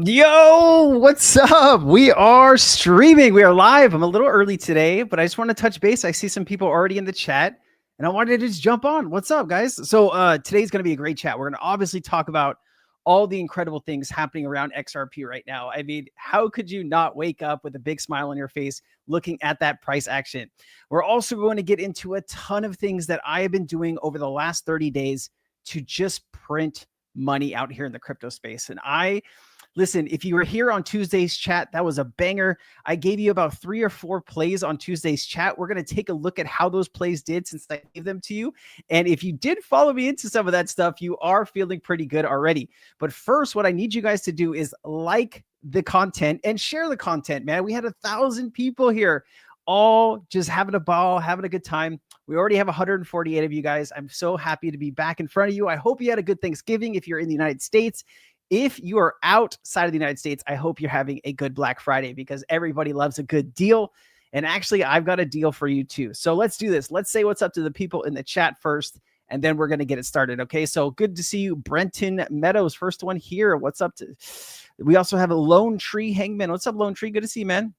Yo, what's up? We are streaming. We are live. I'm a little early today, but I just want to touch base. I see some people already in the chat, and I wanted to just jump on. What's up, guys? So today's going to be a great chat. We're going to obviously talk about all the incredible things happening around XRP right now. I mean, how could you not wake up with a big smile on your face looking at that price action? We're also going to get into a ton of things that I have been doing over the last 30 days to just print money out here in the crypto space. And listen, if you were here on Tuesday's chat, that was a banger. I gave you about 3 or 4 plays on Tuesday's chat. We're going to take a look at how those plays did since I gave them to you. And if you did follow me into some of that stuff, you are feeling pretty good already. But first, what I need you guys to do is like the content and share the content, man. We had 1,000 people here, all just having a ball, having a good time. We already have 148 of you guys. I'm so happy to be back in front of you. I hope you had a good Thanksgiving if you're in the United States. If you are outside of the United States, I hope you're having a good Black Friday because everybody loves a good deal. And actually, I've got a deal for you too. So let's do this. Let's say what's up to the people in the chat first, and then we're going to get it started. Okay. So good to see you. Brenton Meadows, first one here. What's up to? We also have a Lone Tree Hangman. What's up, Lone Tree? Good to see you, man.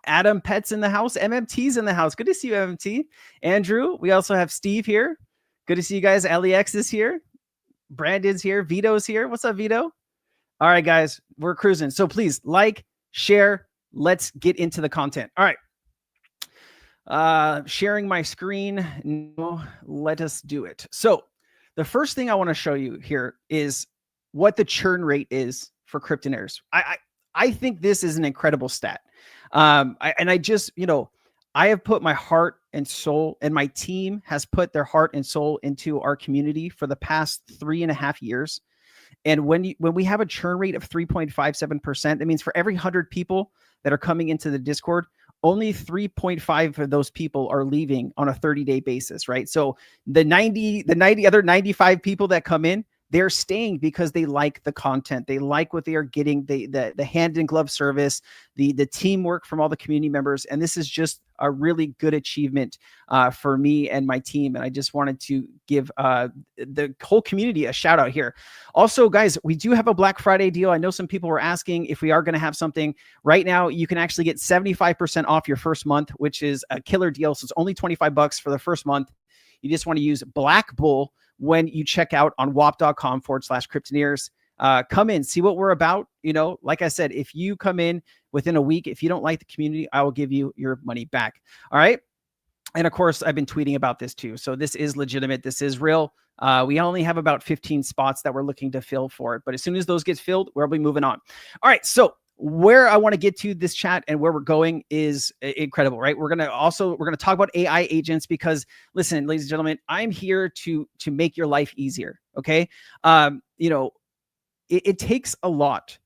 Adam Pets in the house. MMT's in the house. Good to see you, MMT. Andrew. We also have Steve here. Good to see you guys. LEX is here. Brandon's here. Vito's here. What's up, Vito? All right, guys, we're cruising. So please like, share. Let's get into the content. All right. Sharing my screen. No, let us do it. So the first thing I want to show you here is what the churn rate is for Cryptonairz. I think this is an incredible stat. I have put my heart and soul, and my team has put their heart and soul into our community for the past 3.5 years. And when we have a churn rate of 3.57%, that means for every 100 people that are coming into the Discord, only 3.5 of those people are leaving on a 30-day basis, right? So the 90 other 95 people that come in, they're staying because they like the content. They like what they are getting, the hand in glove service, the teamwork from all the community members. And this is just a really good achievement for me and my team. And I just wanted to give the whole community a shout out here. Also, guys, we do have a Black Friday deal. I know some people were asking if we are going to have something. Right now, you can actually get 75% off your first month, which is a killer deal. So it's only $25 for the first month. You just want to use Black Bull when you check out on wap.com/Cryptonairz. Come in, see what we're about. You know, like I said, if you come in within a week, if you don't like the community, I will give you your money back. All right. And of course, I've been tweeting about this too. So this is legitimate. This is real. We only have about 15 spots that we're looking to fill for it. But as soon as those get filled, we'll be moving on. All right. So where I want to get to this chat and where we're going is incredible, right? We're going to talk about AI agents because listen, ladies and gentlemen, I'm here to make your life easier. Okay. It takes a lot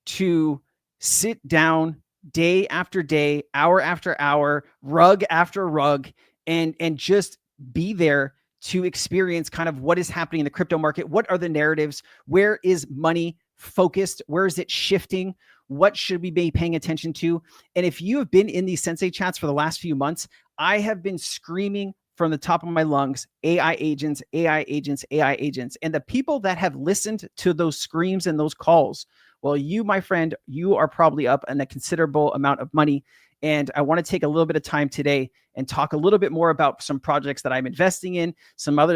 to sit down day after day, hour after hour, rug after rug, and just be there to experience kind of what is happening in the crypto market. What are the narratives? Where is money focused? Where is it shifting? What should we be paying attention to? And if you have been in these Sensei chats for the last few months, I have been screaming from the top of my lungs, AI agents, AI agents, AI agents. And the people that have listened to those screams and those calls, well, you, my friend, you are probably up in a considerable amount of money. And I want to take a little bit of time today and talk a little bit more about some projects that I'm investing in, some of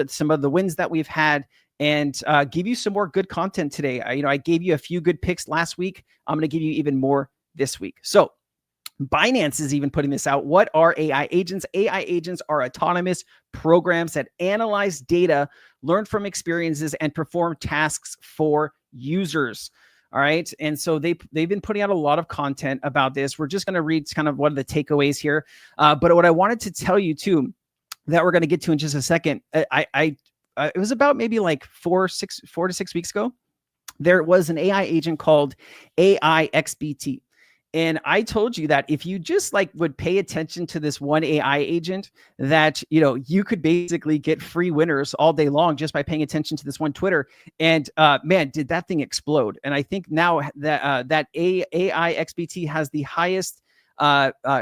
the wins that we've had, and give you some more good content today. I gave you a few good picks last week. I'm going to give you even more this week. So Binance is even putting this out. What are AI agents? AI agents are autonomous programs that analyze data, learn from experiences, and perform tasks for users. All right. And so they've been putting out a lot of content about this. We're just going to read kind of what are the takeaways here. But what I wanted to tell you too, that we're going to get to in just a second, it was about maybe like 4 to 6 weeks ago. There was an AI agent called AIXBT. And I told you that if you just would pay attention to this one AI agent, that, you could basically get free winners all day long just by paying attention to this one Twitter. And man, did that thing explode. And I think now that AIXBT has the highest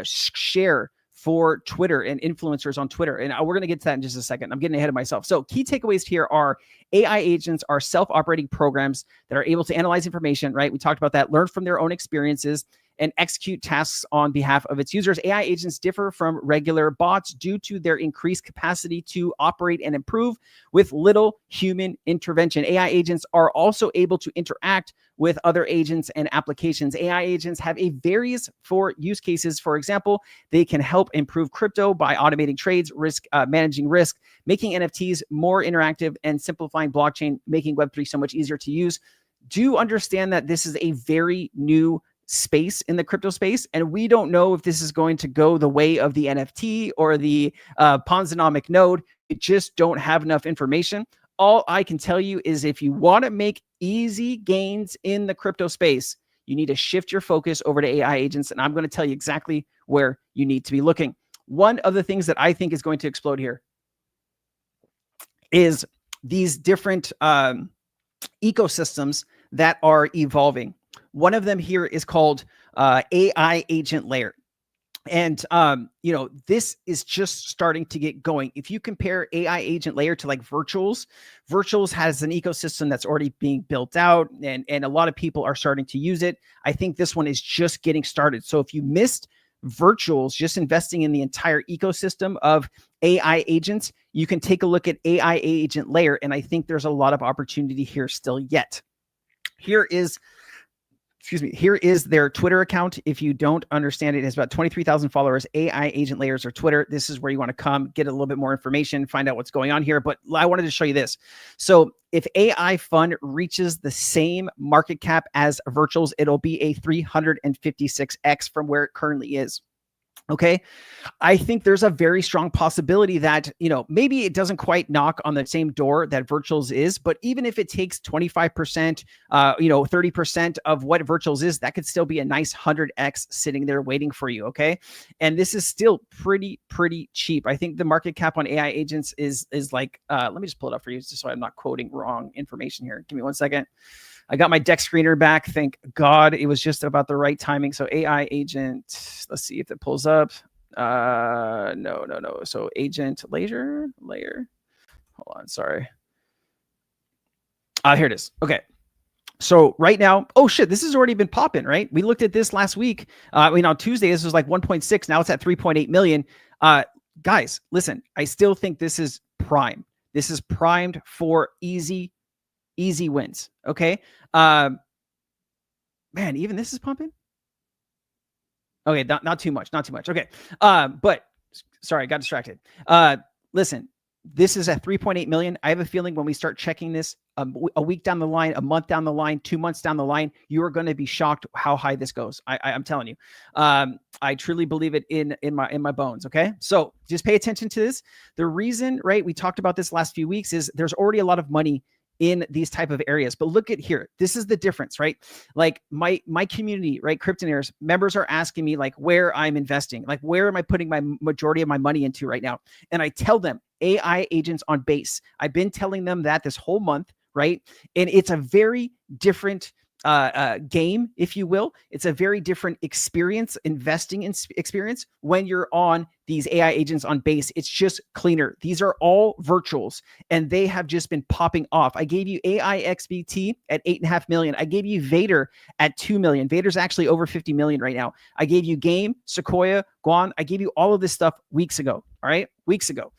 share for Twitter and influencers on Twitter. And we're going to get to that in just a second. I'm getting ahead of myself. So key takeaways here are AI agents are self-operating programs that are able to analyze information, right? We talked about that, learn from their own experiences, and execute tasks on behalf of its users. AI agents differ from regular bots due to their increased capacity to operate and improve with little human intervention. AI agents are also able to interact with other agents and applications. AI agents have a various for use cases. For example, they can help improve crypto by automating trades, managing risk, making NFTs more interactive, and simplifying blockchain, making Web3 so much easier to use. Do understand that this is a very new space in the crypto space, and we don't know if this is going to go the way of the NFT or the Ponzonomic node. We just don't have enough information. All I can tell you is if you want to make easy gains in the crypto space, you need to shift your focus over to AI agents, and I'm going to tell you exactly where you need to be looking. One of the things that I think is going to explode here is these different ecosystems that are evolving. One of them here is called AI agent layer. And, this is just starting to get going. If you compare AI agent layer to like Virtuals has an ecosystem that's already being built out, and a lot of people are starting to use it. I think this one is just getting started. So if you missed Virtuals, just investing in the entire ecosystem of AI agents, you can take a look at AI agent layer. And I think there's a lot of opportunity here still yet. Here is their Twitter account. If you don't understand it, it's about 23,000 followers. AI agent layers or Twitter. This is where you want to come get a little bit more information, find out what's going on here. But I wanted to show you this. So if AI Fund reaches the same market cap as Virtuals, it'll be a 356x from where it currently is. Okay. I think there's a very strong possibility that, maybe it doesn't quite knock on the same door that Virtuals is, but even if it takes 25%, 30% of what Virtuals is, that could still be a nice 100x sitting there waiting for you. Okay. And this is still pretty cheap. I think the market cap on AI agents is like, let me just pull it up for you just so I'm not quoting wrong information here. Give me 1 second. I got my deck screener back. Thank God. It was just about the right timing. So AI agent, let's see if it pulls up. No. So agent layer. Hold on. Sorry. Here it is. Okay. So right now, oh shit, this has already been popping, right? We looked at this last week. On Tuesday, this was like 1.6. Now it's at 3.8 million. Guys, listen, I still think this is prime. This is primed for easy wins. Okay. Man, even this is pumping. Okay. Not too much. Okay. But sorry, I got distracted. Listen, this is at 3.8 million. I have a feeling when we start checking this a week down the line, a month down the line, 2 months down the line, you are going to be shocked how high this goes. I'm telling you. I truly believe it in my bones. Okay. So just pay attention to this. The reason, right, we talked about this last few weeks is there's already a lot of money in these type of areas. But look at here. This is the difference, right? Like my community, right? Cryptonairz members are asking me like where I'm investing, like where am I putting my majority of my money into right now? And I tell them AI agents on base. I've been telling them that this whole month, right? And it's a very different game, if you will. It's a very different investing experience when you're on these AI agents on base. It's just cleaner. These are all Virtuals and they have just been popping off. I gave you AIXBT at 8.5 million. I gave you Vader at 2 million. Vader's actually over 50 million right now. I gave you Game, Sequoia, Guan. I gave you all of this stuff weeks ago. All right. Weeks ago.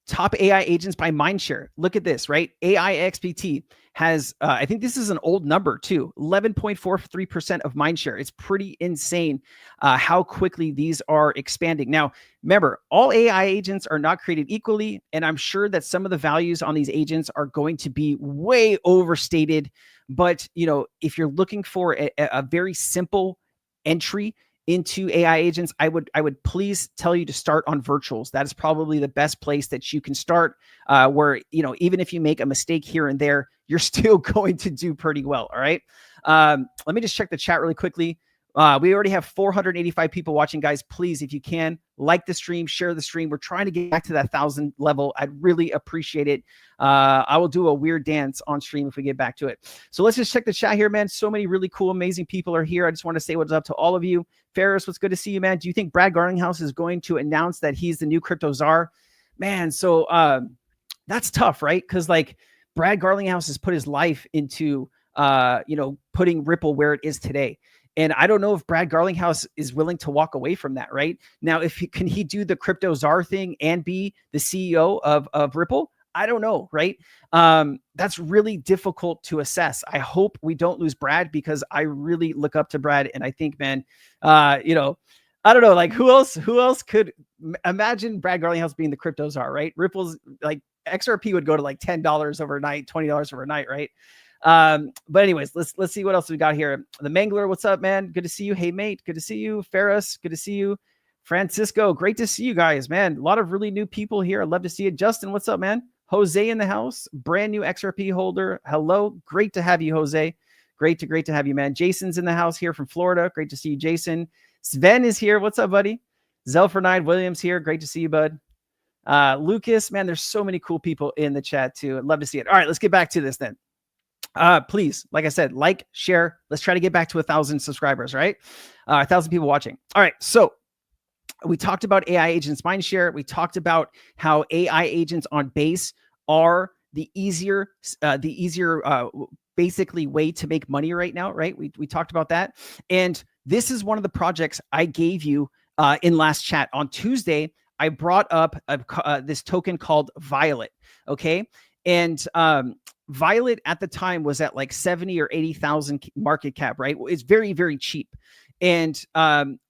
Top AI agents by mindshare. Look at this, right? AIXBT has, I think this is an old number too, 11.43% of mindshare. It's pretty insane how quickly these are expanding. Now, remember, all AI agents are not created equally, and I'm sure that some of the values on these agents are going to be way overstated. But, if you're looking for a very simple entry into AI agents, I would please tell you to start on Virtuals. That is probably the best place that you can start, where, even if you make a mistake here and there, you're still going to do pretty well. All right. Let me just check the chat really quickly. We already have 485 people watching, guys. Please, if you can, like the stream, share the stream. We're trying to get back to that 1,000 level. I'd really appreciate it. I will do a weird dance on stream if we get back to it. So let's just check the chat here, man. So many really cool, amazing people are here. I just want to say what's up to all of you. Ferris, what's good to see you, man. Do you think Brad Garlinghouse is going to announce that he's the new crypto czar? Man, so that's tough, right? Because like Brad Garlinghouse has put his life into putting Ripple where it is today. And I don't know if Brad Garlinghouse is willing to walk away from that, right? Now, can he do the crypto czar thing and be the CEO of Ripple? I don't know, right? That's really difficult to assess. I hope we don't lose Brad because I really look up to Brad. And I think, man, I don't know, like who else could imagine Brad Garlinghouse being the crypto czar, right? Ripple's like XRP would go to like $10 overnight, $20 overnight, right? But anyways, let's see what else we got here. The Mangler, what's up, man? Good to see you. Hey, mate, good to see you. Ferris, good to see you. Francisco, great to see you guys, man. A lot of really new people here. I'd love to see it. Justin, what's up, man? Jose in the house, brand new XRP holder. Hello, great to have you, Jose. Great to have you, man. Jason's in the house here from Florida. Great to see you, Jason. Sven is here. What's up, buddy? Zelfernide Williams here. Great to see you, bud. Lucas, man, there's so many cool people in the chat too. I'd love to see it. All right, let's get back to this then. Please, like I said, like, share. Let's try to get back to 1,000 subscribers, right? 1,000 people watching. All right. So we talked about AI agents mindshare. We talked about how AI agents on Base are the easier basically way to make money right now, right? We talked about that. And this is one of the projects I gave you in last chat. On Tuesday, I brought up this token called Violet. Okay. And Violet at the time was at like 70 or 80,000 market cap, right? It's very, very cheap. And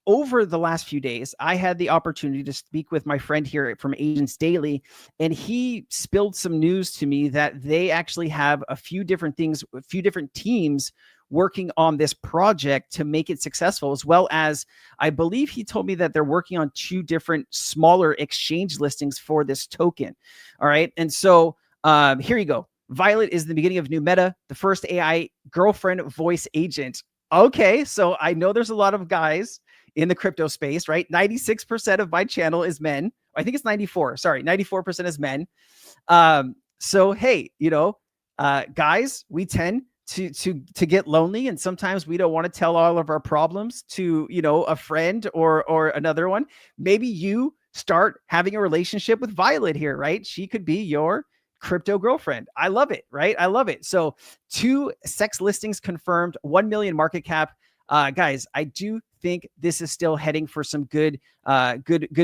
over the last few days, I had the opportunity to speak with my friend here from Agents Daily, and he spilled some news to me that they actually have a few different things, a few different teams working on this project to make it successful, as well as I believe he told me that they're working on 2 different smaller exchange listings for this token. All right. And so here you go. Violet is the beginning of new meta, the first AI girlfriend voice agent. Okay, so I know there's a lot of guys in the crypto space, right? 96% of my channel is men. I think it's 94. Sorry, 94% is men. So hey, guys, we tend to get lonely, and sometimes we don't want to tell all of our problems to a friend or another one. Maybe you start having a relationship with Violet here, right? She could be your crypto girlfriend. I love it, right? I love it. So 2 sex listings confirmed, 1 million market cap. Guys, I do think this is still heading for some good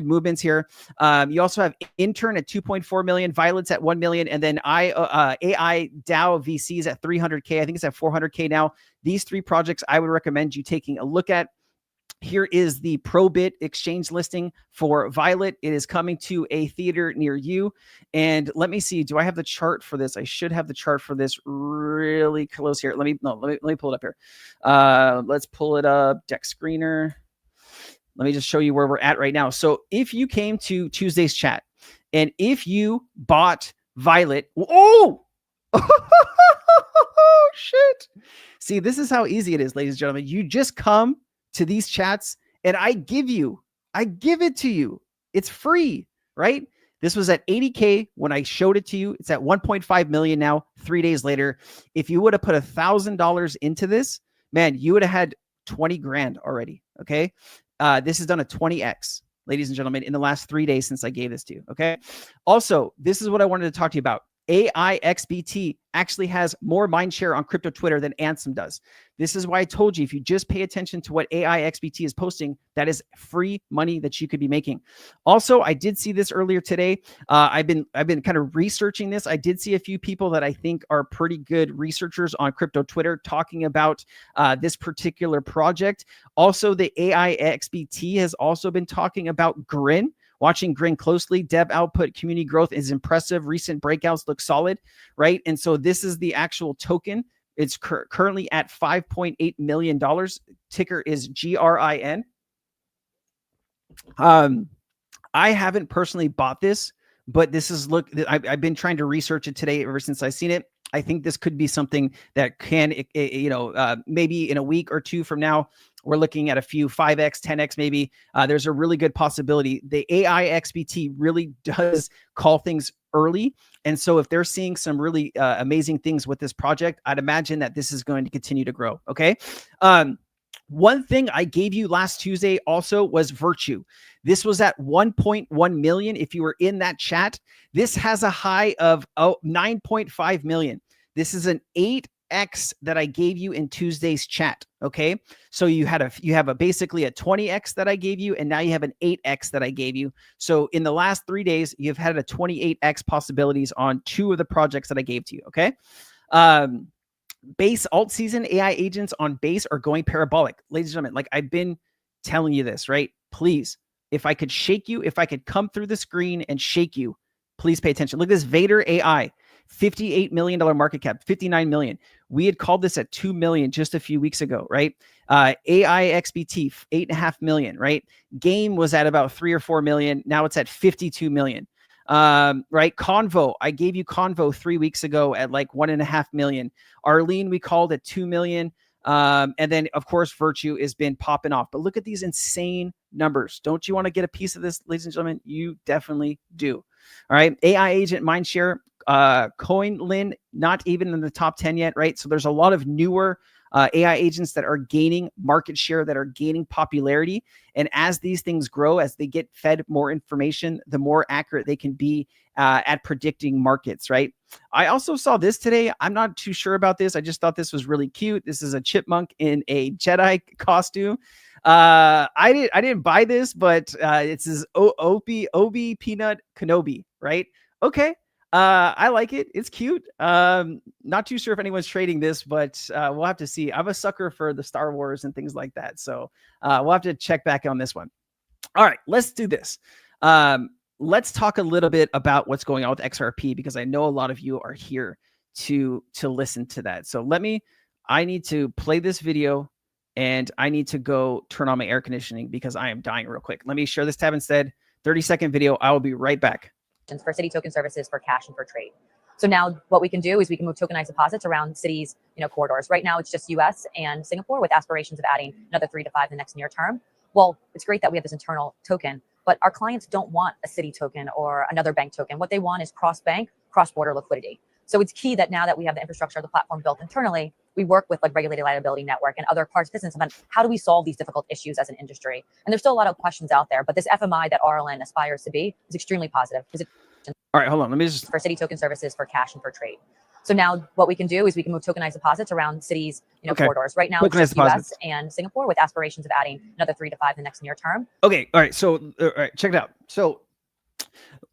movements here. You also have Intern at 2.4 million, Violet's at 1 million, and then AI DAO VCs at 300K. I think it's at 400K now. These 3 projects I would recommend you taking a look at. Here is the Probit exchange listing for Violet. It is coming to a theater near you. And let me see, do I have the chart for this? I should have the chart for this really close here. Let me pull it up here. Let's pull it up, deck screener. Let me just show you where we're at right now. So if you came to Tuesday's chat and if you bought Violet, oh, shit. See, this is how easy it is, ladies and gentlemen. You just come to these chats and I give it to you. It's free, right? This was at 80K when I showed it to you. It's at 1.5 million now, 3 days later. If you would have put $1,000 into this, man, you would have had 20 grand already. Okay. This has done a 20X, ladies and gentlemen, in the last 3 days since I gave this to you. Okay. Also, this is what I wanted to talk to you about. AIXBT actually has more mindshare on crypto Twitter than Ansem does. This is why I told you, if you just pay attention to what AIXBT is posting, that is free money that you could be making. Also, I did see this earlier today. I've been kind of researching this. I did see a few people that I think are pretty good researchers on crypto Twitter talking about this particular project. Also, the AIXBT has also been talking about Grin. Watching Grin closely, dev output, community growth is impressive. Recent breakouts look solid, right? And so this is the actual token. It's currently at $5.8 million. Ticker is GRIN. I haven't personally bought this, but this is I've been trying to research it today ever since I've seen it. I think this could be something that can, maybe in a week or 2 from now, We're looking at a few 5x, 10x maybe. There's a really good possibility. The AI XBT really does call things early. And so if they're seeing some really amazing things with this project, I'd imagine that this is going to continue to grow. Okay. One thing I gave you last Tuesday also was Virtue. This was at 1.1 million. If you were in that chat, this has a high of 9.5 million. This is an 8x that I gave you in Tuesday's chat. Okay. So you have basically a 20x that I gave you, and now you have an 8x that I gave you. So in the last 3 days, you've had a 28x possibilities on 2 of the projects that I gave to you. Okay. Base alt season AI agents on base are going parabolic. Ladies and gentlemen, like I've been telling you this, right? Please, if I could shake you, if I could come through the screen and shake you, please pay attention. Look at this Vader AI, $58 million market cap, 59 million. We had called this at 2 million just a few weeks ago, right? AI XBT, 8.5 million, right? Game was at about 3 or 4 million. Now it's at 52 million. Right? Convo, I gave you Convo 3 weeks ago at like 1.5 million. Arlene, we called at 2 million. And then of course, Virtue has been popping off, but look at these insane numbers. Don't you want to get a piece of this, ladies and gentlemen? You definitely do. All right. AI agent mindshare, CoinLin, not even in the top 10 yet, right? So there's a lot of newer AI agents that are gaining market share, that are gaining popularity. And as these things grow, as they get fed more information, the more accurate they can be at predicting markets, right? I also saw this today. I'm not too sure about this. I just thought this was really cute. This is a chipmunk in a Jedi costume. I didn't buy this, but it says Obi Peanut Kenobi, right? Okay. I like it. It's cute. Not too sure if anyone's trading this, but we'll have to see. I'm a sucker for the Star Wars and things like that. So we'll have to check back on this one. All right, let's do this. Let's talk a little bit about what's going on with XRP, because I know a lot of you are here to listen to that. So I need to play this video, and I need to go turn on my air conditioning because I am dying real quick. Let me share this tab instead. 30-second video. I will be right back. For city token services, for cash, and for trade. So now what we can do is we can move tokenized deposits around cities, corridors. Right now it's just US and Singapore, with aspirations of adding another 3 to 5 in the next near term. Well, it's great that we have this internal token, but our clients don't want a city token or another bank token. What they want is cross-bank, cross-border liquidity. So it's key that now that we have the infrastructure of the platform built internally, we work with like Regulated Liability Network and other participants about how do we solve these difficult issues as an industry. And there's still a lot of questions out there, but this FMI that RLN aspires to be is extremely positive. All right, hold on. Let me just... For city token services, for cash, and for trade. So now what we can do is we can move tokenized deposits around cities, corridors. Right now it's just US and Singapore, with aspirations of adding another 3 to 5 in the next near term. Okay, all right. So all right, check it out. So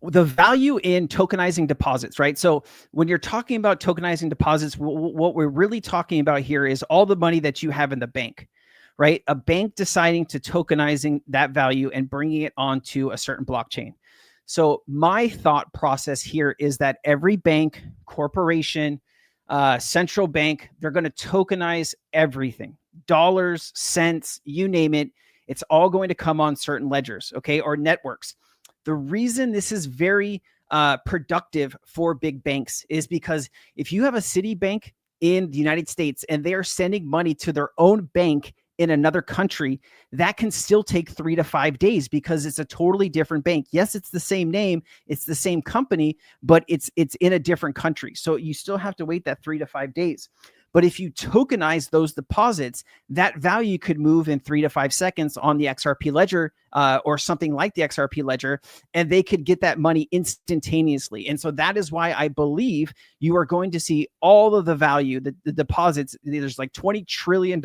the value in tokenizing deposits, right? So when you're talking about tokenizing deposits, what we're really talking about here is all the money that you have in the bank, right? A bank deciding to tokenizing that value and bringing it onto a certain blockchain. So my thought process here is that every bank, corporation, central bank, they're going to tokenize everything, dollars, cents, you name it. It's all going to come on certain ledgers, okay, or networks. The reason this is very productive for big banks is because if you have a Citibank in the United States and they are sending money to their own bank in another country, that can still take 3 to 5 days because it's a totally different bank. Yes, it's the same name, it's the same company, but it's in a different country. So you still have to wait that 3 to 5 days. But if you tokenize those deposits, that value could move in 3 to 5 seconds on the XRP ledger or something like the XRP ledger, and they could get that money instantaneously. And so that is why I believe you are going to see all of the value, the deposits. There's like $20 trillion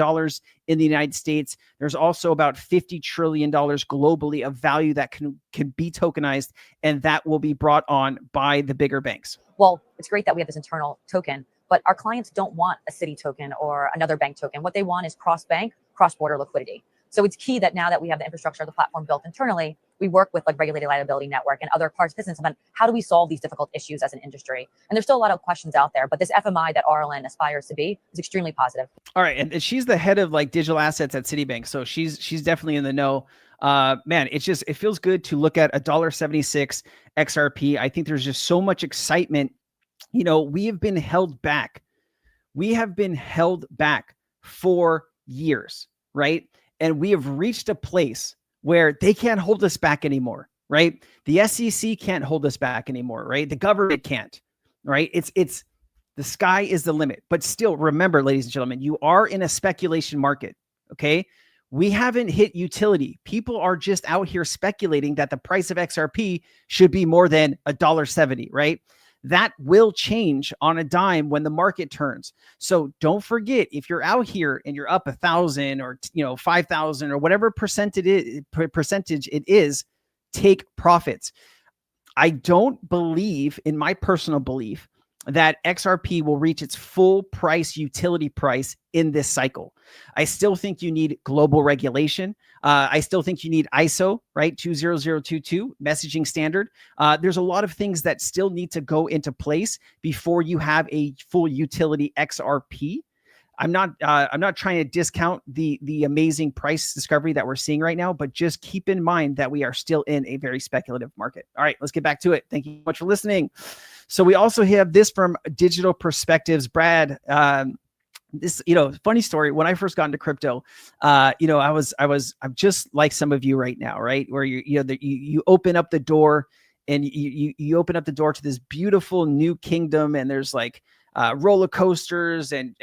in the United States. There's also about $50 trillion globally of value that can be tokenized, and that will be brought on by the bigger banks. Well, it's great that we have this internal token, but our clients don't want a city token or another bank token. What they want is cross-bank, cross-border liquidity. So it's key that now that we have the infrastructure of the platform built internally, we work with like Regulated Liability Network and other participants about how do we solve these difficult issues as an industry. And there's still a lot of questions out there, but this FMI that RLN aspires to be is extremely positive. All right, and she's the head of like digital assets at Citibank, so she's definitely in the know. Man, it feels good to look at $1.76 XRP. I think there's just so much excitement. We have been held back. We have been held back for years, right? And we have reached a place where they can't hold us back anymore, right? The SEC can't hold us back anymore, right? The government can't, right? It's the sky is the limit. But still, remember, ladies and gentlemen, you are in a speculation market, okay? We haven't hit utility. People are just out here speculating that the price of XRP should be more than $1.70, right? That will change on a dime when the market turns. So don't forget, if you're out here and you're up 1,000 or 5,000 or whatever percentage it is, take profits. I don't believe, in my personal belief, that XRP will reach its full price utility price in this cycle. I still think you need global regulation. I still think you need ISO, right? 20022 messaging standard. There's a lot of things that still need to go into place before you have a full utility XRP. I'm not trying to discount the amazing price discovery that we're seeing right now, but just keep in mind that we are still in a very speculative market. All right, let's get back to it. Thank you so much for listening. So we also have this from Digital Perspectives, Brad. This, funny story. When I first got into crypto, I'm just like some of you right now, right? Where you open up the door and you open up the door to this beautiful new kingdom, and there's like roller coasters and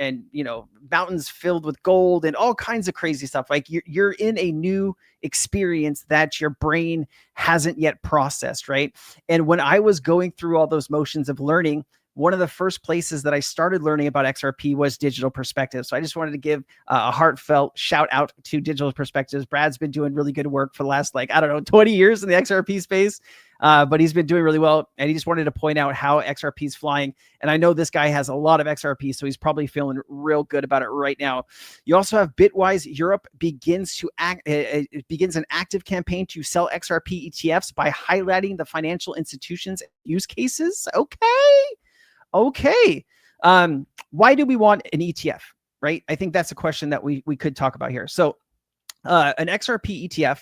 mountains filled with gold and all kinds of crazy stuff. Like you're in a new experience that your brain hasn't yet processed, right? And when I was going through all those motions of learning, one of the first places that I started learning about XRP was Digital Perspectives. So I just wanted to give a heartfelt shout out to Digital Perspectives. Brad's been doing really good work for the last 20 years in the XRP space, but he's been doing really well. And he just wanted to point out how XRP is flying. And I know this guy has a lot of XRP, so he's probably feeling real good about it right now. You also have Bitwise Europe begins an active campaign to sell XRP ETFs by highlighting the financial institutions' use cases. Okay. Why do we want an ETF, right? I think that's a question that we could talk about here. So an XRP ETF,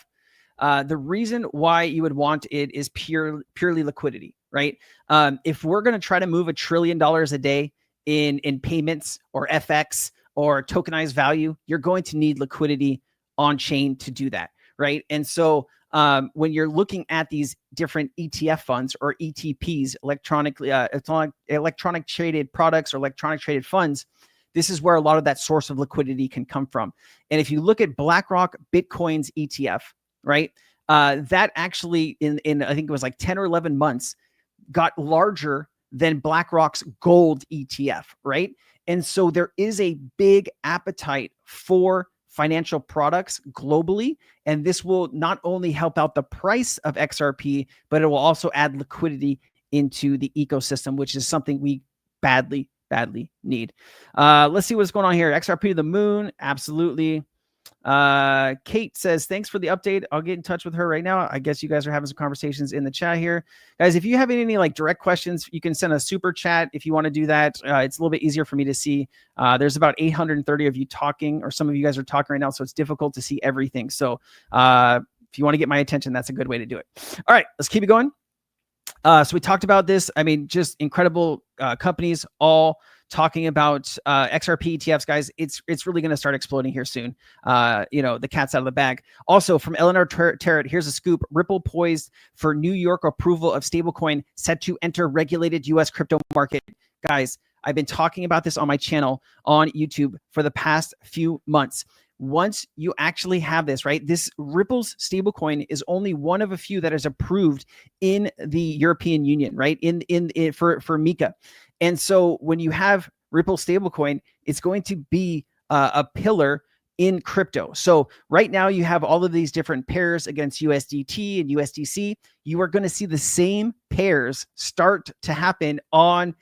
the reason why you would want it is purely liquidity, right? If we're going to try to move $1 trillion a day in payments or FX or tokenized value, you're going to need liquidity on chain to do that, right? And so when you're looking at these different ETF funds or ETPs, electronic traded products or electronic traded funds, this is where a lot of that source of liquidity can come from. And if you look at BlackRock Bitcoin's ETF, right, that actually in I think it was like 10 or 11 months got larger than BlackRock's gold ETF, right? And so there is a big appetite for financial products globally. And this will not only help out the price of XRP, but it will also add liquidity into the ecosystem, which is something we badly need. Let's see what's going on here. XRP to the moon. Absolutely. Kate says, thanks for the update. I'll get in touch with her right now. I guess you guys are having some conversations in the chat here. Guys, if you have any direct questions, you can send a super chat if you want to do that. It's a little bit easier for me to see. There's about 830 of you talking, or some of you guys are talking right now, so it's difficult to see everything. So if you want to get my attention, that's a good way to do it. All right, let's keep it going. So we talked about this. I mean, just incredible companies all talking about XRP ETFs, guys. It's really going to start exploding here soon. The cat's out of the bag. Also, from Eleanor Tarrant, here's a scoop. Ripple poised for New York approval of stablecoin set to enter regulated U.S. crypto market. Guys, I've been talking about this on my channel on YouTube for the past few months. Once you actually have this, right, this Ripple's stablecoin is only one of a few that is approved in the European Union, right, for MiCA. And so when you have Ripple stablecoin, it's going to be a pillar in crypto. So right now you have all of these different pairs against USDT and USDC. You are going to see the same pairs start to happen on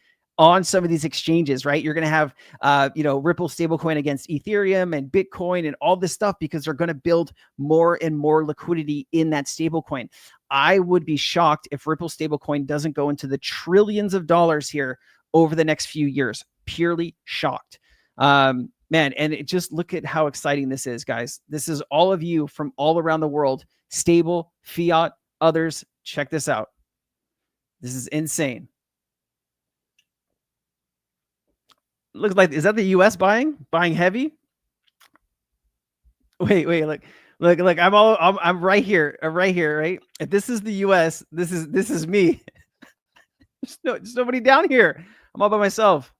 some of these exchanges, right? You're going to have, Ripple stablecoin against Ethereum and Bitcoin and all this stuff, because they're going to build more and more liquidity in that stablecoin. I would be shocked if Ripple stablecoin doesn't go into the trillions of dollars here over the next few years. Purely shocked. Man, and just look at how exciting this is, guys. This is all of you from all around the world, stable, fiat, others. Check this out. This is insane. Looks like, is that the US buying heavy? Wait, look. I'm right here. I'm right here. Right. If this is the U.S., this is me. There's nobody down here. I'm all by myself.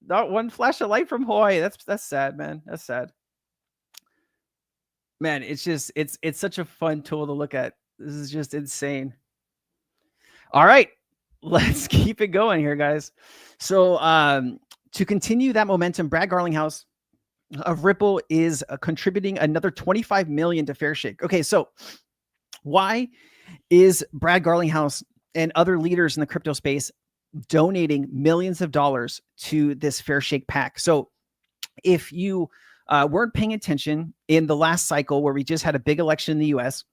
Not one flash of light from Hawaii. That's sad, man. That's sad. Man, it's just it's such a fun tool to look at. This is just insane. All right, let's keep it going here, guys. So to continue that momentum, Brad Garlinghouse of Ripple is contributing another 25 million to Fairshake. Okay, so why is Brad Garlinghouse and other leaders in the crypto space donating millions of dollars to this Fairshake PAC? So if you weren't paying attention in the last cycle where we just had a big election in the US,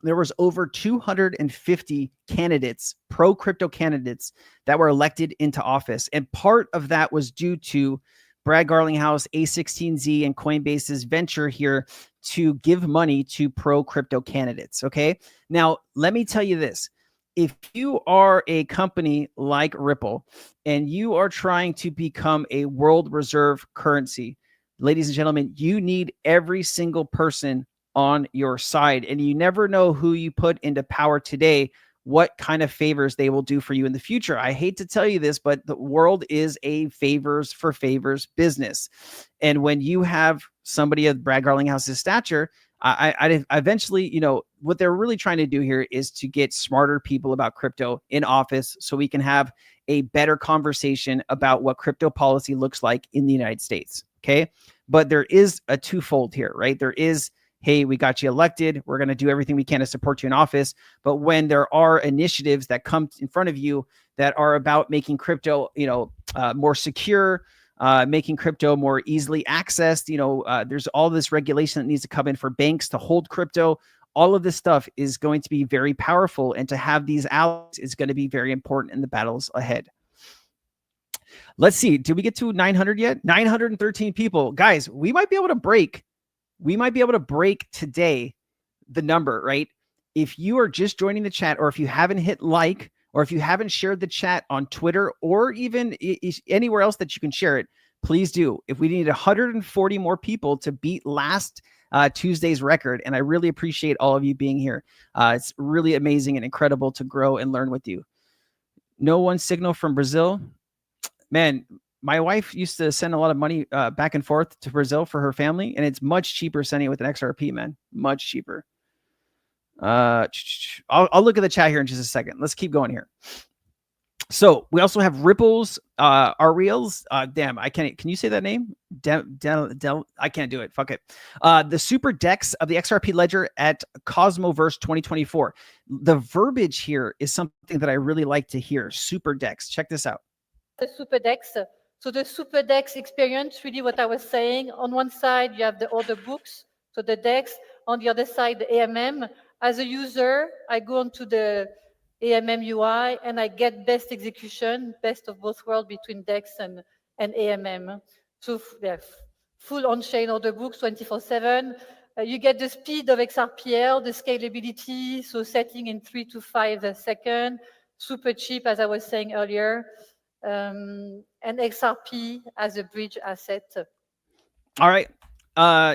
there was over 250 candidates, pro crypto candidates, that were elected into office. And part of that was due to Brad Garlinghouse, A16Z, and Coinbase's venture here to give money to pro crypto candidates. Okay. Now, let me tell you this. If you are a company like Ripple and you are trying to become a world reserve currency, ladies and gentlemen, you need every single person on your side. And you never know who you put into power today, what kind of favors they will do for you in the future. I hate to tell you this, but the world is a favors for favors business. And when you have somebody of Brad Garlinghouse's stature, I eventually, you know, what they're really trying to do here is to get smarter people about crypto in office so we can have a better conversation about what crypto policy looks like in the United States. Okay. But there is a twofold here, right? There is, hey, we got you elected. We're going to do everything we can to support you in office. But when there are initiatives that come in front of you that are about making crypto, you know, more secure, making crypto more easily accessed, you know, there's all this regulation that needs to come in for banks to hold crypto. All of this stuff is going to be very powerful. And to have these allies is going to be very important in the battles ahead. Let's see. Did we get to 900 yet? 913 people. Guys, we might be able to break today the number, right? If you are just joining the chat, or if you haven't hit like, or if you haven't shared the chat on Twitter, or even anywhere else that you can share it, please do. If we need 140 more people to beat last Tuesday's record, and I really appreciate all of you being here. It's really amazing and incredible to grow and learn with you. No one signal from Brazil. Man, my wife used to send a lot of money back and forth to Brazil for her family, and it's much cheaper sending it with an XRP, man. Much cheaper. I'll look at the chat here in just a second. Let's keep going here. So we also have Ripple's Ariel's. Damn, I can't. Can you say that name? I can't do it. Fuck it. The super DEX of the XRP ledger at Cosmoverse 2024. The verbiage here is something that I really like to hear. Super DEX. Check this out. The super DEX. So the super DEX experience, really what I was saying, on one side, you have the order books, so the DEX, on the other side, the AMM. As a user, I go onto the AMM UI and I get best execution, best of both worlds between DEX and AMM. So yeah, full on-chain order books 24/7. You get the speed of XRPL, the scalability, so setting in 3 to 5 seconds, super cheap, as I was saying earlier. And XRP as a bridge asset. All right.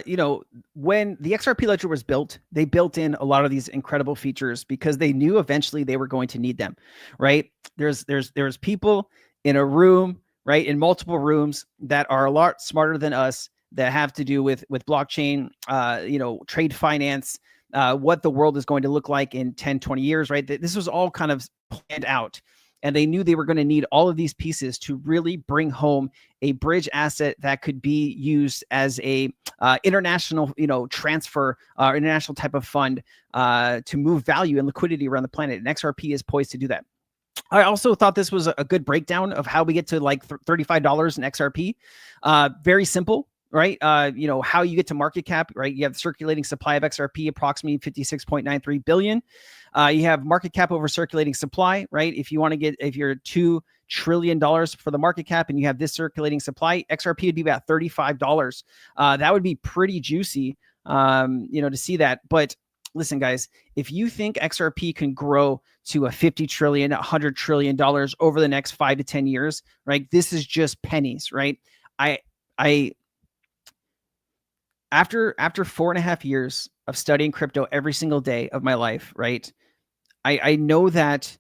You know, when the XRP ledger was built, they built in a lot of these incredible features because they knew eventually they were going to need them, right? There's people in a room, right, in multiple rooms that are a lot smarter than us, that have to do with blockchain, you know, trade finance, what the world is going to look like in 10, 20 years, right? This was all kind of planned out. And they knew they were going to need all of these pieces to really bring home a bridge asset that could be used as a international, you know, transfer, international type of fund to move value and liquidity around the planet. And XRP is poised to do that. I also thought this was a good breakdown of how we get to like $35 in XRP. Very simple. Right. You know, how you get to market cap, right? You have the circulating supply of XRP, approximately 56.93 billion. You have market cap over circulating supply, right? If you want to get, if you're $2 trillion for the market cap and you have this circulating supply, XRP would be about $35. That would be pretty juicy, you know, to see that. But listen, guys, if you think XRP can grow to a 50 trillion, $100 trillion over the next 5 to 10 years, right? This is just pennies, right? after 4.5 years of studying crypto every single day of my life, right? I know that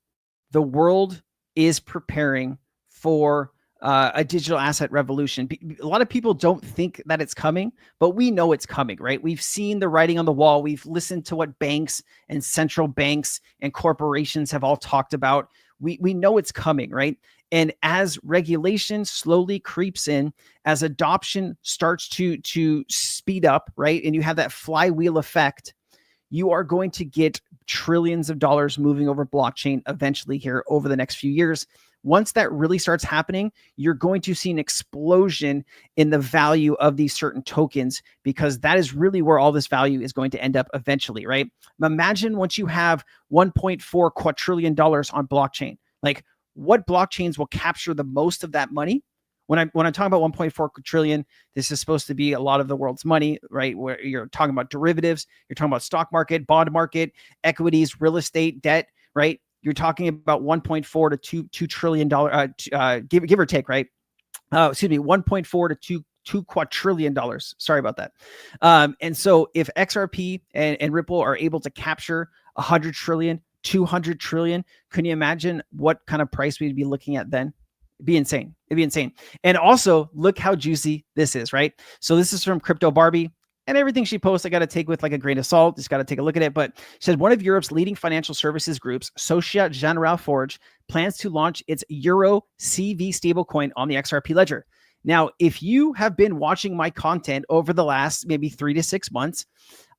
the world is preparing for a digital asset revolution. A lot of people don't think that it's coming, but we know it's coming, right? We've seen the writing on the wall. We've listened to what banks and central banks and corporations have all talked about. We know it's coming, right? And as regulation slowly creeps in, as adoption starts to speed up, right? And you have that flywheel effect, you are going to get trillions of dollars moving over blockchain eventually here over the next few years. Once that really starts happening, you're going to see an explosion in the value of these certain tokens, because that is really where all this value is going to end up eventually, right? Imagine once you have $1.4 quadrillion on blockchain, like what blockchains will capture the most of that money? When I'm talking about 1.4 trillion, this is supposed to be a lot of the world's money, right? Where you're talking about derivatives, you're talking about stock market, bond market, equities, real estate, debt, right? You're talking about 1.4 to $2 trillion, give or take, right? 1.4 to 2 quadrillion dollars. Sorry about that. And so if XRP and Ripple are able to capture 100 trillion, 200 trillion, can you imagine what kind of price we'd be looking at then? It'd be insane. It'd be insane. And also look how juicy this is, right? So this is from Crypto Barbie, and everything she posts, I got to take with like a grain of salt. Just got to take a look at it. But she said one of Europe's leading financial services groups, Societe Generale Forge, plans to launch its Euro CV stablecoin on the XRP ledger. Now, if you have been watching my content over the last maybe 3 to 6 months,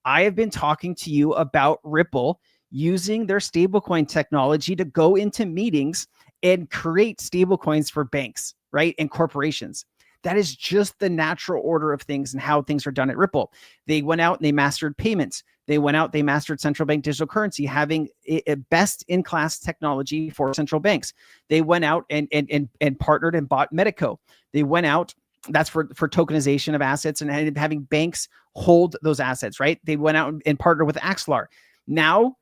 I have been talking to you about Ripple using their stablecoin technology to go into meetings and create stablecoins for banks, right? And corporations. That is just the natural order of things and how things are done at Ripple. They went out and they mastered payments. They went out, they mastered central bank digital currency, having a best-in-class technology for central banks. They went out and partnered and bought Medico. They went out, that's for tokenization of assets and having banks hold those assets, right? They went out and partnered with Axlar. Now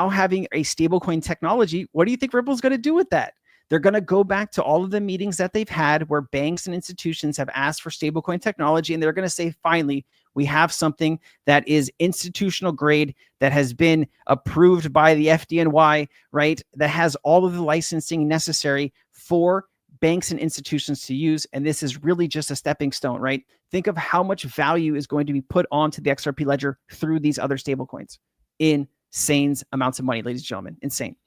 having a stablecoin technology, what do you think Ripple's going to do with that? They're going to go back to all of the meetings that they've had where banks and institutions have asked for stablecoin technology, and they're going to say, finally, we have something that is institutional grade, that has been approved by the FDNY, right? That has all of the licensing necessary for banks and institutions to use. And this is really just a stepping stone, right? Think of how much value is going to be put onto the XRP ledger through these other stablecoins. Insane amounts of money, ladies and gentlemen, insane.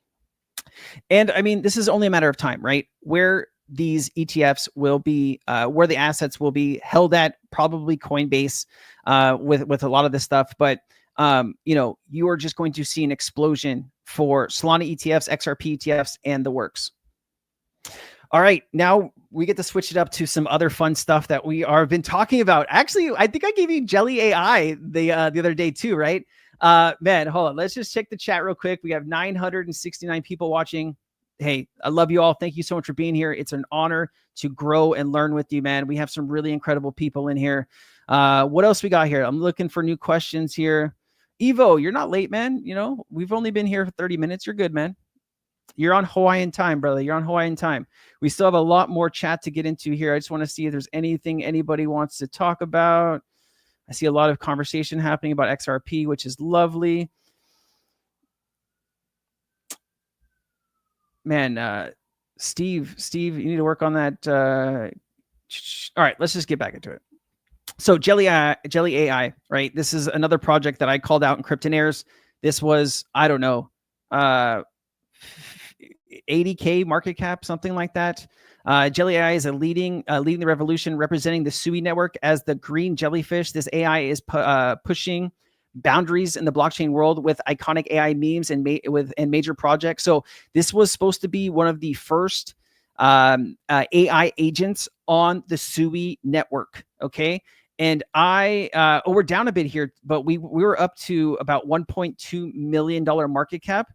And I mean, this is only a matter of time, right? Where these ETFs will be, where the assets will be held at, probably Coinbase, with a lot of this stuff. But you are just going to see an explosion for Solana ETFs, XRP ETFs, and the works. All right, now we get to switch it up to some other fun stuff that we are been talking about. Actually, I think I gave you Jelly AI the other day too, right? Man, hold on. Let's just check the chat real quick. We have 969 people watching. Hey, I love you all. Thank you so much for being here. It's an honor to grow and learn with you, man. We have some really incredible people in here. What else we got here? I'm looking for new questions here. Evo, you're not late, man. You know, we've only been here for 30 minutes. You're good, man. You're on Hawaiian time, brother. You're on Hawaiian time. We still have a lot more chat to get into here. I just want to see if there's anything anybody wants to talk about. I see a lot of conversation happening about XRP, which is lovely. Man, Steve, you need to work on that. All right, let's just get back into it. So Jelly AI, right? This is another project that I called out in Cryptonairz. This was, I don't know, 80K market cap, something like that. Jelly AI is leading the revolution, representing the SUI network as the green jellyfish. This AI is pushing boundaries in the blockchain world with iconic AI memes and major projects. So this was supposed to be one of the first AI agents on the SUI network. Okay. And we're down a bit here, but we were up to about $1.2 million market cap.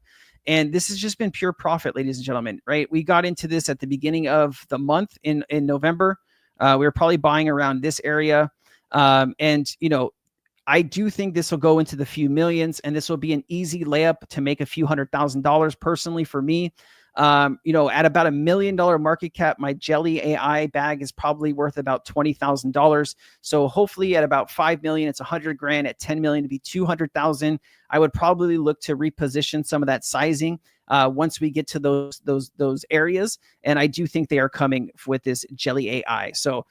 And this has just been pure profit, ladies and gentlemen, right? We got into this at the beginning of the month in November. We were probably buying around this area. And, I do think this will go into the few millions, and this will be an easy layup to make a few $100,000 personally for me. You know, at about $1 million market cap, my Jelly AI bag is probably worth about $20,000. So hopefully at about 5 million, it's 100 grand. At 10 million to be 200,000. I would probably look to reposition some of that sizing once we get to those areas. And I do think they are coming with this Jelly AI. So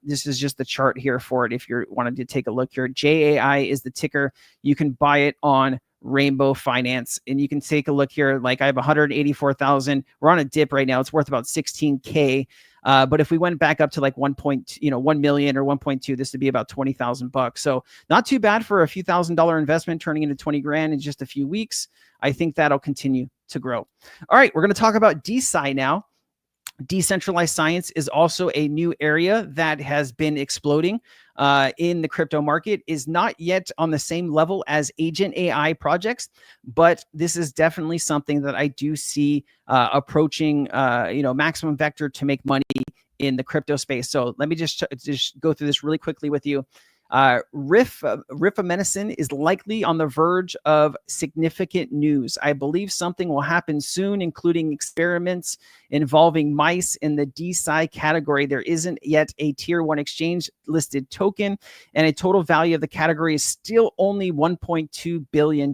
this is just the chart here for it. If you wanted to take a look here, JAI is the ticker. You can buy it on Rainbow Finance, and you can take a look here. Like I have 184,000. We're on a dip right now. It's worth about 16K. But if we went back up to like 1 million or 1.2, this would be about 20,000 bucks. So not too bad for a few $1,000 investment turning into 20 grand in just a few weeks. I think that'll continue to grow. All right, we're going to talk about DeSci now. Decentralized science is also a new area that has been exploding in the crypto market. Is not yet on the same level as agent AI projects, but this is definitely something that I do see approaching, maximum vector to make money in the crypto space. So let me just go through this really quickly with you. Rifamedicine is likely on the verge of significant news. I believe something will happen soon, including experiments involving mice in the DeSci category. There isn't yet a tier 1 exchange listed token, and a total value of the category is still only $1.2 billion.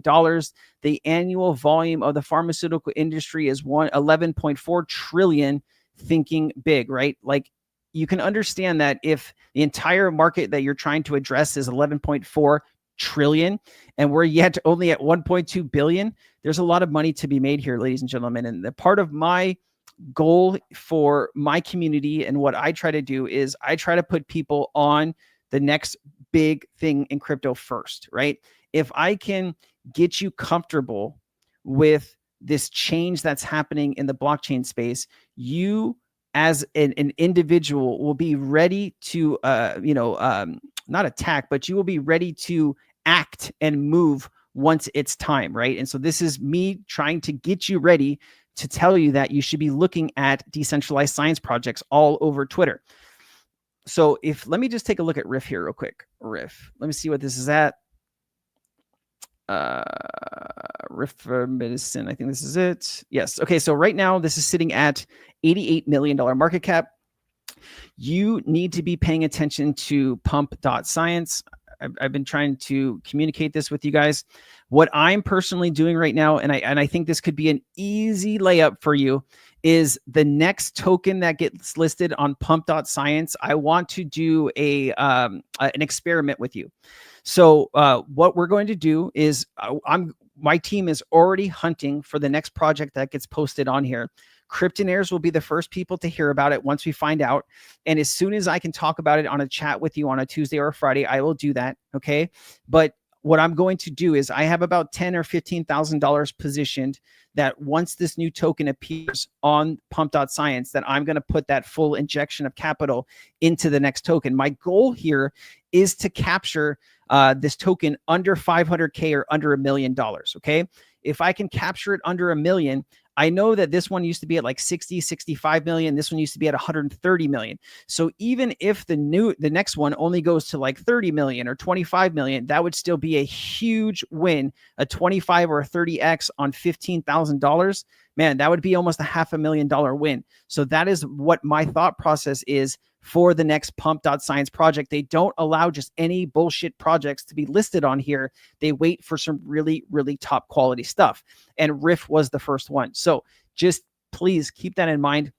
The annual volume of the pharmaceutical industry is 11.4 trillion. Thinking big, right? Like, you can understand that if the entire market that you're trying to address is 11.4 trillion and we're yet only at 1.2 billion, there's a lot of money to be made here, ladies and gentlemen. And the part of my goal for my community and what I try to do is I try to put people on the next big thing in crypto first, right? If I can get you comfortable with this change that's happening in the blockchain space, you as an individual will be ready to, not attack, but you will be ready to act and move once it's time, right? And so this is me trying to get you ready to tell you that you should be looking at decentralized science projects all over Twitter. So let me just take a look at Riff here real quick. Riff, let me see what this is at. Riff Medicine, I think this is it. Yes. Okay. So right now this is sitting at $88 million market cap. You need to be paying attention to pump.science. I've been trying to communicate this with you guys. What I'm personally doing right now, and I think this could be an easy layup for you, is the next token that gets listed on pump.science. I want to do an experiment with you. So what we're going to do is my team is already hunting for the next project that gets posted on here. Cryptonairz will be the first people to hear about it once we find out. And as soon as I can talk about it on a chat with you on a Tuesday or a Friday, I will do that. Okay. But what I'm going to do is I have about $10,000 or $15,000 positioned that once this new token appears on pump.science, that I'm going to put that full injection of capital into the next token. My goal here is to capture this token under 500K or under $1 million. Okay. If I can capture it under 1 million, I know that this one used to be at like 60, 65 million. This one used to be at 130 million. So even if the next one only goes to like 30 million or 25 million, that would still be a huge win. A 25 or a 30X on $15,000, man, that would be almost a $500,000 win. So that is what my thought process is for the next pump.science project. They don't allow just any bullshit projects to be listed on here. They wait for some really, really top quality stuff. And Riff was the first one. So just please keep that in mind.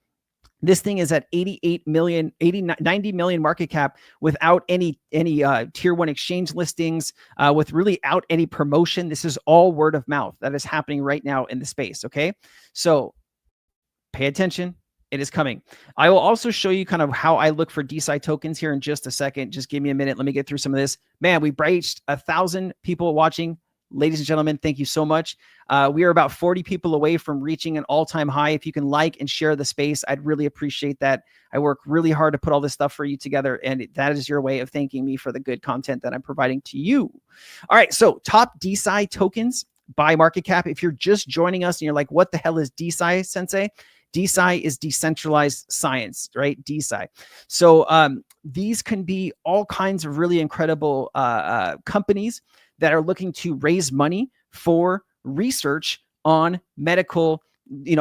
This thing is at 90 million market cap without any tier 1 exchange listings, with really out any promotion. This is all word of mouth that is happening right now in the space. Okay. So pay attention. It is coming. I will also show you kind of how I look for DeSci tokens here in just a second. Just give me a minute. Let me get through some of this. Man, we breached 1,000 people watching. Ladies and gentlemen, thank you so much. We are about 40 people away from reaching an all-time high. If you can like and share the space, I'd really appreciate that. I work really hard to put all this stuff for you together, and that is your way of thanking me for the good content that I'm providing to you. All right, so top DeSci tokens by market cap. If you're just joining us and you're like, what the hell is DeSci, Sensei? DeSci is decentralized science, right? DeSci. So these can be all kinds of really incredible companies that are looking to raise money for research on medical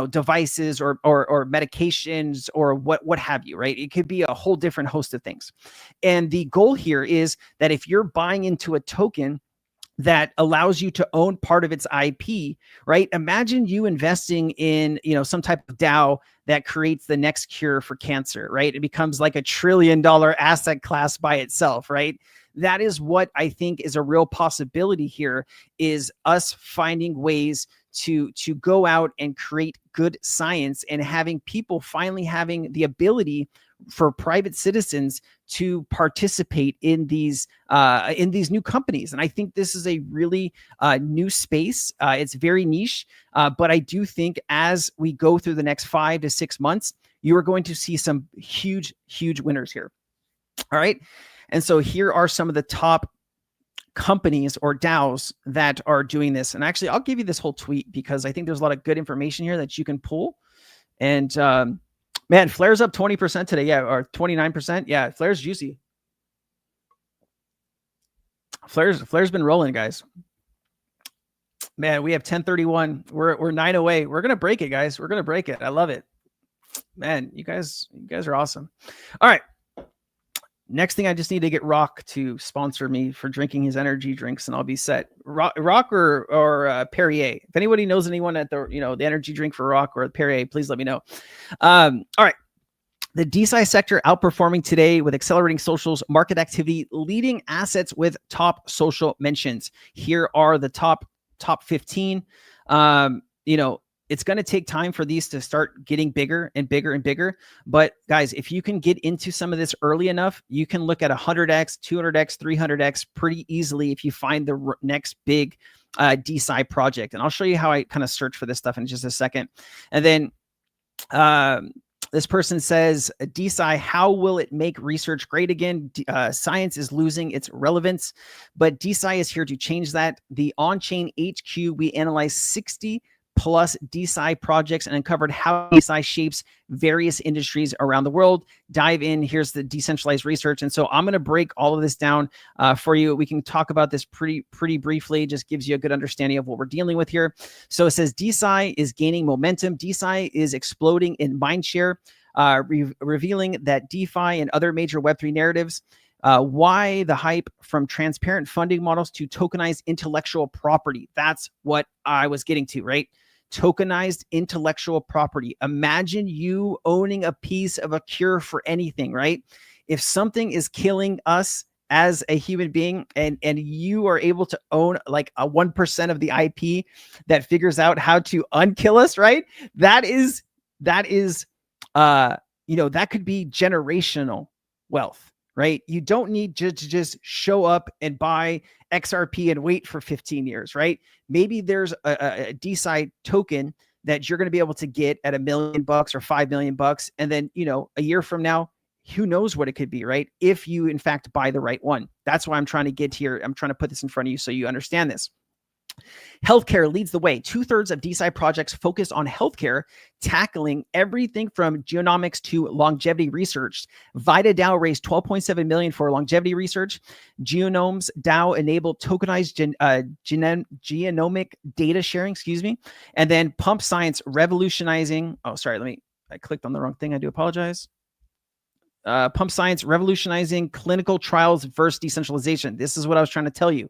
devices or medications or what have you, right? It could be a whole different host of things. And the goal here is that if you're buying into a token that allows you to own part of its IP, right? Imagine you investing in, some type of DAO that creates the next cure for cancer, right? It becomes like $1 trillion asset class by itself, right? That is what I think is a real possibility here, is us finding ways to go out and create good science, and having people finally having the ability for private citizens to participate in these new companies. And I think this is a really new space. It's very niche, but I do think as we go through the next 5 to 6 months, you are going to see some huge winners here. All right. And so here are some of the top companies or DAOs that are doing this. And actually, I'll give you this whole tweet because I think there's a lot of good information here that you can pull. And man, Flare's up 20% today. Yeah, or 29%. Yeah, Flare's juicy. Flare's been rolling, guys. Man, we have 1031. We're 9 away. We're gonna break it, guys. We're gonna break it. I love it. Man, you guys are awesome. All right. Next thing, I just need to get Rock to sponsor me for drinking his energy drinks, and I'll be set. Rock or Perrier. If anybody knows anyone at the energy drink for Rock or Perrier, please let me know. All right. The DeSci sector outperforming today with accelerating socials, market activity, leading assets with top social mentions. Here are the top 15. It's going to take time for these to start getting bigger and bigger and bigger. But guys, if you can get into some of this early enough, you can look at 100x, 200x, 300x pretty easily if you find the next big DeSci project. And I'll show you how I kind of search for this stuff in just a second. And then this person says, DeSci, how will it make research great again? Science is losing its relevance, but DeSci is here to change that. The on-chain HQ, we analyzed 60 plus DeSci projects and uncovered how DeSci shapes various industries around the world. Dive in. Here's the decentralized research. And so I'm going to break all of this down for you. We can talk about this pretty briefly. Just gives you a good understanding of what we're dealing with here. So it says DeSci is gaining momentum. DeSci is exploding in mindshare, revealing that DeFi and other major Web3 narratives. Why the hype from transparent funding models to tokenized intellectual property? That's what I was getting to, right? Tokenized intellectual property. Imagine you owning a piece of a cure for anything, right? If something is killing us as a human being and you are able to own like a 1% of the IP that figures out how to unkill us, right? That could be generational wealth. Right? You don't need to just show up and buy XRP and wait for 15 years, right? Maybe there's a DeSci token that you're going to be able to get at $1 million or $5 million. And then, a year from now, who knows what it could be, right? If you, in fact, buy the right one. That's why I'm trying to get here. I'm trying to put this in front of you so you understand this. Healthcare leads the way. 2/3 of DeSci projects focus on healthcare, tackling everything from genomics to longevity research. Vita DAO raised $12.7 million for longevity research. Genomes DAO enabled tokenized genomic data sharing, And then Pump Science revolutionizing. Oh, sorry, I clicked on the wrong thing. I do apologize. Pump Science revolutionizing clinical trials versus decentralization. This is what I was trying to tell you.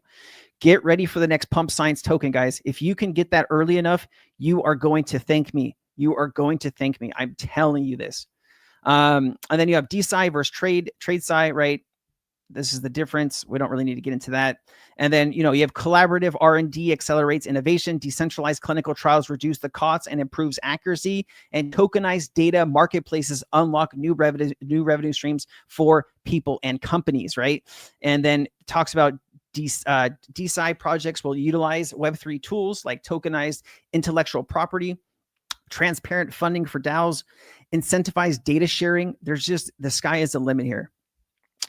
Get ready for the next Pump Science token, guys. If you can get that early enough, you are going to thank me. You are going to thank me. I'm telling you this. And then you have DeSci versus TradeSci, right? This is the difference. We don't really need to get into that. And then, you have collaborative R&D accelerates innovation, decentralized clinical trials reduce the costs and improves accuracy, and tokenized data marketplaces unlock new revenue streams for people and companies, right? And then talks about DeSci projects will utilize Web3 tools like tokenized intellectual property, transparent funding for DAOs, incentivized data sharing. There's just, the sky is the limit here.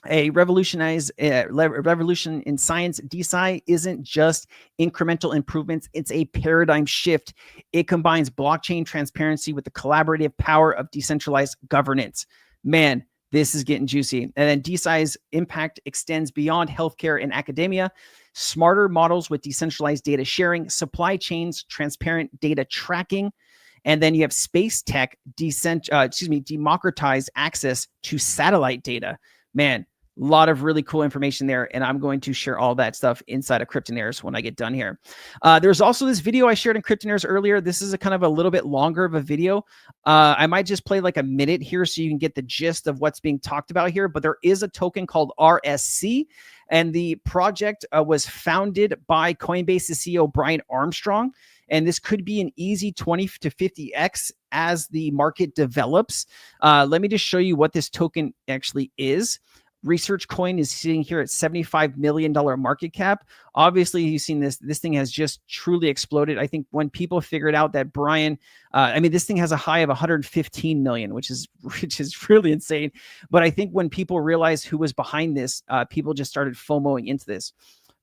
A revolution in science. DeSci isn't just incremental improvements. It's a paradigm shift. It combines blockchain transparency with the collaborative power of decentralized governance. Man, this is getting juicy. And then DeSci's impact extends beyond healthcare and academia. Smarter models with decentralized data sharing, supply chains, transparent data tracking, And then you have space tech, democratized access to satellite data. Man, a lot of really cool information there, and I'm going to share all that stuff inside of Cryptonairz when I get done here. There's also this video I shared in Cryptonairz earlier. This is a kind of a little bit longer of a video. I might just play like a minute here so you can get the gist of what's being talked about here, but there is a token called RSC, and the project was founded by Coinbase's CEO, Brian Armstrong, and this could be an easy 20 to 50x as the market develops. Let me just show you what this token actually is. ResearchCoin is sitting here at $75 million market cap. Obviously, you've seen this. This thing has just truly exploded. I think when people figured out that Brian, this thing has a high of 115 million, which is really insane. But I think when people realized who was behind this, people just started FOMOing into this.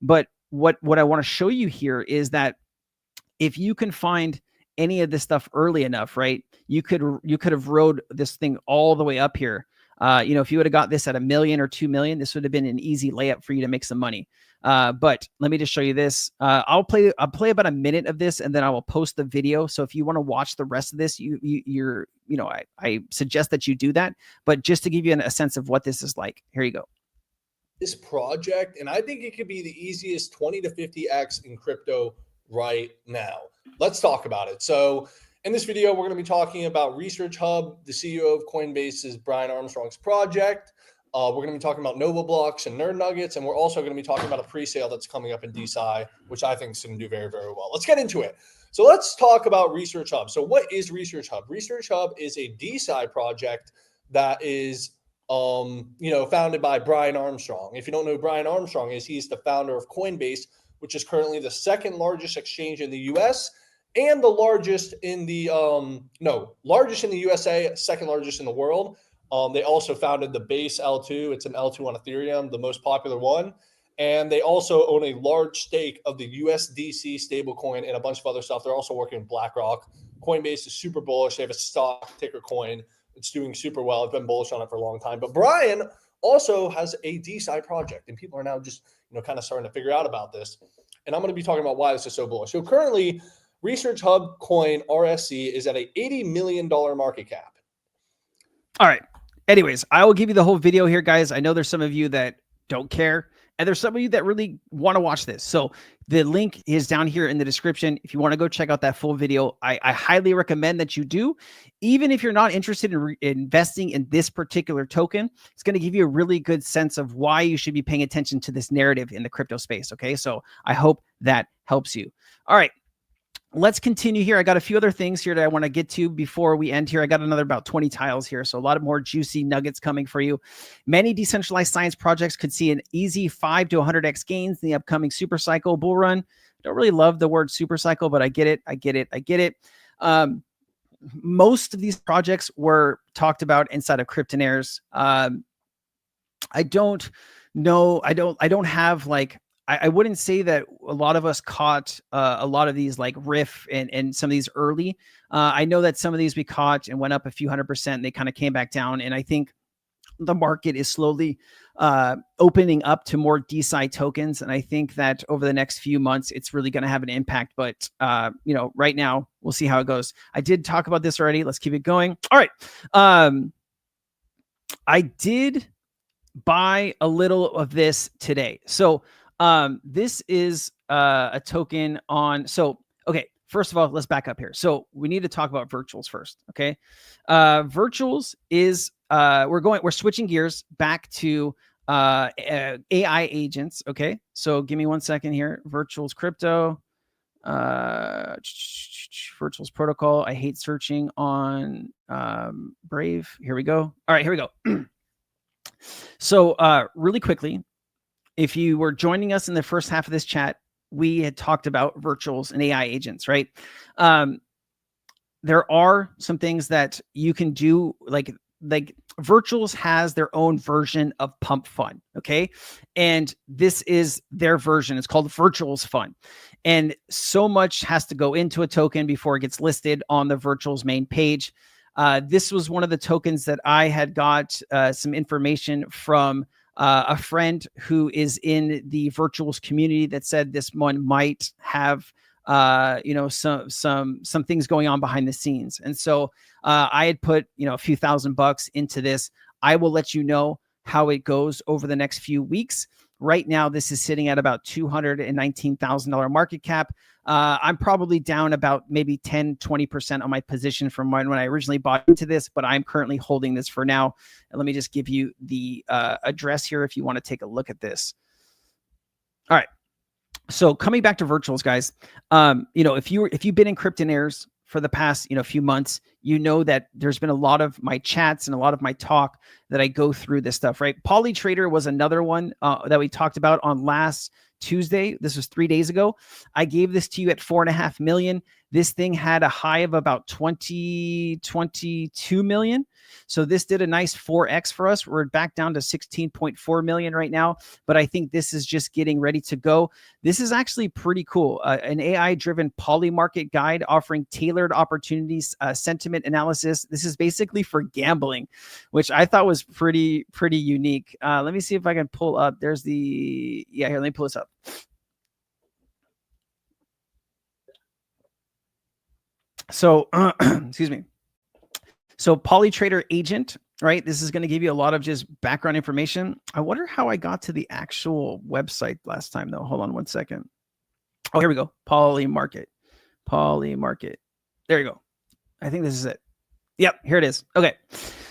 But what I want to show you here is that if you can find any of this stuff early enough, right, you could have rode this thing all the way up here. If you would have got this at $1 million or 2 million, this would have been an easy layup for you to make some money. But let me just show you this. I'll play about a minute of this, and then I will post the video. So if you want to watch the rest of this, I suggest that you do that. But just to give you a sense of what this is like, here you go. This project, and I think it could be the easiest 20 to 50x in crypto right now. Let's talk about it. So in this video, we're going to be talking about Research Hub, the CEO of Coinbase's Brian Armstrong's project. We're going to be talking about Nova Blocks and Nerd Nuggets, and we're also going to be talking about a pre-sale that's coming up in DeSci, which I think is going to do very, very well. Let's get into it. So let's talk about Research Hub. So what is Research Hub? Research Hub is a DeSci project that is founded by Brian Armstrong. If you don't know who Brian Armstrong is, he's the founder of Coinbase, which is currently the second largest exchange in the US and the largest in the largest in the USA, second largest in the world. They also founded the Base L2. It's an L2 on Ethereum, the most popular one. And they also own a large stake of the USDC stablecoin and a bunch of other stuff. They're also working with BlackRock. Coinbase is super bullish. They have a stock ticker coin. It's doing super well. I've been bullish on it for a long time. But Brian also has a DeSci project, and people are now just kind of starting to figure out about this. And I'm going to be talking about why this is so bullish. So currently, Research Hub coin RSC is at a $80 million market cap. All right. Anyways, I will give you the whole video here, guys. I know there's some of you that don't care, and there's some of you that really want to watch this. So the link is down here in the description. If you want to go check out that full video, I highly recommend that you do. Even if you're not interested in investing in this particular token, it's going to give you a really good sense of why you should be paying attention to this narrative in the crypto space. Okay, so I hope that helps you. All right. Let's continue here. I got a few other things here that I want to get to before we end here. I got another about 20 tiles here, so a lot of more juicy nuggets coming for you. Many decentralized science projects could see an easy 5 to 100x gains in the upcoming super cycle bull run. I don't really love the word super cycle, but I get it. Most of these projects were talked about inside of Cryptonairz. I don't know. I don't have like. I wouldn't say that a lot of us caught a lot of these like riff and some of these early. I know that some of these we caught and went up a few 100%. And they kind of came back down. And I think the market is slowly opening up to more DeSci tokens. And I think that over the next few months, it's really going to have an impact. But, right now, we'll see how it goes. I did talk about this already. Let's keep it going. All right. I did buy a little of this today. So, this is a token on. So, okay, first of all, let's back up here. So we need to talk about virtuals first. Okay. Virtuals is, we're switching gears back to AI agents. Okay. So give me 1 second here. Virtuals crypto, virtuals protocol. I hate searching on Brave. Here we go. All right, here we go. So really quickly, if you were joining us in the first half of this chat, we had talked about virtuals and AI agents, right? There are some things that you can do, like virtuals has their own version of Pump Fund, okay? And this is their version. It's called Virtuals Fund. And so much has to go into a token before it gets listed on the virtuals main page. This was one of the tokens that I had got some information from a friend who is in the virtuals community that said this one might have you know, some things going on behind the scenes. And so I had put, you know, a few $1,000 into this. I will let you know how it goes over the next few weeks. Right now, this is sitting at about $219,000 market cap. I'm probably down about maybe 10, 20% on my position from when I originally bought into this, but I'm currently holding this for now. And let me just give you the address here if you want to take a look at this. All right. So coming back to virtuals, guys, you know, if you've been in Cryptonairz for the past, you know, few months, you know that there's been a lot of my chats and a lot of my talk that I go through this stuff, right? Polytrader was another one that we talked about on last Tuesday. This was 3 days ago. I gave this to you at 4.5 million. This thing had a high of about 22 million. So this did a nice 4x for us. We're back down to 16.4 million right now, but I think this is just getting ready to go. This is actually pretty cool. An AI-driven poly market guide offering tailored opportunities, sentiment analysis. This is basically for gambling, which I thought was pretty unique. Let me see if I can pull up. There's the, yeah, here, let me pull this up. So, excuse me. So Polytrader agent, right? This is going to give you a lot of just background information. I wonder how I got to the actual website last time though. Hold on one second. Oh, here we go. Poly market. There you go. I think this is it. Yep, here it is. Okay.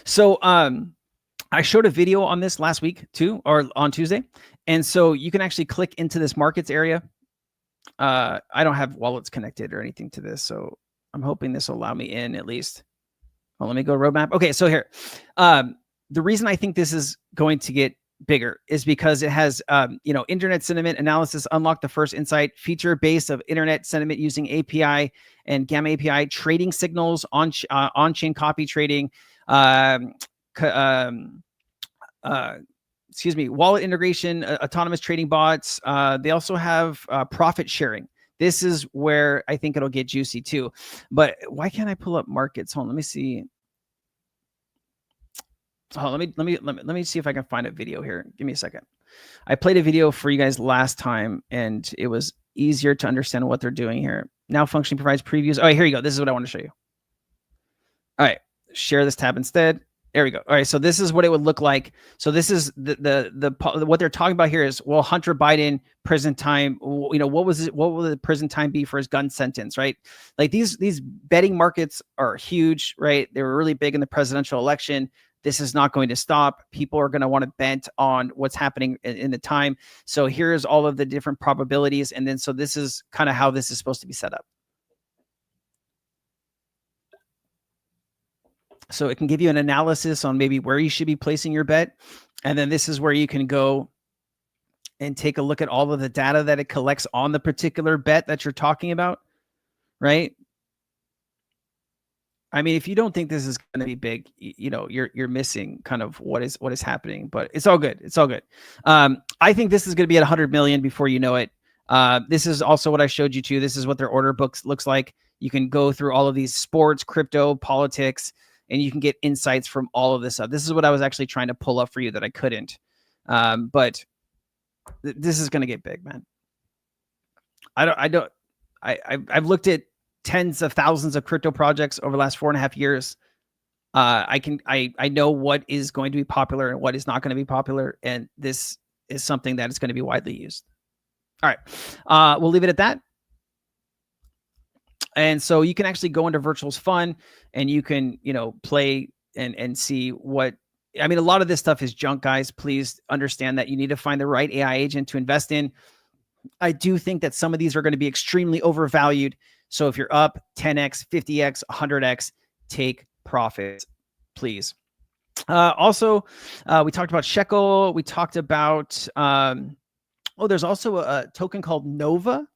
So, I showed a video on this last week too, or on Tuesday. And so you can actually click into this markets area. I don't have wallets connected or anything to this, so I'm hoping this will allow me in at least. Well, let me go roadmap. Okay, so here, the reason I think this is going to get bigger is because it has, you know, internet sentiment analysis, unlock the first insight, feature base of internet sentiment using API and Gamma API, trading signals, on-chain copy trading, excuse me, wallet integration, autonomous trading bots. They also have profit sharing. This is where I think it'll get juicy too. But why can't I pull up markets? Hold on, let me see. Oh, let me see if I can find a video here. Give me a second. I played a video for you guys last time, and it was easier to understand what they're doing here. Now functioning provides previews. Oh, here you go. This is what I want to show you. All right, share this tab instead. There we go. All right, so this is what it would look like. So this is the what they're talking about here is, well, Hunter Biden prison time. You know, what will the prison time be for his gun sentence, right? Like these betting markets are huge, right? They were really big in the presidential election. This is not going to stop. People are going to want to bet on what's happening in the time. So here's all of the different probabilities, and then so this is kind of how this is supposed to be set up. So it can give you an analysis on maybe where you should be placing your bet. And then this is where you can go and take a look at all of the data that it collects on the particular bet that you're talking about, right? I mean, if you don't think this is going to be big, you know, you're missing kind of what is happening, but it's all good. It's all good. I think this is going to be at 100 million before you know it. This is also what I showed you too. This is what their order books looks like. You can go through all of these sports, crypto, politics, and you can get insights from all of this stuff. This is what I was actually trying to pull up for you that I couldn't. But this is going to get big, man. I've looked at tens of thousands of crypto projects over the last 4.5 years. I know what is going to be popular and what is not going to be popular. And this is something that is going to be widely used. All right. We'll leave it at that. And so you can actually go into Virtual's Fun and you can, you know, play and see what, I mean, a lot of this stuff is junk, guys. Please understand that you need to find the right AI agent to invest in. I do think that some of these are going to be extremely overvalued. So if you're up 10x, 50x, 100x, take profits, please. Also, we talked about Shekel. We talked about, there's also a token called Nova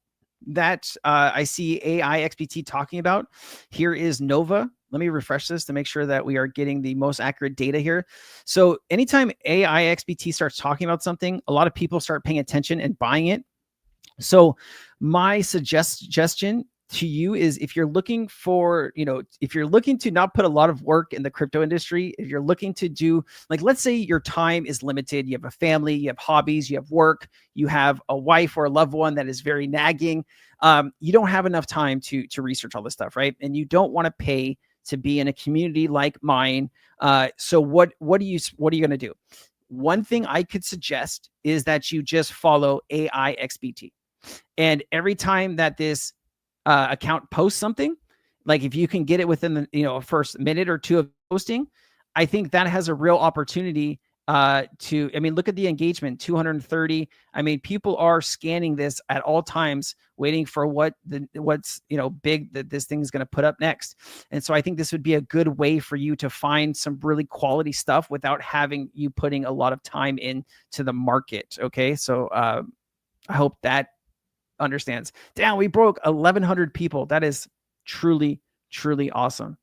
that I see AI XBT talking about. Here is Nova. Let me refresh this to make sure that we are getting the most accurate data here. So anytime AI XBT starts talking about something, a lot of people start paying attention and buying it. So my suggestion to you is, if you're looking for, if you're looking to not put a lot of work in the crypto industry, if you're looking to do, like, let's say your time is limited, you have a family, you have hobbies, you have work, you have a wife or a loved one that is very nagging, you don't have enough time to research all this stuff, right? And you don't want to pay to be in a community like mine. So what are you going to do? One thing I could suggest is that you just follow AIXBT. And every time that this account posts something, like if you can get it within the first minute or two of posting, I think that has a real opportunity to, I mean, look at the engagement, 230. I mean, people are scanning this at all times, waiting for what's big that this thing is going to put up next. And so I think this would be a good way for you to find some really quality stuff without having you putting a lot of time into the market. Okay. So I hope that understands. Damn, we broke 1,100 people. That is truly, truly awesome.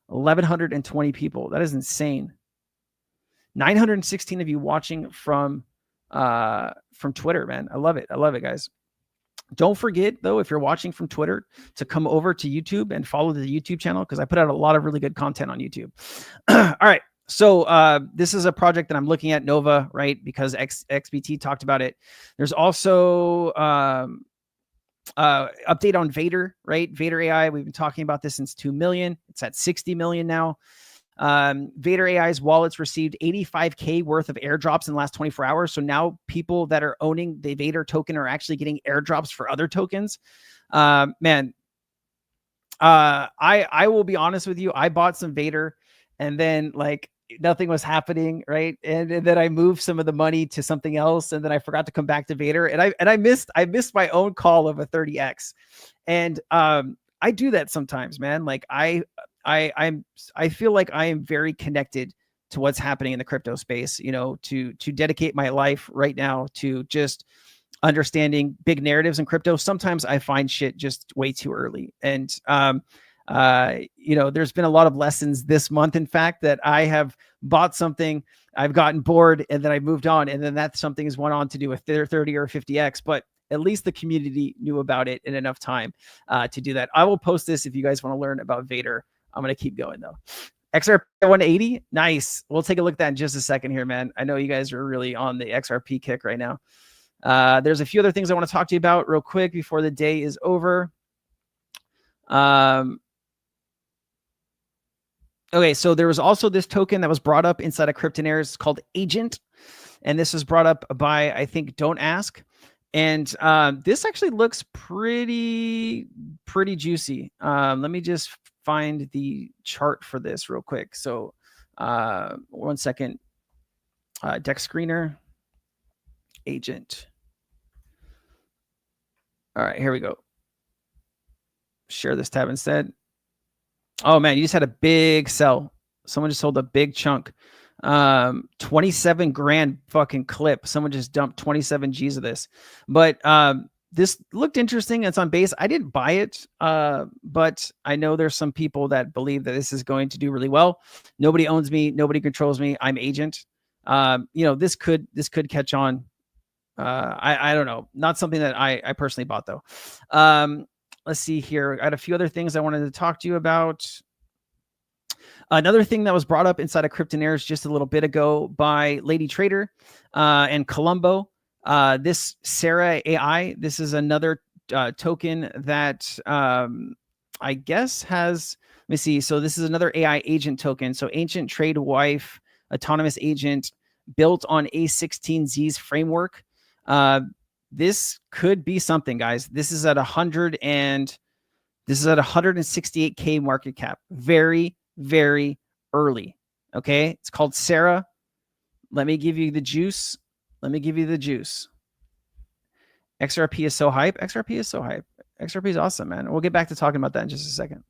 1,120 people. That is insane. 916 of you watching from Twitter, man. I love it. I love it, guys. Don't forget, though, if you're watching from Twitter, to come over to YouTube and follow the YouTube channel, because I put out a lot of really good content on YouTube. All right. So this is a project that I'm looking at, Nova, right? Because XBT talked about it. There's also update on Vader, right? Vader AI. We've been talking about this since 2 million. It's at 60 million now. Vader AI's wallets received 85K worth of airdrops in the last 24 hours. So now people that are owning the Vader token are actually getting airdrops for other tokens. Man, I will be honest with you. I bought some Vader and then like nothing was happening, right? And then I moved some of the money to something else, and then I forgot to come back to Vader, and I missed my own call of a 30x. And I do that sometimes, man. Like I feel like I am very connected to what's happening in the crypto space, to dedicate my life right now to just understanding big narratives in crypto. Sometimes I find shit just way too early. And, there's been a lot of lessons this month, in fact, that I have bought something, I've gotten bored, and then I moved on. And then that something has went on to do a 30 or 50x, but at least the community knew about it in enough time to do that. I will post this if you guys want to learn about Vader. I'm going to keep going though. XRP 180. Nice. We'll take a look at that in just a second here, man. I know you guys are really on the XRP kick right now. There's a few other things I want to talk to you about real quick before the day is over. Okay. So there was also this token that was brought up inside of Cryptonairz called Agent. And this was brought up by, I think, Don't Ask. And this actually looks pretty juicy. Let me just find the chart for this real quick. So 1 second. Deck screener, Agent. All right, here we go. Share this tab instead. Oh man, you just had a big sell. Someone just sold a big chunk. 27 grand fucking clip. Someone just dumped 27 G's of this. But this looked interesting. It's on base. I didn't buy it, but I know there's some people that believe that this is going to do really well. Nobody owns me. Nobody controls me. I'm Agent. This could catch on. I don't know. Not something that I personally bought though. Let's see here. I had a few other things I wanted to talk to you about. Another thing that was brought up inside of Cryptonairz just a little bit ago by Lady Trader and Colombo. This Sarah AI, this is another token that I guess has, let me see. So this is another AI agent token. So Ancient Trade Wife, autonomous agent built on A16Z's framework. This could be something, guys. This is at 168K market cap. Very, very early. Okay. It's called Sarah. Let me give you the juice. XRP is so hype. XRP is so hype. XRP is awesome, man. We'll get back to talking about that in just a second.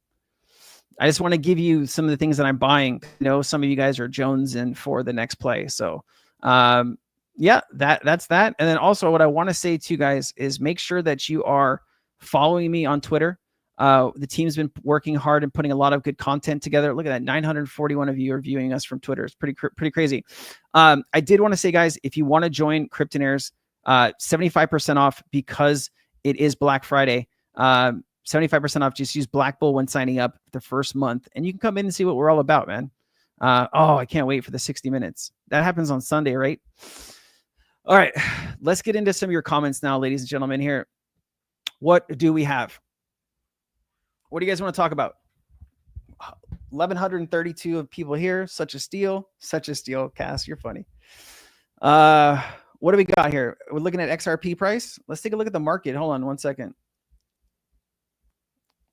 I just want to give you some of the things that I'm buying. Some of you guys are jonesing for the next play. So, yeah, that's that. And then also what I want to say to you guys is make sure that you are following me on Twitter. The team's been working hard and putting a lot of good content together. Look at that. 941 of you are viewing us from Twitter. It's pretty crazy. I did want to say, guys, if you want to join Cryptonairz, 75% off because it is Black Friday. 75% off. Just use Black Bull when signing up the first month, and you can come in and see what we're all about, man. Oh, I can't wait for the 60 minutes. That happens on Sunday, right? All right, let's get into some of your comments now, ladies and gentlemen. Here, what do we have? What do you guys want to talk about? 1,132 of people here. Such a steal. Cass, you're funny. What do we got here? We're looking at XRP price. Let's take a look at the market. Hold on one second.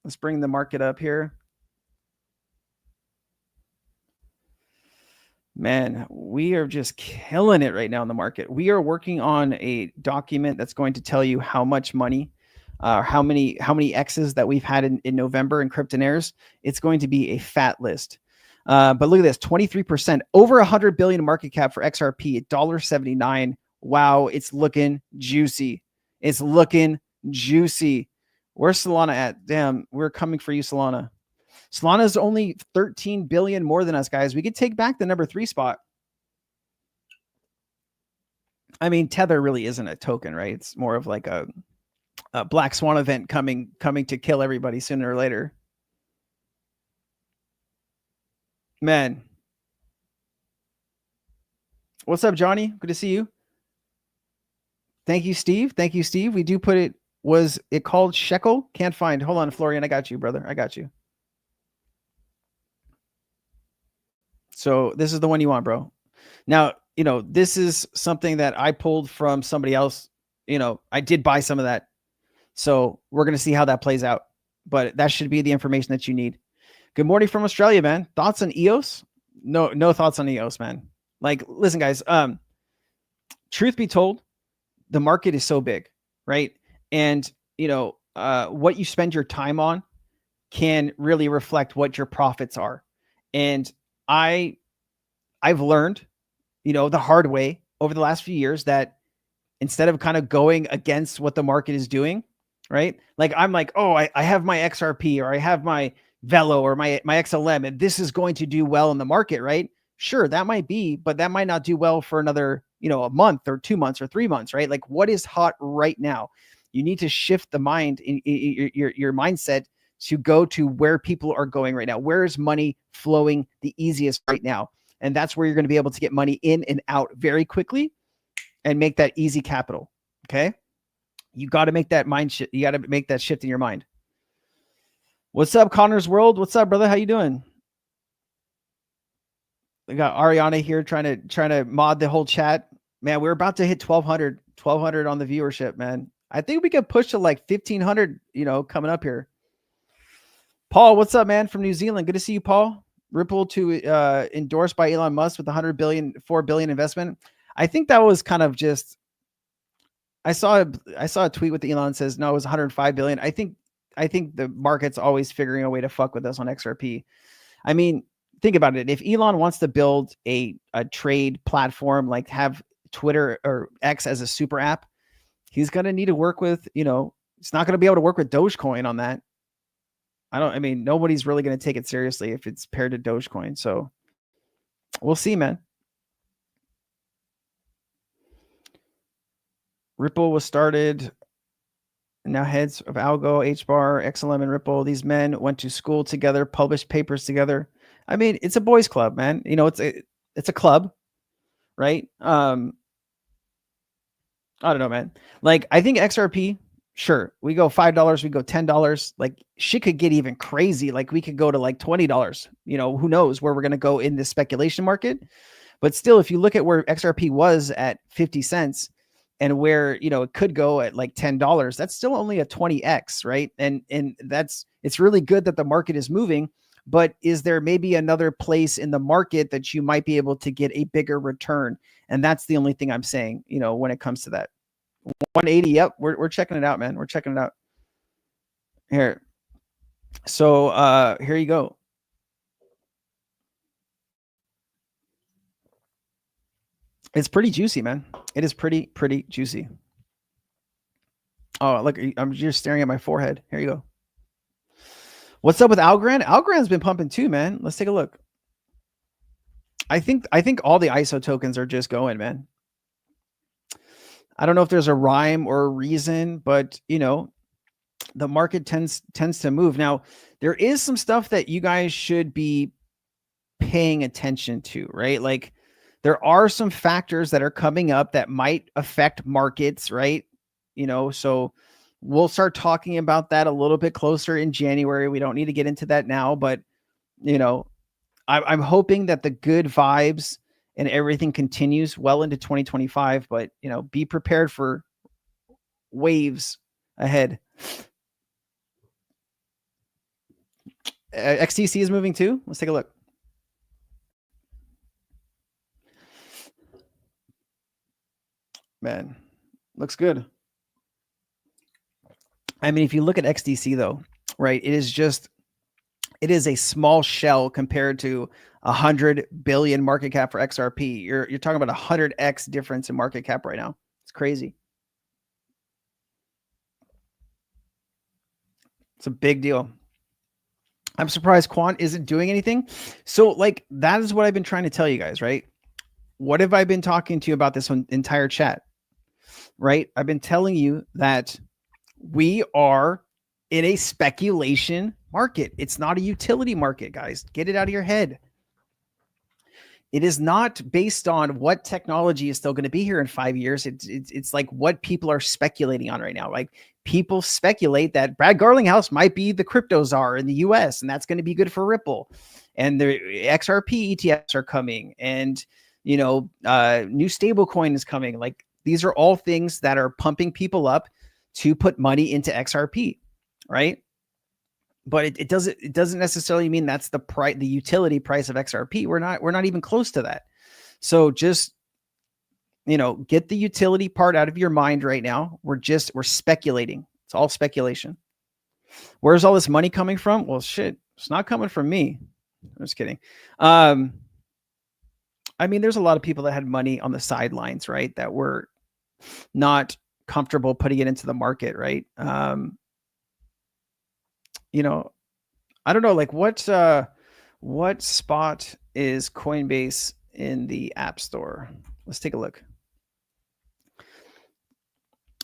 Let's bring the market up here. Man, we are just killing it right now in the market. We are working on a document that's going to tell you how much money, how many X's that we've had in November in Cryptonairz. It's going to be a fat list. But look at this, 23%, over 100 billion market cap for XRP, $1.79. Wow, it's looking juicy. It's looking juicy. Where's Solana at? Damn, we're coming for you, Solana. Solana is only 13 billion more than us, guys. We could take back the number 3 spot. I mean, Tether really isn't a token, right? It's more of like a black swan event coming to kill everybody sooner or later. Man. What's up, Johnny? Good to see you. Thank you, Steve. Thank you, Steve. We do put it, was it called Shekel? Can't find. Hold on, Florian. I got you, brother. I got you. So this is the one you want, bro. Now, you know, this is something that I pulled from somebody else. You know, I did buy some of that. So we're going to see how that plays out. But that should be the information that you need. Good morning from Australia, man. Thoughts on EOS? No thoughts on EOS, man. Like, listen, guys, truth be told, the market is so big, right? And, you know, what you spend your time on can really reflect what your profits are. And I've learned, you know, the hard way over the last few years that instead of kind of going against what the market is doing, right? Like I'm like, oh, I have my XRP or I have my Velo or my XLM and this is going to do well in the market, right? Sure, that might be, but that might not do well for another, you know, a month or 2 months or 3 months, right? Like what is hot right now? You need to shift the mind in your mindset to go to where people are going right now. Where is money flowing the easiest right now? And that's where you're going to be able to get money in and out very quickly and make that easy capital. Okay. You got to make that mind shift. You got to make that shift in your mind. What's up, Connor's World? What's up, brother? How you doing? We got Ariana here trying to mod the whole chat. Man, we're about to hit 1200 on the viewership, man. I think we could push to like 1500, you know, coming up here. Paul, what's up, man? From New Zealand. Good to see you, Paul. Ripple to endorsed by Elon Musk with $4 billion investment. I think that was kind of just, I saw a tweet with Elon says, no, it was 105 billion. I think the market's always figuring a way to fuck with us on XRP. I mean, think about it. If Elon wants to build a trade platform, like have Twitter or X as a super app, he's going to need to work with, you know, it's not going to be able to work with Dogecoin on that. I mean, nobody's really going to take it seriously if it's paired to Dogecoin. So we'll see, man. Ripple was started. Now heads of Algo, HBAR, XLM, and Ripple. These men went to school together, published papers together. I mean, it's a boys club, man. You know, it's a club, right? I don't know, man. Like, I think XRP, sure, we go $5, we go $10. Like, shit could get even crazy. Like, we could go to like $20. You know, who knows where we're going to go in this speculation market. But still, if you look at where XRP was at 50 cents and where, you know, it could go at like $10, that's still only a 20x, right? And it's really good that the market is moving. But is there maybe another place in the market that you might be able to get a bigger return? And that's the only thing I'm saying, you know, when it comes to that. 180. Yep. We're checking it out, man. We're checking it out here. So here you go. It's pretty juicy, man. It is pretty juicy. Oh, look, I'm just staring at my forehead. Here you go. What's up with Algorand? Algorand's been pumping too, man. Let's take a look. I think all the ISO tokens are just going, man. I don't know if there's a rhyme or a reason, but you know, the market tends to move. Now, there is some stuff that you guys should be paying attention to, right? Like there are some factors that are coming up that might affect markets, right? You know, so we'll start talking about that a little bit closer in January. We don't need to get into that now, but you know, I'm hoping that the good vibes and everything continues well into 2025, but you know, be prepared for waves ahead. XTC is moving too. Let's take a look. Man, looks good. I mean, if you look at XDC though, right, it is a small shell compared to 100 billion market cap for XRP. You're talking about 100x difference in market cap right now. It's crazy. It's a big deal. I'm surprised Quant isn't doing anything. So like, that is what I've been trying to tell you guys, right? What have I been talking to you about this entire chat, right? I've been telling you that we are in a speculation market. It's not a utility market, guys. Get it out of your head. It is not based on what technology is still going to be here in 5 years. It's like what people are speculating on right now. Like people speculate that Brad Garlinghouse might be the crypto czar in the US, and that's going to be good for Ripple. And the XRP ETFs are coming, and you know, new stablecoin is coming. Like these are all things that are pumping people up to put money into XRP, right? But it doesn't necessarily mean that's the price, the utility price of XRP. We're not even close to that. So just, you know, get the utility part out of your mind right now. We're speculating. It's all speculation. Where's all this money coming from? Well, shit, it's not coming from me. I'm just kidding. I mean, there's a lot of people that had money on the sidelines, right? That were not comfortable putting it into the market, right? You know, I don't know, like what spot is Coinbase in the App Store? Let's take a look.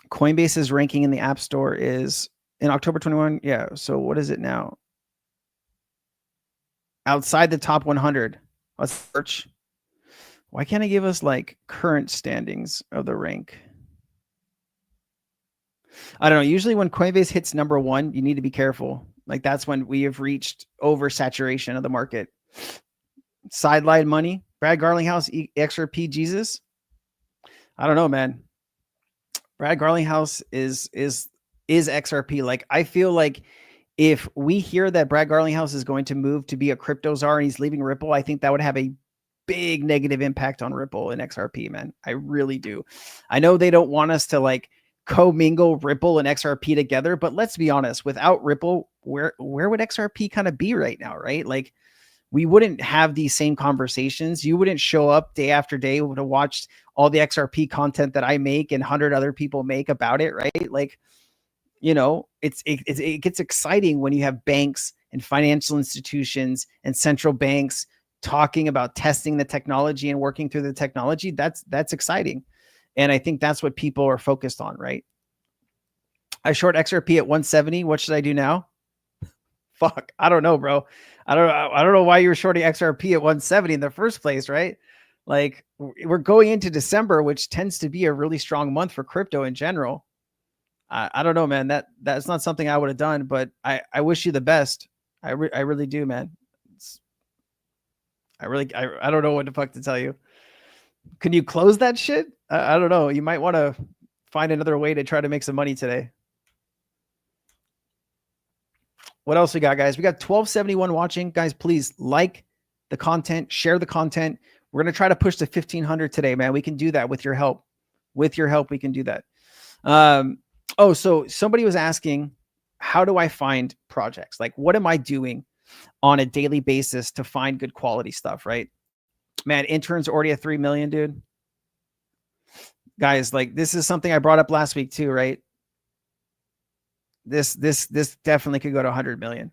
Coinbase's ranking in the App Store is in October 21. Yeah. So what is it now? Outside the top 100. Let's search. Why can't it give us like current standings of the rank? I don't know. Usually when Coinbase hits number 1, you need to be careful. Like that's when we have reached oversaturation of the market. Sideline money, Brad Garlinghouse, XRP Jesus. I don't know, man. Brad Garlinghouse is XRP. Like I feel like if we hear that Brad Garlinghouse is going to move to be a crypto czar and he's leaving Ripple, I think that would have a big negative impact on Ripple and XRP, man. I really do. I know they don't want us to like commingle Ripple and XRP together, but let's be honest, without Ripple, where would XRP kind of be right now, right? Like we wouldn't have these same conversations. You wouldn't show up day after day to watch all the XRP content that I make and 100 other people make about it, right? Like, you know, it gets exciting when you have banks and financial institutions and central banks talking about testing the technology and working through the technology. That's exciting. And I think that's what people are focused on, right? I short XRP at 170. What should I do now? Fuck, I don't know, bro. I don't know why you were shorting XRP at 170 in the first place, right? Like we're going into December, which tends to be a really strong month for crypto in general. I don't know, man. That's not something I would have done, but I wish you the best. I really do, man. I don't know what the fuck to tell you. Can you close that shit? I don't know. You might want to find another way to try to make some money today. What else we got, guys? We got 1271 watching. Guys, please like the content, share the content. We're going to try to push to 1500 today, man. We can do that with your help. With your help, we can do that. Oh, so somebody was asking, how do I find projects? Like, what am I doing on a daily basis to find good quality stuff, right? Man, interns already at 3 million, dude. Guys, like this is something I brought up last week too, right? This definitely could go to 100 million.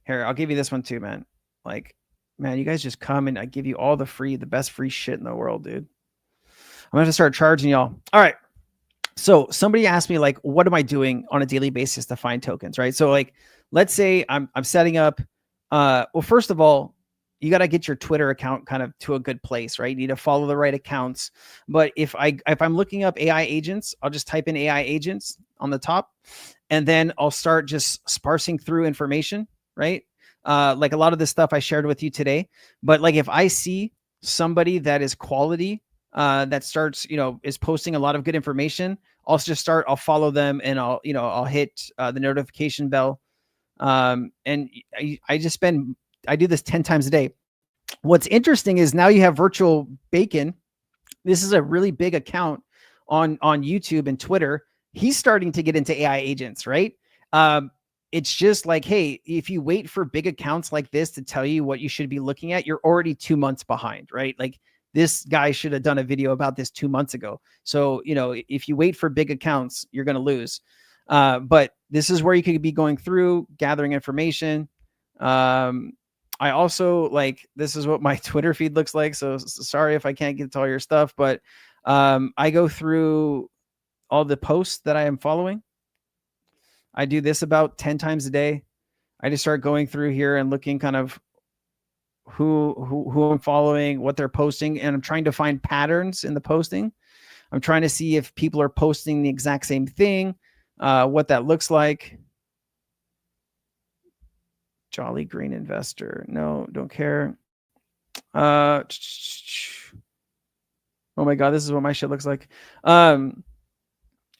Here, I'll give you this one too, man. Like, man, you guys just come and I give you all the best free shit in the world, dude. I'm going to start charging y'all. All right. So somebody asked me, like, what am I doing on a daily basis to find tokens, right? So like, let's say I'm setting up, well, first of all, you got to get your Twitter account kind of to a good place, right? You need to follow the right accounts. But if I'm looking up AI agents, I'll just type in AI agents on the top, and then I'll start just sparsing through information, right? Like a lot of this stuff I shared with you today. But like, if I see somebody that is quality, that starts, is posting a lot of good information, I'll follow them, and I'll hit the notification bell. And I do this 10 times a day. What's interesting is now you have Virtual Bacon. This is a really big account on YouTube and Twitter. He's starting to get into AI agents, right? It's just like, hey, if you wait for big accounts like this to tell you what you should be looking at, you're already 2 months behind, right? Like, this guy should have done a video about this 2 months ago. So, if you wait for big accounts, you're going to lose. But this is where you could be going through, gathering information. I also, like, this is what my Twitter feed looks like. So sorry if I can't get to all your stuff, but I go through all the posts that I am following. I do this about 10 times a day. I just start going through here and looking kind of who I'm following, what they're posting, and I'm trying to find patterns in the posting. I'm trying to see if people are posting the exact same thing, what that looks like. Jolly Green Investor. No, don't care. Oh my God, this is what my shit looks like.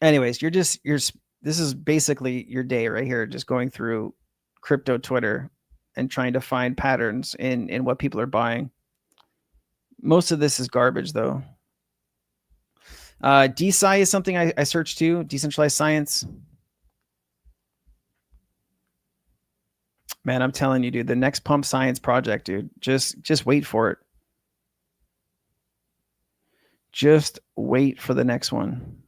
Anyways, this is basically your day right here, just going through crypto Twitter and trying to find patterns in what people are buying. Most of this is garbage, though. DeSci is something I searched too. Decentralized science. Man, I'm telling you, dude, the next pump science project, dude, just wait for it. Just wait for the next one.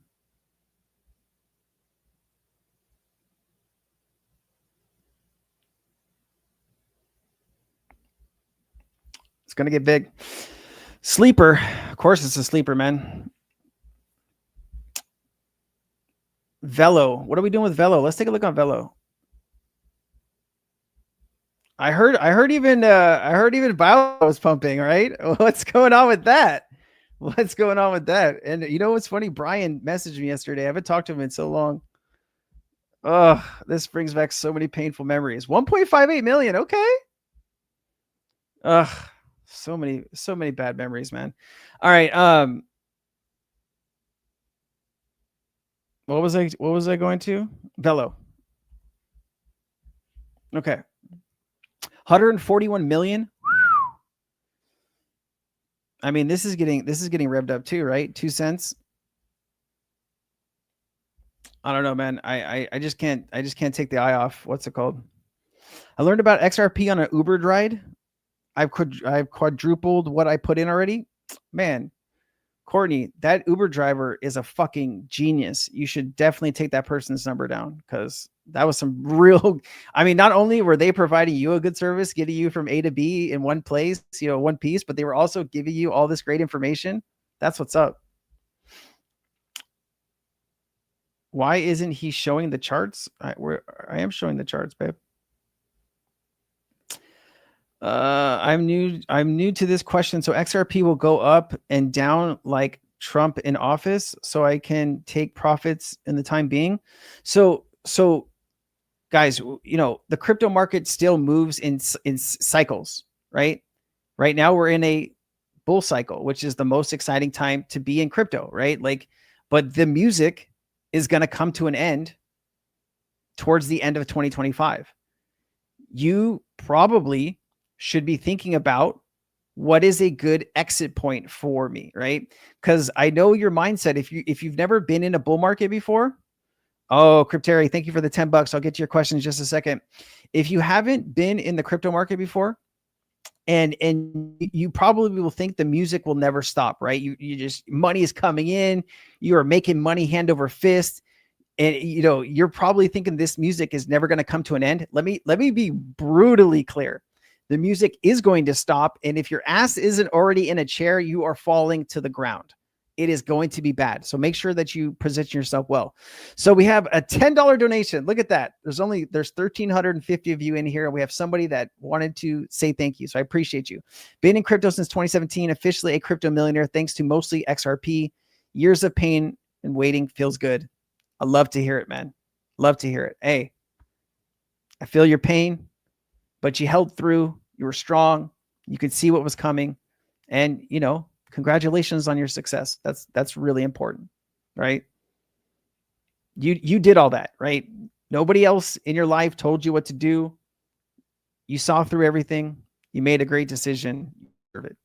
It's going to get big. Sleeper. Of course it's a sleeper, man. Velo. What are we doing with Velo? Let's take a look on Velo. I heard even Bio was pumping, right? What's going on with that? What's going on with that? And you know what's funny? Brian messaged me yesterday. I haven't talked to him in so long. Oh, this brings back so many painful memories. 1.58 million. Okay. Ugh, so many bad memories, man. All right. What was I going to? Velo. Okay. 141 million. I mean, this is getting revved up too, right? 2 cents. I don't know, man. I just can't take the eye off. What's it called? I learned about XRP on an Uber ride. I've quadrupled what I put in already. Man, Courtney, that Uber driver is a fucking genius. You should definitely take that person's number down, because that was some real, I mean, not only were they providing you a good service, getting you from A to B in one place, one piece, but they were also giving you all this great information. That's what's up. Why isn't he showing the charts? I am showing the charts, babe. I'm new to this question. So XRP will go up and down like Trump in office, so I can take profits in the time being. So guys, the crypto market still moves in cycles, right? Right now we're in a bull cycle, which is the most exciting time to be in crypto, right? Like, but the music is going to come to an end towards the end of 2025. You probably should be thinking about what is a good exit point for me, right? Because I know your mindset. If you've never been in a bull market before, oh, Cryptary, thank you for the $10. I'll get to your questions in just a second. If you haven't been in the crypto market before, and you probably will think the music will never stop, right? You just, money is coming in, you are making money hand over fist, and you're probably thinking this music is never going to come to an end. Let me be brutally clear. The music is going to stop, and if your ass isn't already in a chair, you are falling to the ground. it is going to be bad. So make sure that you position yourself well. So we have a $10 donation. Look at that. There's 1,350 of you in here. And we have somebody that wanted to say thank you. So I appreciate you. Been in crypto since 2017, officially a crypto millionaire, thanks to mostly XRP. Years of pain and waiting feels good. I love to hear it, man. Love to hear it. Hey, I feel your pain, but you held through. You were strong. You could see what was coming. And, you know, congratulations on your success. That's really important, right? You did all that, right? Nobody else in your life told you what to do. You saw through everything. You made a great decision. You deserve it.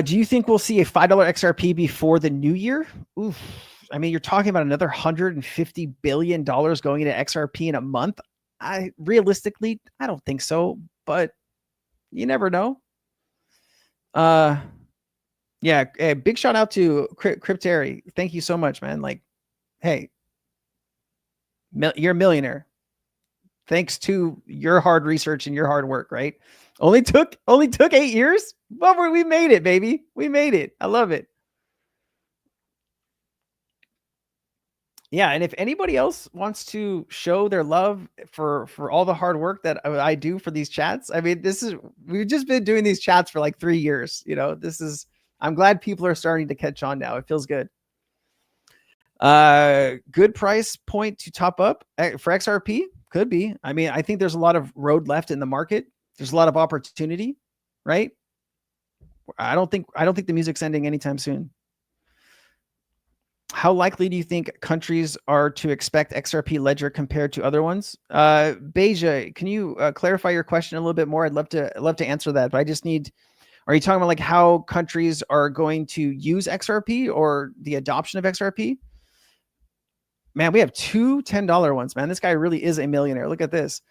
Do you think we'll see a $5 XRP before the new year? Oof. I mean, you're talking about another $150 billion going into XRP in a month. Realistically, I don't think so, but you never know. Yeah, big shout out to Cryptonairz. Thank you so much, man. Like, hey, you're a millionaire thanks to your hard research and your hard work, right? Only took 8 years, but we made it, baby. We made it. I love it. Yeah, and if anybody else wants to show their love for all the hard work that I do for these chats, I mean, we've just been doing these chats for like 3 years. You know, I'm glad people are starting to catch on now. It feels good. Good price point to top up for XRP could be. I mean, I think there's a lot of road left in the market. There's a lot of opportunity, right? I don't think the music's ending anytime soon. How likely do you think countries are to expect XRP ledger compared to other ones? Beja, can you clarify your question a little bit more? I'd love to answer that, but I just need, are you talking about like how countries are going to use XRP or the adoption of XRP? Man, we have two $10 ones, man. This guy really is a millionaire. Look at this.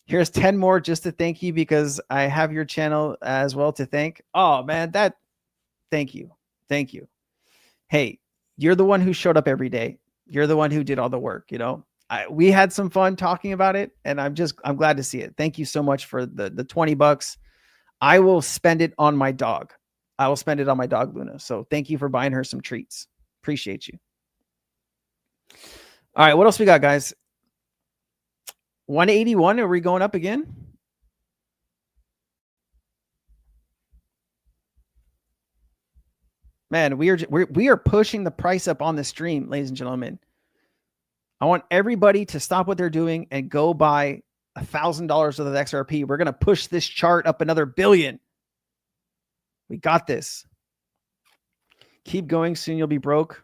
Here's 10 more just to thank you because I have your channel as well to thank. Oh man, thank you. Thank you. Hey, you're the one who showed up every day. You're the one who did all the work, you know. We had some fun talking about it, and I'm glad to see it. Thank you so much for the $20. I will spend it on my dog. I will spend it on my dog, Luna. So thank you for buying her some treats. Appreciate you. All right, what else we got, guys? 181. Are we going up again? Man, we are pushing the price up on the stream, ladies and gentlemen. I want everybody to stop what they're doing and go buy $1,000 worth of XRP. We're going to push this chart up another billion. We got this. Keep going. Soon you'll be broke.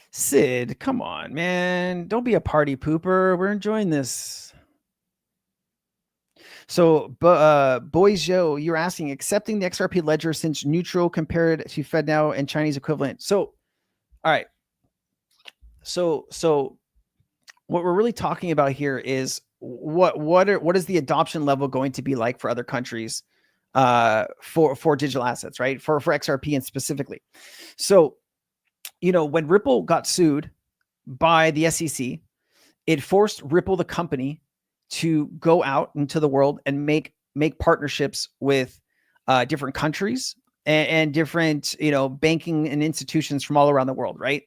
Sid, come on, man. Don't be a party pooper. We're enjoying this. So, Boys Joe, you're asking, accepting the XRP ledger since neutral compared to FedNow and Chinese equivalent. So, all right. So what we're really talking about here is what is the adoption level going to be like for other countries for digital assets, right? For XRP and specifically. So, you know, when Ripple got sued by the SEC, it forced Ripple, the company, to go out into the world and make partnerships with different countries and different, you know, banking and institutions from all around the world, right?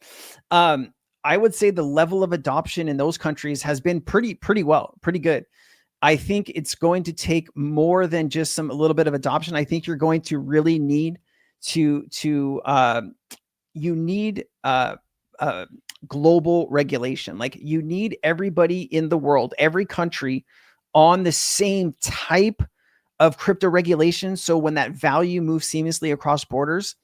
I would say the level of adoption in those countries has been pretty good. I think it's going to take more than just a little bit of adoption. I think you're going to really need global regulation. Like, you need everybody in the world, every country, on the same type of crypto regulation. So when that value moves seamlessly across borders,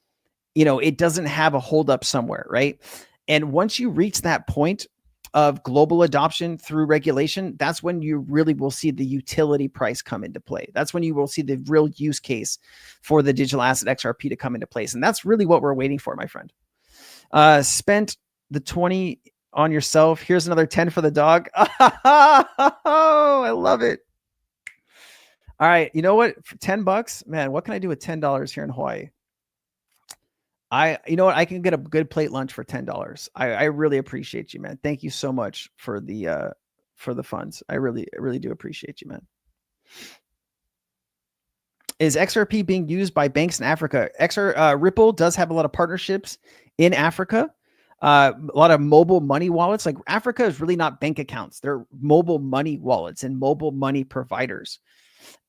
you know, it doesn't have a holdup somewhere, right? And once you reach that point of global adoption through regulation, that's when you really will see the utility price come into play. That's when you will see the real use case for the digital asset XRP to come into place. And that's really what we're waiting for, my friend. Spent the 20 on yourself. Here's another 10 for the dog. Oh, I love it. All right. You know what? For $10, man, what can I do with $10 here in Hawaii? You know what? I can get a good plate lunch for $10. I really appreciate you, man. Thank you so much for the funds. I really do appreciate you, man. is XRP being used by banks in Africa? Ripple does have a lot of partnerships in Africa. A lot of mobile money wallets. Like Africa is really not bank accounts. They're mobile money wallets and mobile money providers.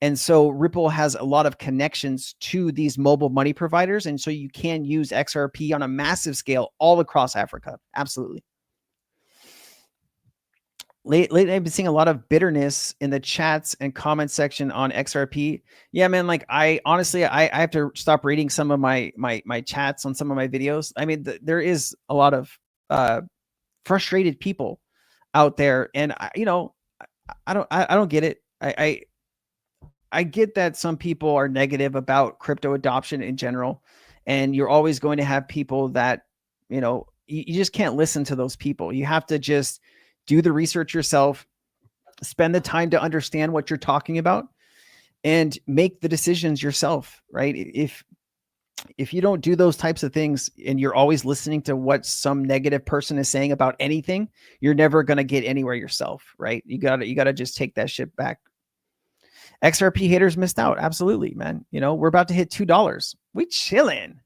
And so Ripple has a lot of connections to these mobile money providers. And so you can use XRP on a massive scale all across Africa. Absolutely. Lately, I've been seeing a lot of bitterness in the chats and comment section on XRP. Yeah, man. Like I honestly, I have to stop reading some of my chats on some of my videos. I mean, there is a lot of frustrated people out there, and I don't get it. I get that some people are negative about crypto adoption in general, and you're always going to have people that you just can't listen to those people. You have to just do the research yourself, spend the time to understand what you're talking about, and make the decisions yourself, right? If you don't do those types of things and you're always listening to what some negative person is saying about anything, you're never going to get anywhere yourself, right? You gotta just take that shit back. XRP haters missed out. Absolutely, man. We're about to hit $2. We chilling.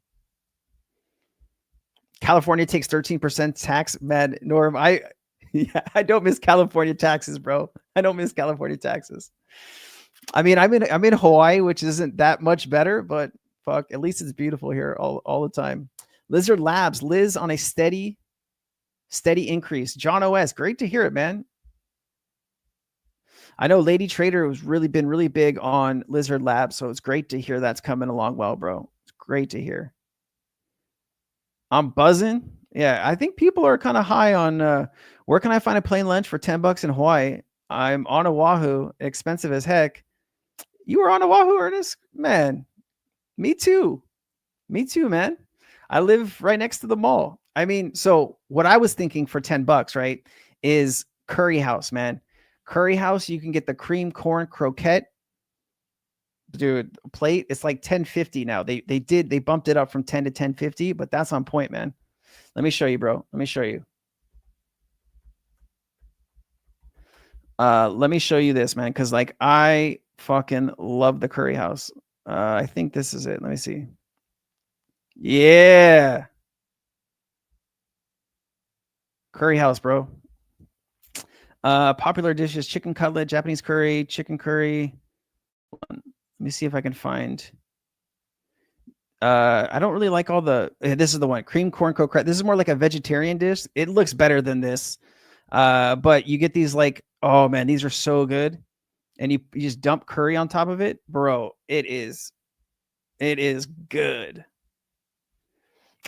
California takes 13% tax. Man, Norm, I don't miss California taxes, bro. I don't miss California taxes. I mean, I'm in Hawaii, which isn't that much better, but fuck, at least it's beautiful here all the time. Lizard Labs, Liz on a steady increase. John OS, great to hear it, man. I know Lady Trader has been really big on Lizard Labs, so it's great to hear that's coming along well, bro. It's great to hear. I'm buzzing. Yeah, I think people are kind of high on where can I find a plain lunch for $10 in Hawaii? I'm on Oahu, expensive as heck. You were on Oahu, Ernest? Man, me too. Me too, man. I live right next to the mall. I mean, so what I was thinking for $10, right, is Curry House, man. Curry House, you can get the cream corn croquette. Dude, plate, it's like $10.50 now. They bumped it up from 10 to $10.50, but that's on point, man. Let me show you, bro. Let me show you. Let me show you this, man, because like I fucking love the Curry House. I think this is it. Let me see. Yeah. Curry House, bro. Popular dishes: chicken cutlet, Japanese curry, chicken curry. Let me see if I can find. I don't really like all the. This is the one, cream corn croquette. This is more like a vegetarian dish. It looks better than this, but you get these like, oh man, these are so good, and you just dump curry on top of it, bro. It is good.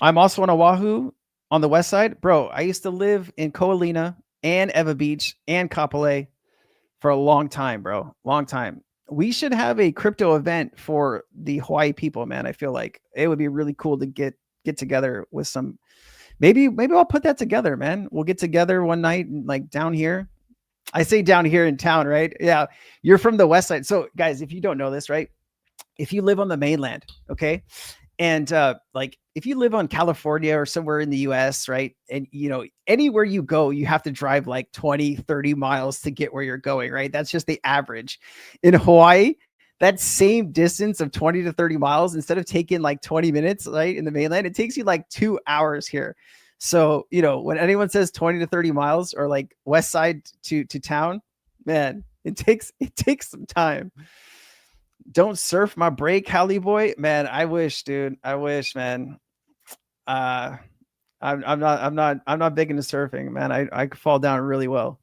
I'm also on Oahu on the west side, bro. I used to live in Ko'olina and Eva Beach and Kapolei for a long time, bro. Long time. We should have a crypto event for the Hawaii people, man. I feel like it would be really cool to get together with some. Maybe I'll put that together, man. We'll get together one night, like down here. I say down here in town, right? Yeah, you're from the west side. So, guys, if you don't know this, right? If you live on the mainland, okay, and like if you live on California or somewhere in the US, right? And anywhere you go, you have to drive like 20, 30 miles to get where you're going, right? That's just the average. In Hawaii, that same distance of 20 to 30 miles, instead of taking like 20 minutes, right, in the mainland, it takes you like 2 hours here. So, when anyone says 20 to 30 miles or like west side to town, man, it takes some time. Don't surf my break, Halle boy. Man, I wish, dude. I wish, man. I'm not big into surfing, man. I fall down really well.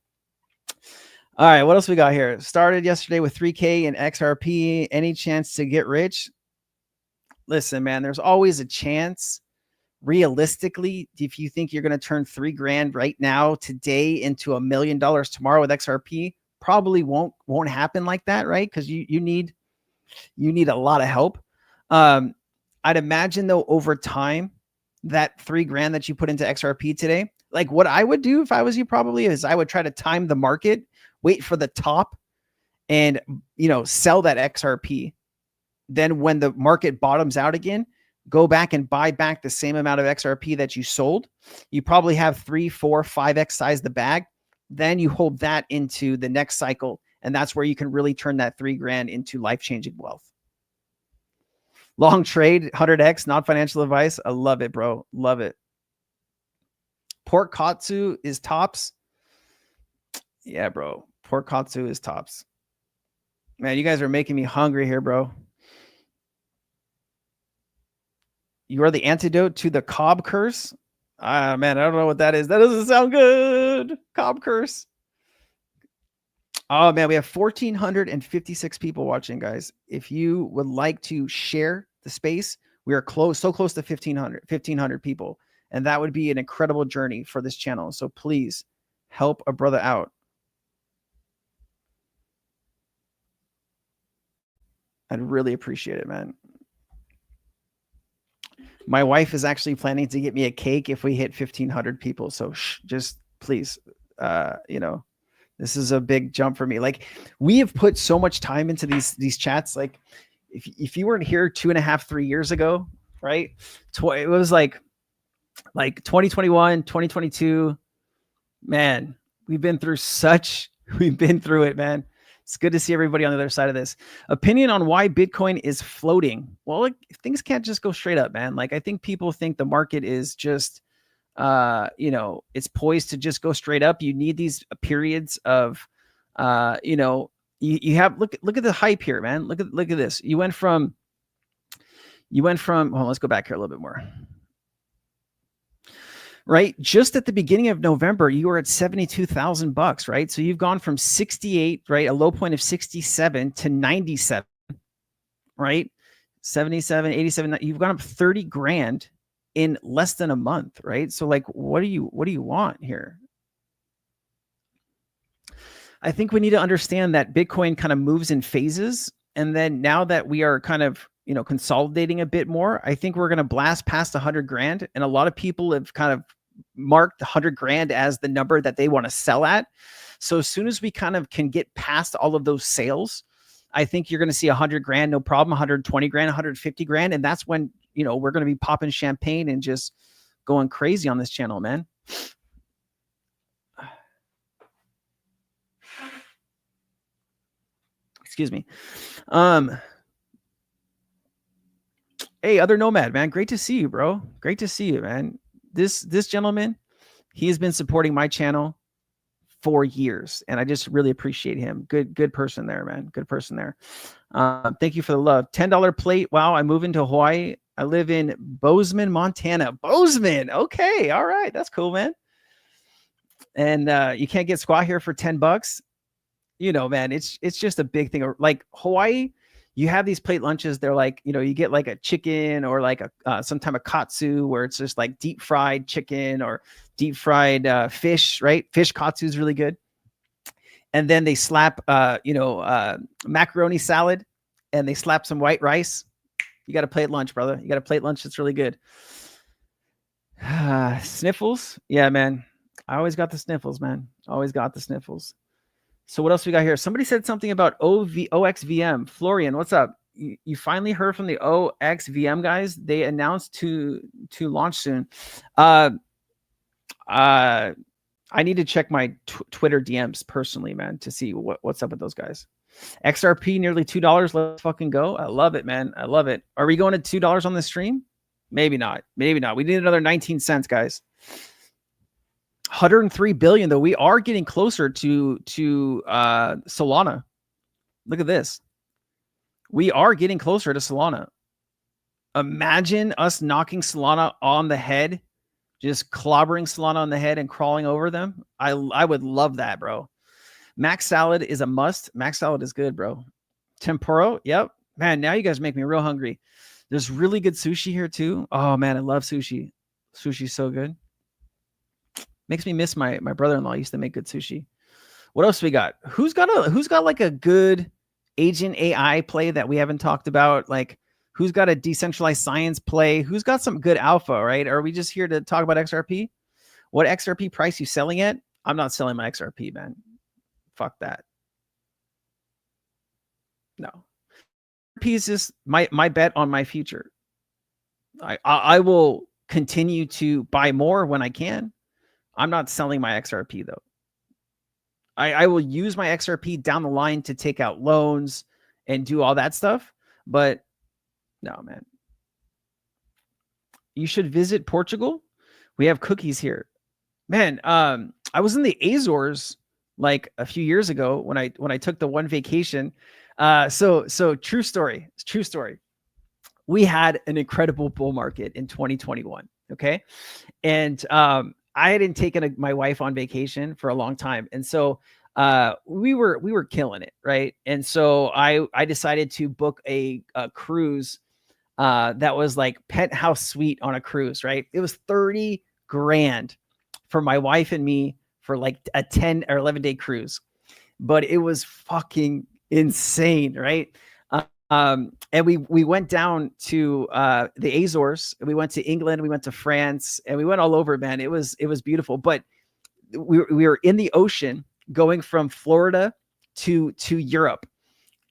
All right, what else we got here? Started yesterday with 3K in XRP. Any chance to get rich? Listen, man, there's always a chance. Realistically, if you think you're going to turn $3,000 right now, today, into $1 million tomorrow with XRP, probably won't happen like that, right? Because you need a lot of help. I'd imagine though, over time, that $3,000 that you put into XRP today, like what I would do if I was you probably is I would try to time the market, wait for the top, and sell that XRP. Then when the market bottoms out again, go back and buy back the same amount of XRP that you sold. You probably have 3, 4, 5x size the bag. Then you hold that into the next cycle. And that's where you can really turn that $3,000 into life-changing wealth. Long trade, 100x, not financial advice. I love it, bro. Love it. Pork katsu is tops. Yeah, bro. Pork katsu is tops. Man, you guys are making me hungry here, bro. You are the antidote to the Cobb curse. Ah, man, I don't know what that is. That doesn't sound good. Cobb curse. Oh, man, we have 1,456 people watching, guys. If you would like to share the space, we are so close to 1,500 people. And that would be an incredible journey for this channel. So please help a brother out. I'd really appreciate it, man. My wife is actually planning to get me a cake if we hit 1,500 people. So just please, you know, this is a big jump for me. Like, we have put so much time into these chats. Like, if you weren't here 2.5, 3 years ago, right? It was like 2021, 2022, man, we've been through it, man. It's good to see everybody on the other side of this. Opinion on why Bitcoin is floating. Well, like, things can't just go straight up, man. Like, I think people think the market is just, you know, it's poised to just go straight up. You need these periods of, you know, you have, look at the hype here, man. Look at this. You went from, well, let's go back here a little bit more. Right? Just at the beginning of November, you were at $72,000, right? So you've gone from 68, right? A low point of 67 to 97, right? 77, 87, you've gone up 30 grand in less than a month, right? So like, what do you want here? I think we need to understand that Bitcoin kind of moves in phases. And then now that we are kind of, you know, consolidating a bit more, I think we're going to blast past 100 grand. And a lot of people have kind of marked 100 grand as the number that they want to sell at. So as soon as we kind of can get past all of those sales, I think you're going to see 100 grand, no problem, 120 grand, 150 grand. And that's when, you know, we're going to be popping champagne and just going crazy on this channel, man. Excuse me. Hey, other nomad, man. Great to see you, bro. Great to see you, man. This gentleman, he has been supporting my channel for years, and I just really appreciate him. Good person there, man. Good person there. Thank you for the love. $10 plate. Wow, I moved into Hawaii. I live in Bozeman, Montana. Bozeman. Okay, all right, that's cool, man. And you can't get squat here for $10. You know, man, it's just a big thing. Like Hawaii, you have these plate lunches. They're like, you know, you get like a chicken or like a some type of katsu where it's just like deep fried chicken or deep fried fish, right? Fish katsu is really good. And then they slap, you know, macaroni salad, and they slap some white rice. You got a plate lunch, brother. You got a plate lunch that's really good. Sniffles. Yeah, man. I always got the sniffles, man. Always got the sniffles. So what else we got here? Somebody said something about OXVM. Florian, what's up? You finally heard from the OXVM guys? They announced to launch soon. I need to check my Twitter DMs personally, man, to see what's up with those guys. XRP nearly $2. Let's fucking go. I love it, man. I love it. Are we going to $2 on the stream? Maybe not. Maybe not. We need another 19 cents, guys. 103 billion, though. We are getting closer to Solana. Look at this. We are getting closer to Solana. Imagine us knocking Solana on the head, just clobbering Solana on the head and crawling over them. I would love that, bro. Mac salad is a must. Mac salad is good, bro. Tempura, yep. Man, now you guys make me real hungry. There's really good sushi here too. Oh man, I love sushi. Sushi's so good. Makes me miss my brother-in-law. Used to make good sushi. What else we got? Who's got like a good agent AI play that we haven't talked about? Like, who's got a decentralized science play? Who's got some good alpha, right? Are we just here to talk about XRP? What XRP price you selling at? I'm not selling my XRP, man. Fuck that. No. XRP is just my bet on my future. I will continue to buy more when I can. I'm not selling my XRP though. I will use my XRP down the line to take out loans and do all that stuff. But No, man. You should visit Portugal. We have cookies here. Man, I was in the Azores like a few years ago when I took the one vacation. So true story. It's true story. We had an incredible bull market in 2021. Okay. And I hadn't taken my wife on vacation for a long time. And so we were killing it, right? And so I decided to book a cruise that was like penthouse suite on a cruise, right? It was 30 grand for my wife and me for like a 10 or 11 day cruise, but it was fucking insane, right? And we went down to the Azores, we went to England, we went to France, and we went all over, man. It was beautiful, but we were in the ocean going from Florida to Europe.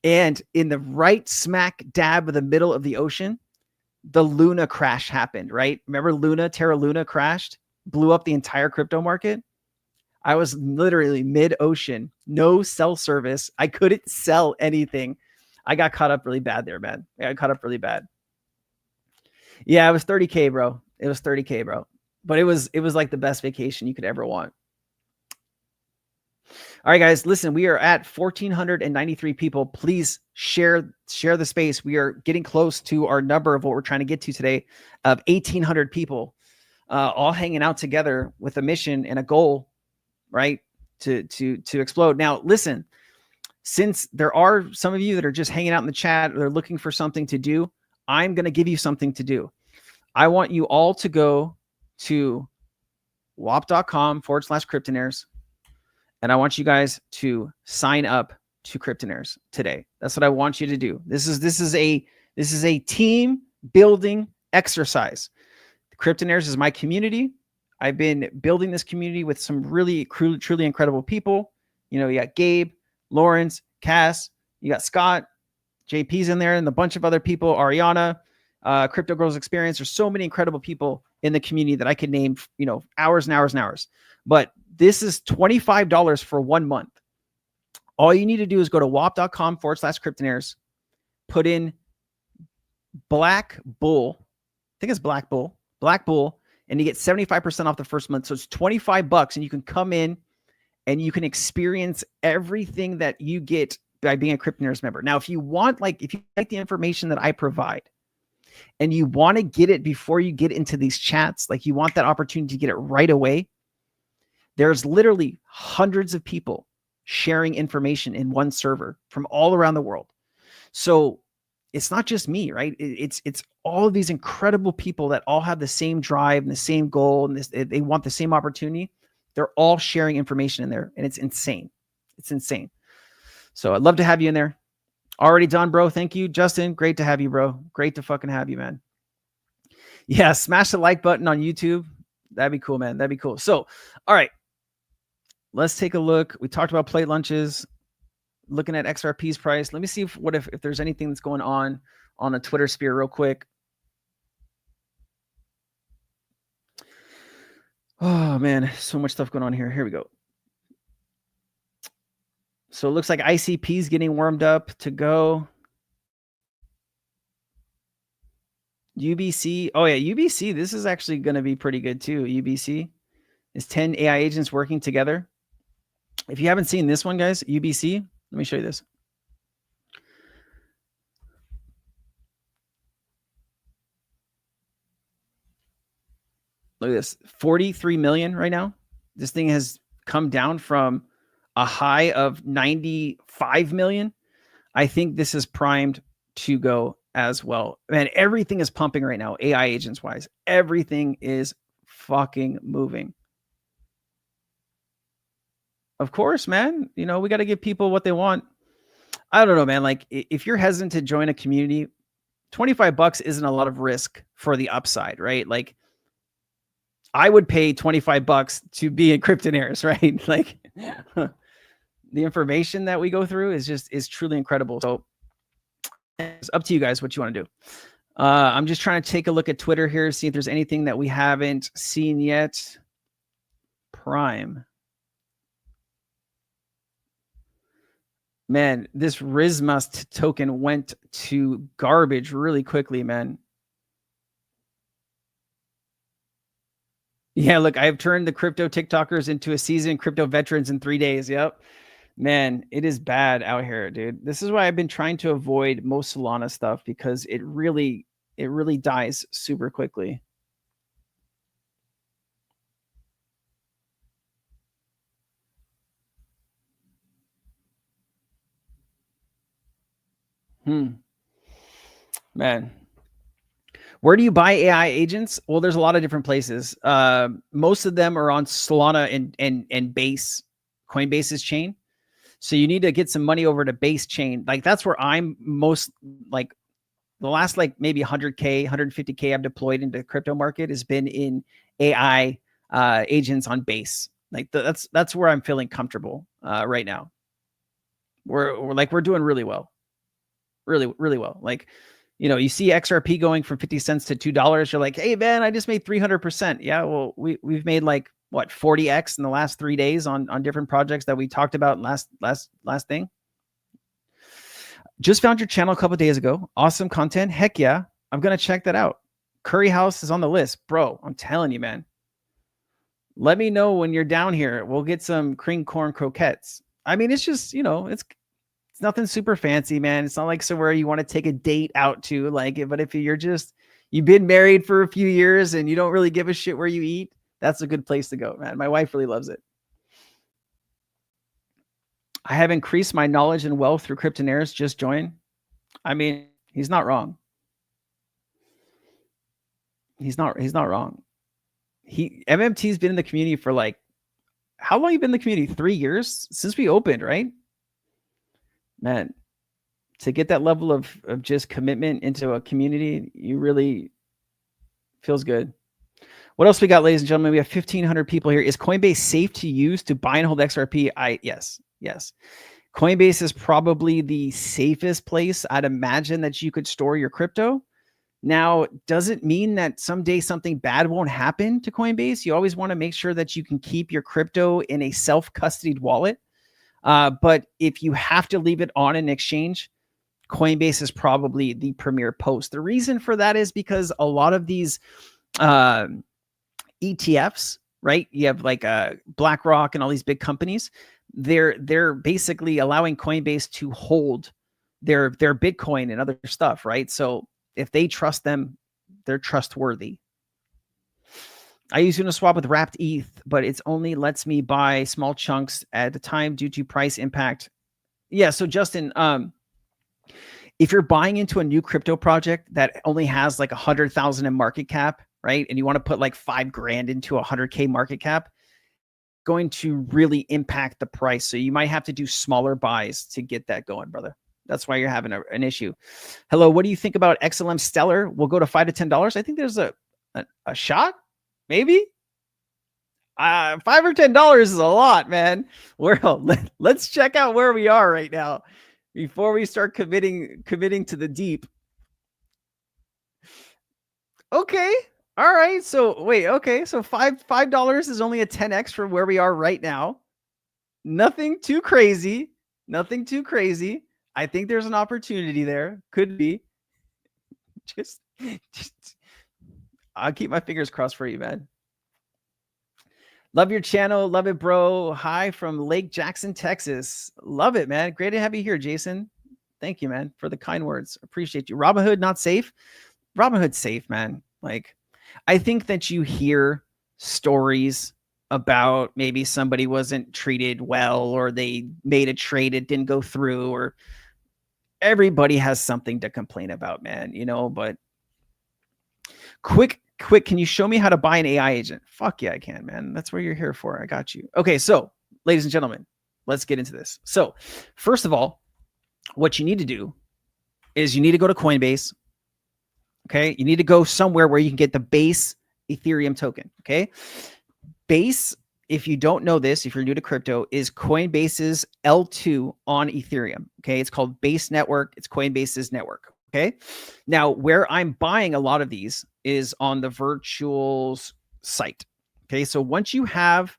And in the right smack dab of the middle of the ocean, the Luna crash happened, right? Remember Terra Luna crashed, blew up the entire crypto market. I was literally mid-ocean, no cell service. I couldn't sell anything. I got caught up really bad there, man. I got caught up really bad. Yeah, it was 30K, bro. It was 30K, bro. But it was like the best vacation you could ever want. All right, guys, listen, we are at 1,493 people. Please share the space. We are getting close to our number of what we're trying to get to today of 1,800 people, all hanging out together with a mission and a goal, right? To explode. Now, listen, since there are some of you that are just hanging out in the chat, or they're looking for something to do, I'm going to give you something to do. I want you all to go to wap.com/Cryptonairz. And I want you guys to sign up to Cryptonairz today. That's what I want you to do. This is a team building exercise. Cryptonairz is my community. I've been building this community with some really truly incredible people. You know, you got Gabe, Lawrence, Cass, you got Scott, JP's in there, and a bunch of other people, Ariana, Crypto Girls Experience. There's so many incredible people in the community that I could name, you know, hours and hours and hours. But this is $25 for 1 month. All you need to do is go to wap.com/Cryptonairz, put in Black Bull. I think it's Black Bull, and you get 75% off the first month. So it's $25 and you can come in and you can experience everything that you get by being a Cryptonairz member. Now, if you like the information that I provide and you want to get it before you get into these chats, like you want that opportunity to get it right away, there's literally hundreds of people sharing information in one server from all around the world. So it's not just me, right? It's all of these incredible people that all have the same drive and the same goal, and they want the same opportunity. They're all sharing information in there, and it's insane. It's insane. So I'd love to have you in there. Already done, bro. Thank you, Justin. Great to have you, bro. Great to fucking have you, man. Yeah, smash the like button on YouTube. That'd be cool, man. That'd be cool. So, all right. Let's take a look. We talked about plate lunches, looking at XRP's price. Let me see if there's anything that's going on the Twitter sphere real quick. Oh man, so much stuff going on here. Here we go. So it looks like ICP is getting warmed up to go. UBC. Oh yeah, UBC. This is actually going to be pretty good too. UBC is 10 AI agents working together. If you haven't seen this one, guys, UBC, let me show you this. Look at this, 43 million right now. This thing has come down from a high of 95 million. I think this is primed to go as well. Man, everything is pumping right now, AI agents wise. Everything is fucking moving. Of course, man. You know, we got to give people what they want. I don't know, man. Like, if you're hesitant to join a community, $25 isn't a lot of risk for the upside, right? Like, I would pay $25 to be in Cryptonairz, right? Like, the information that we go through is truly incredible. So it's up to you guys what you want to do. I'm just trying to take a look at Twitter here, see if there's anything that we haven't seen yet. Prime. Man, this Rismust token went to garbage really quickly, man. Yeah, look, I have turned the crypto TikTokers into a seasoned crypto veterans in 3 days. Yep. Man, it is bad out here, dude. This is why I've been trying to avoid most Solana stuff, because it really dies super quickly. Man. Where do you buy AI agents? Well, there's a lot of different places. Most of them are on Solana and Base, Coinbase's chain. So you need to get some money over to Base chain. Like that's where I'm most, like the last like maybe 100K, 150K I've deployed into the crypto market has been in AI agents on Base. Like that's where I'm feeling comfortable right now. We're doing really well, really well. Like, you know, you see XRP going from 50 cents to $2. You're like, hey man, I just made 300%. Yeah, well, we've made like what 40x in the last 3 days on different projects that we talked about last thing. Just found your channel a couple of days ago. Awesome content. Heck yeah, I'm gonna check that out. Curry House is on the list, bro. I'm telling you, man. Let me know when you're down here. We'll get some cream corn croquettes. I mean, it's just, you know, it's nothing super fancy, man. It's not like somewhere you want to take a date out to, like, but if you've been married for a few years and you don't really give a shit where you eat, that's a good place to go, man. My wife really loves it. I have increased my knowledge and wealth through Cryptonairz. Just join. I mean, he's not wrong. He's not wrong. MMT's been in the community for like, how long you been in the community? 3 years since we opened, right? Man, to get that level of just commitment into a community, you really feels good. What else we got, ladies and gentlemen? We have 1,500 people here. Is Coinbase safe to use to buy and hold XRP? Yes. Coinbase is probably the safest place I'd imagine that you could store your crypto. Now, does it mean that someday something bad won't happen to Coinbase? You always want to make sure that you can keep your crypto in a self-custodied wallet. But if you have to leave it on an exchange, Coinbase is probably the premier post. The reason for that is because a lot of these ETFs, right? You have like BlackRock and all these big companies. They're basically allowing Coinbase to hold their Bitcoin and other stuff, right? So if they trust them, they're trustworthy. I use Uniswap with wrapped ETH, but it's only lets me buy small chunks at a time due to price impact. Yeah. So Justin, if you're buying into a new crypto project that only has like 100,000 in market cap, right? And you want to put like $5,000 into 100K market cap, going to really impact the price. So you might have to do smaller buys to get that going, brother. That's why you're having an issue. Hello. What do you think about XLM Stellar? We'll go to $5 to $10. I think there's a shot. Maybe $5 or $10 is a lot, man. Let's check out where we are right now before we start committing to the deep. Okay. All right. So wait, okay. So $5 is only a 10x from where we are right now. Nothing too crazy. I think there's an opportunity there. Could be. Just I'll keep my fingers crossed for you, man. Love your channel. Love it, bro. Hi from Lake Jackson, Texas. Love it, man. Great to have you here, Jason. Thank you, man, for the kind words. Appreciate you. Robinhood, not safe. Robinhood's safe, man. Like, I think that you hear stories about maybe somebody wasn't treated well or they made a trade, it didn't go through, or everybody has something to complain about, man, you know, but quick, can you show me how to buy an AI agent? Fuck yeah, I can, man. That's what you're here for. I got you. Okay, so ladies and gentlemen, let's get into this. So first of all, what you need to do is you need to go to Coinbase. Okay, you need to go somewhere where you can get the Base Ethereum token. Okay, Base, if you don't know this, if you're new to crypto, is Coinbase's L2 on Ethereum. Okay, it's called Base Network. It's Coinbase's network. Okay, now where I'm buying a lot of these is on the virtual site. Okay, so once you have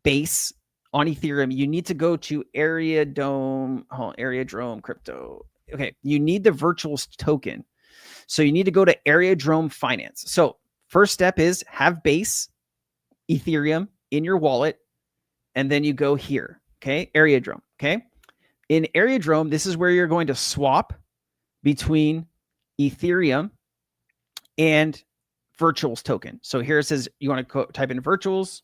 Base on Ethereum, you need to go to Ariadrome Crypto. Okay, you need the virtual token. So you need to go to Ariadrome Finance. So first step is have base Ethereum in your wallet, and then you go here, okay? Ariadrome, okay? In Ariadrome, this is where you're going to swap between Ethereum and virtuals token. So here it says you want to type in virtuals.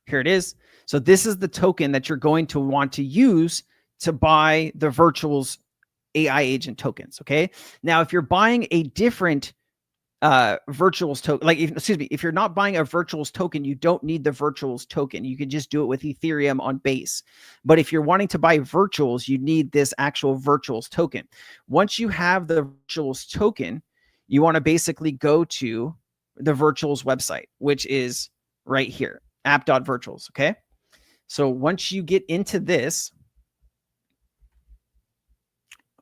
Here it is. So this is the token that you're going to want to use to buy the virtuals AI agent tokens. Okay. Now, if you're buying a different virtuals token, like, if you're not buying a virtuals token, you don't need the virtuals token. You can just do it with Ethereum on base. But if you're wanting to buy virtuals, you need this actual virtuals token. Once you have the virtuals token, you want to basically go to the virtuals website, which is right here, app.virtuals. Okay. So once you get into this,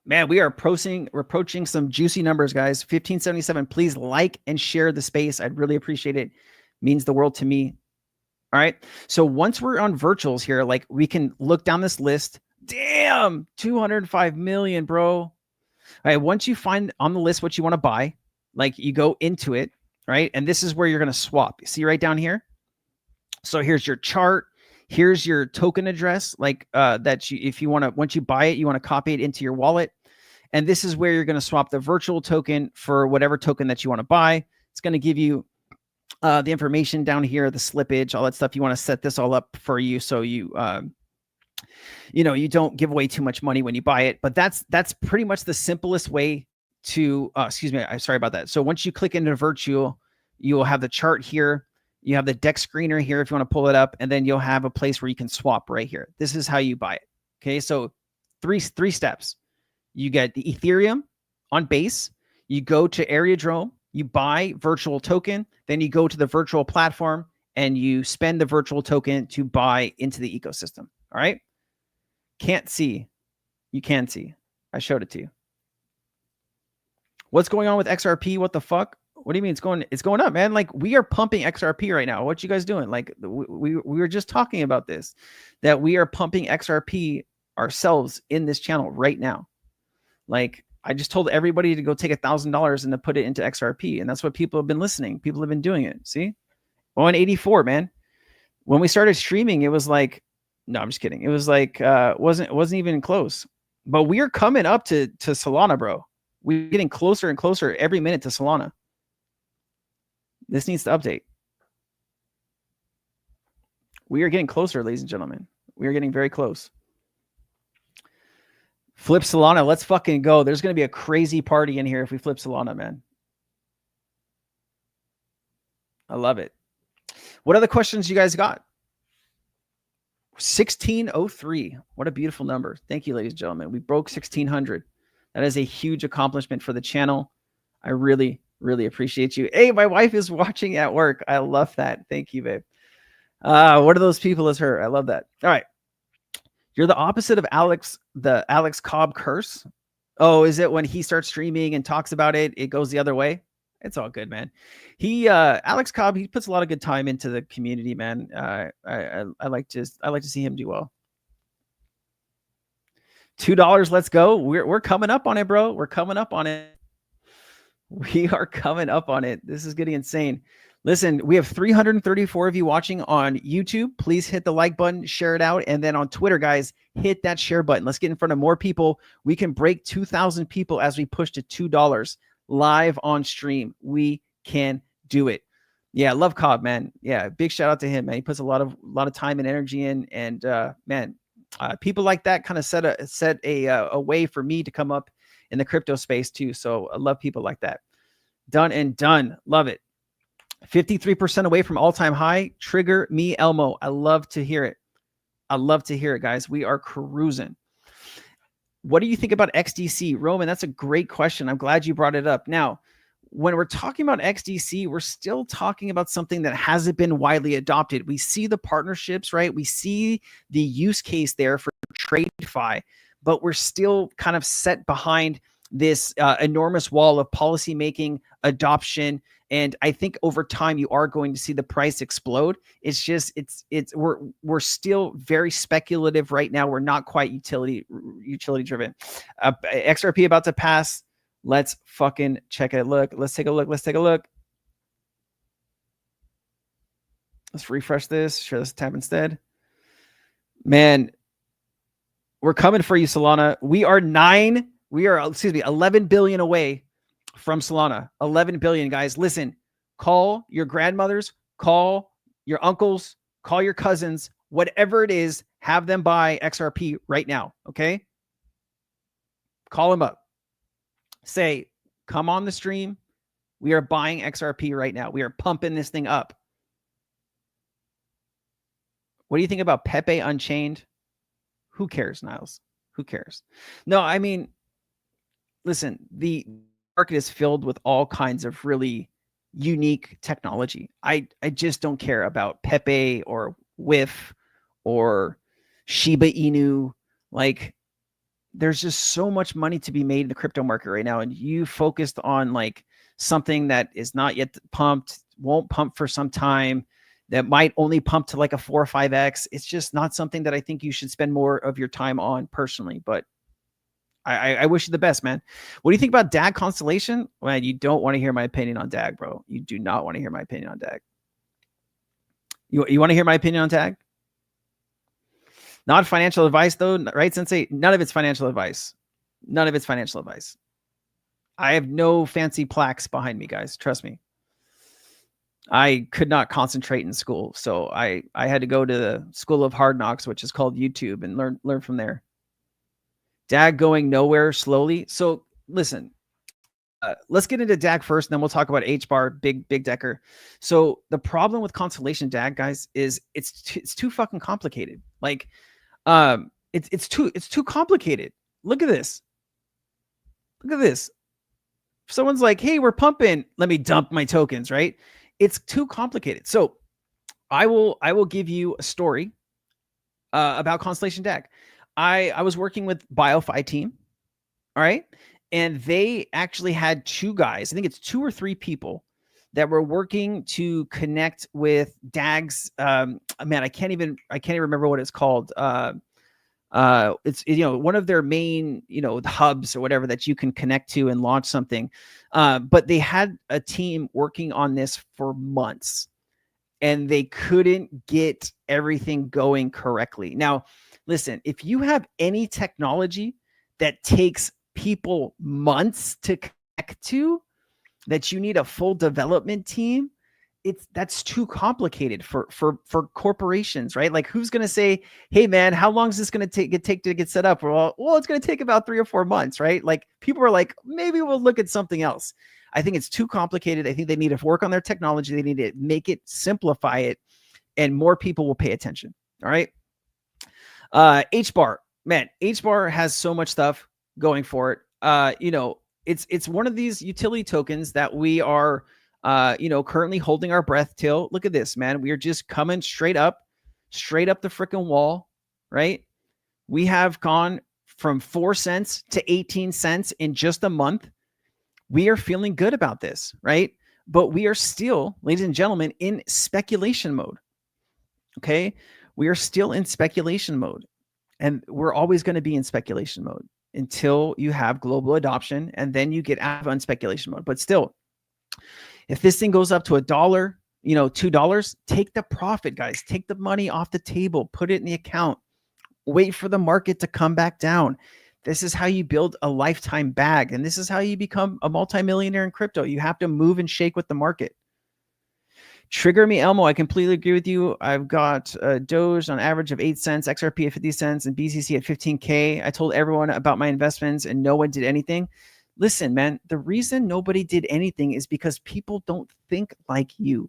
man, we are approaching some juicy numbers, guys. 1577. Please like and share the space. I'd really appreciate it. Means the world to me. All right. So once we're on virtuals here, like, we can look down this list. Damn, 205 million, bro. All right. Once you find on the list what you want to buy, like, you go into it, right? And this is where you're going to swap. You see right down here? So here's your chart. Here's your token address, like that you, if you want to, once you buy it, you want to copy it into your wallet. And this is where you're going to swap the virtual token for whatever token that you want to buy. It's going to give you the information down here, the slippage, all that stuff. You want to set this all up for you so you, you don't give away too much money when you buy it. But that's pretty much the simplest way to, excuse me, I'm sorry about that. So once you click into virtual, you will have the chart here. You have the deck screener here if you want to pull it up, and then you'll have a place where you can swap right here. This is how you buy it. Okay, so three steps. You get the Ethereum on base. You go to Ariadrome. You buy virtual token. Then you go to the virtual platform and you spend the virtual token to buy into the ecosystem. All right. Can't see. You can see. I showed it to you. What's going on with XRP? What the fuck? What do you mean it's going up, man? Like, we are pumping XRP right now. What you guys doing? Like, we were just talking about this, that we are pumping XRP ourselves in this channel right now. Like, I just told everybody to go take $1,000 and to put it into XRP. And that's what people have been listening. People have been doing it. See? 184, man. When we started streaming, it was like, no, I'm just kidding. It was like, wasn't even close. But we are coming up to Solana, bro. We're getting closer and closer every minute to Solana. This needs to update. We are getting closer, ladies and gentlemen. We are getting very close. Flip Solana. Let's fucking go. There's going to be a crazy party in here if we flip Solana, man. I love it. What other questions you guys got? 1603. What a beautiful number. Thank you, ladies and gentlemen. We broke 1600. That is a huge accomplishment for the channel. I really appreciate you. Hey, my wife is watching at work. I love that. Thank you, babe. What are those people as her? I love that. All right. You're the opposite of the Alex Cobb curse. Oh, is it when he starts streaming and talks about it, it goes the other way? It's all good, man. Alex Cobb, he puts a lot of good time into the community, man. I like to see him do well. $2. Let's go. We're coming up on it, bro. We're coming up on it. We are coming up on it. This is getting insane. Listen, we have 334 of you watching on YouTube. Please hit the like button, share it out. And then on Twitter, guys, hit that share button. Let's get in front of more people. We can break 2,000 people as we push to $2 live on stream. We can do it. Yeah, love Cobb, man. Yeah, big shout out to him, man. He puts a lot of time and energy in. And man, people like that kind of set a way for me to come up in the crypto space too. So I love people like that. Done and done. Love it. 53% away from all-time high. Trigger me, Elmo. I love to hear it. I love to hear it, guys. We are cruising. What do you think about XDC? Roman, that's a great question. I'm glad you brought it up. Now, when we're talking about XDC, we're still talking about something that hasn't been widely adopted. We see the partnerships, right? We see the use case there for TradeFi, but we're still kind of set behind this enormous wall of policymaking, adoption, And I think over time you are going to see the price explode. It's just, we're still very speculative right now. We're not quite utility driven. XRP about to pass. Let's fucking check it. Look, let's take a look. Let's take a look. Let's refresh this. Share this tab instead. Man, we're coming for you, Solana. We are 11 billion away from Solana. 11 billion, guys. Listen, call your grandmothers, call your uncles, call your cousins, whatever it is, have them buy XRP right now, okay? Call them up. Say, come on the stream. We are buying XRP right now. We are pumping this thing up. What do you think about Pepe Unchained? Who cares, Niles? Who cares? No, I mean, listen, the market is filled with all kinds of really unique technology. I just don't care about Pepe or WIF or Shiba Inu. Like, there's just so much money to be made in the crypto market right now. And you focused on like something that is not yet pumped, won't pump for some time, that might only pump to like a 4 or 5x. It's just not something that I think you should spend more of your time on personally. But I wish you the best, man. What do you think about DAG Constellation? Man, you don't want to hear my opinion on DAG, bro. You do not want to hear my opinion on DAG. You want to hear my opinion on DAG? Not financial advice, though, right, Sensei? None of it's financial advice. None of it's financial advice. I have no fancy plaques behind me, guys. Trust me. I could not concentrate in school, so I had to go to the School of Hard Knocks, which is called YouTube, and learn from there. DAG going nowhere slowly. So listen, let's get into DAG first, and then we'll talk about HBAR, big decker. So the problem with Constellation DAG, guys, is it's too fucking complicated. Like, it's too complicated. Look at this. Look at this. If someone's like, hey, we're pumping, let me dump my tokens, right? It's too complicated. So I will give you a story about Constellation DAG. I was working with BioFi team, all right? And they actually had two guys, I think it's 2 or 3 people that were working to connect with DAG's, man, I can't even remember what it's called. It's, you know, one of their main, you know, hubs or whatever that you can connect to and launch something. But they had a team working on this for months and they couldn't get everything going correctly. Now, listen, if you have any technology that takes people months to connect to, that you need a full development team, that's too complicated for corporations, right? Like, who's going to say, hey man, how long is this going to take to get set up? Well, it's going to take about 3 or 4 months, right? Like, people are like, maybe we'll look at something else. I think it's too complicated. I think they need to work on their technology. They need to make it, simplify it, and more people will pay attention. All right. HBAR, man, HBAR has so much stuff going for it. You know, it's one of these utility tokens that we are, you know, currently holding our breath till. Look at this, man. We are just coming straight up the freaking wall, right? We have gone from 4 cents to 18 cents in just a month. We are feeling good about this, right? But we are still, ladies and gentlemen, in speculation mode. Okay. We are still in speculation mode, and we're always going to be in speculation mode until you have global adoption, and then you get out of speculation mode. But still, if this thing goes up to $1, you know, $2, take the profit, guys. Take the money off the table, put it in the account, wait for the market to come back down. This is how you build a lifetime bag, and this is how you become a multimillionaire in crypto. You have to move and shake with the market. Trigger me, Elmo. I completely agree with you. I've got Doge on average of 8 cents, XRP at 50 cents, and BCC at 15K. I told everyone about my investments, and no one did anything. Listen, man, the reason nobody did anything is because people don't think like you.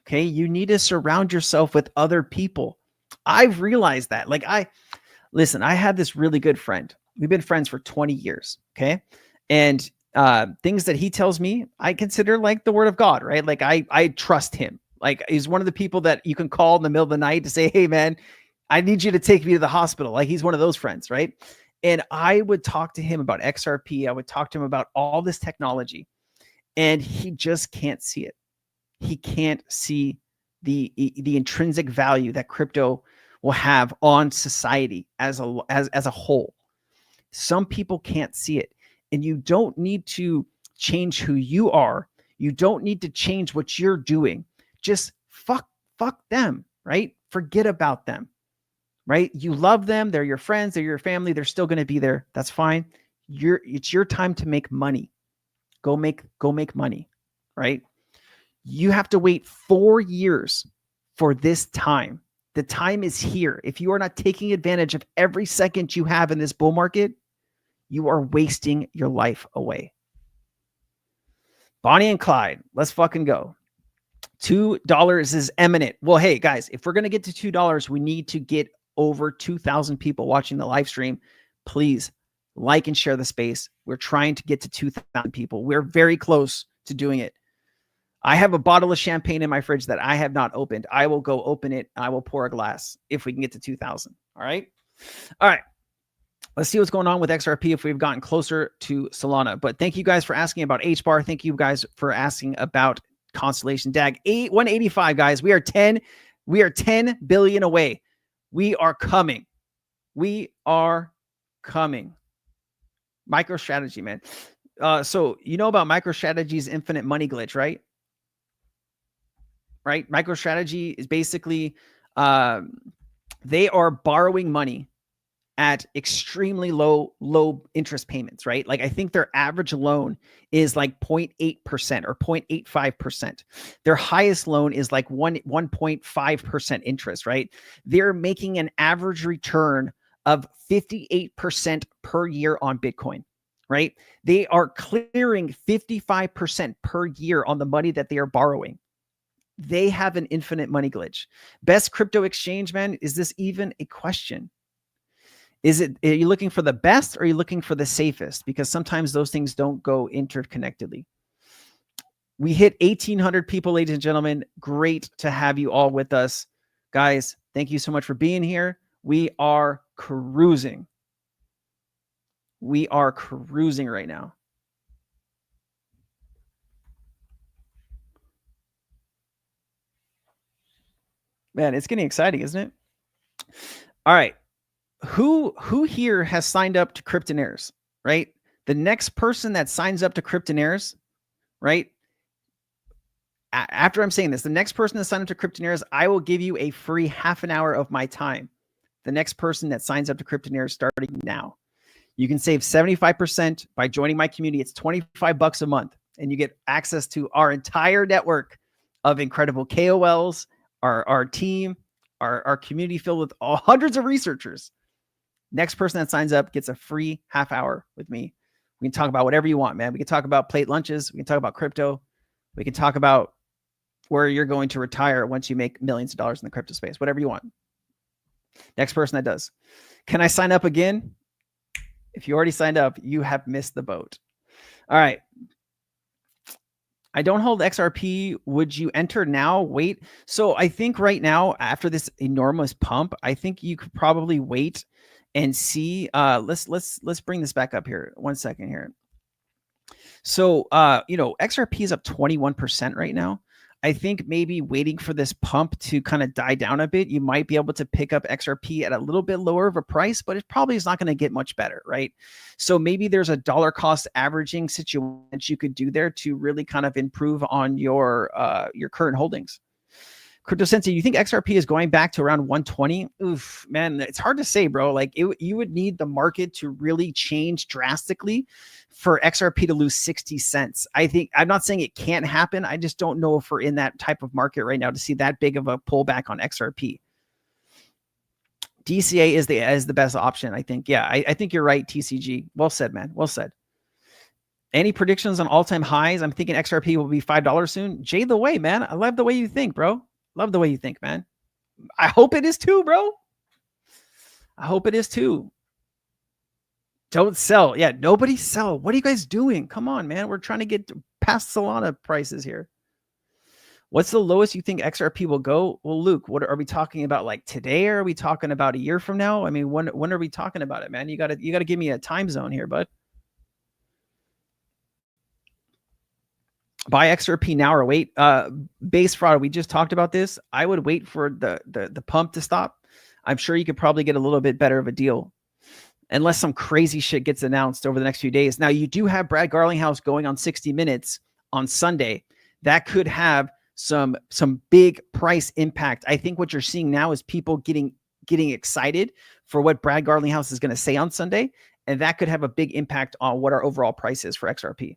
Okay, you need to surround yourself with other people. I've realized that. Like, listen, I had this really good friend. We've been friends for 20 years. Okay, and things that he tells me, I consider like the word of God, right? Like, I trust him. Like, he's one of the people that you can call in the middle of the night to say, hey man, I need you to take me to the hospital. Like, he's one of those friends, right? And I would talk to him about XRP. I would talk to him about all this technology. and he just can't see it. He can't see the intrinsic value that crypto will have on society as a whole. Some people can't see it, and you don't need to change who you are. You don't need to change what you're doing. Just fuck them, right? Forget about them, right? You love them. They're your friends. They're your family. They're still going to be there. That's fine. It's your time to make money. Go make money, right? You have to wait 4 years for this time. The time is here. If you are not taking advantage of every second you have in this bull market, you are wasting your life away. Bonnie and Clyde, let's fucking go. $2 is imminent. Well, hey guys, if we're going to get to $2, we need to get over 2,000 people watching the live stream. Please like and share the space. We're trying to get to 2,000 people. We're very close to doing it. I have a bottle of champagne in my fridge that I have not opened. I will go open it. I will pour a glass if we can get to 2,000. All right. All right. Let's see what's going on with XRP if we've gotten closer to Solana. But thank you guys for asking about HBAR. Thank you guys for asking about Constellation DAG. 185, guys. We are 10 billion away. We are coming. We are coming. MicroStrategy, man. So you know about MicroStrategy's infinite money glitch, right? Right? MicroStrategy is basically they are borrowing money at extremely low interest payments, right? Like I think their average loan is like 0.8% or 0.85%. Their highest loan is like 1.5% interest, right? They're making an average return of 58% per year on Bitcoin, right? They are clearing 55% per year on the money that they are borrowing. They have an infinite money glitch. Best crypto exchange, man. Is this even a question? Are you looking for the best or are you looking for the safest? Because sometimes those things don't go interconnectedly. We hit 1,800 people, ladies and gentlemen. Great to have you all with us. Guys, thank you so much for being here. We are cruising. We are cruising right now. Man, it's getting exciting, isn't it? All right. Who here has signed up to Cryptonairz, right? The next person that signs up to Cryptonairz, right? After I'm saying this, the next person that signs up to Cryptonairz, I will give you a free half an hour of my time. The next person that signs up to Cryptonairz starting now. You can save 75% by joining my community. It's $25 a month, and you get access to our entire network of incredible KOLs, our team, our community filled with hundreds of researchers. Next person that signs up gets a free half hour with me. We can talk about whatever you want, man. We can talk about plate lunches. We can talk about crypto. We can talk about where you're going to retire once you make millions of dollars in the crypto space, whatever you want. Next person that does. Can I sign up again? If you already signed up, you have missed the boat. All right. I don't hold XRP. Would you enter now? Wait. So I think right now, after this enormous pump, I think you could probably wait and see. Let's bring this back up here. 1 second here. So XRP is up 21% right now. I think maybe waiting for this pump to kind of die down a bit, you might be able to pick up XRP at a little bit lower of a price, but it probably is not going to get much better, right? So maybe there's a dollar cost averaging situation that you could do there to really kind of improve on your current holdings. Crypto Sensei, you think XRP is going back to around 120? Oof, man, it's hard to say, bro. Like you would need the market to really change drastically for XRP to lose 60 cents. I'm not saying it can't happen. I just don't know if we're in that type of market right now to see that big of a pullback on XRP. DCA is the best option, I think. Yeah, I think you're right, TCG. Well said, man. Well said. Any predictions on all-time highs? I'm thinking XRP will be $5 soon. Jay the way, man. I love the way you think, bro. Love the way you think, man. I hope it is too, bro. I hope it is too. Don't sell. Yeah, nobody sell. What are you guys doing? Come on, man. We're trying to get past Solana prices here. What's the lowest you think XRP will go? Well, Luke, what are we talking about? Like today? Or are we talking about a year from now? I mean, when are we talking about it, man? You gotta give me a time zone here, bud. Buy XRP now or wait. Base fraud, we just talked about this. I would wait for the pump to stop. I'm sure you could probably get a little bit better of a deal unless some crazy shit gets announced over the next few days. Now, you do have Brad Garlinghouse going on 60 Minutes on Sunday. That could have some big price impact. I think what you're seeing now is people getting excited for what Brad Garlinghouse is going to say on Sunday, and that could have a big impact on what our overall price is for XRP.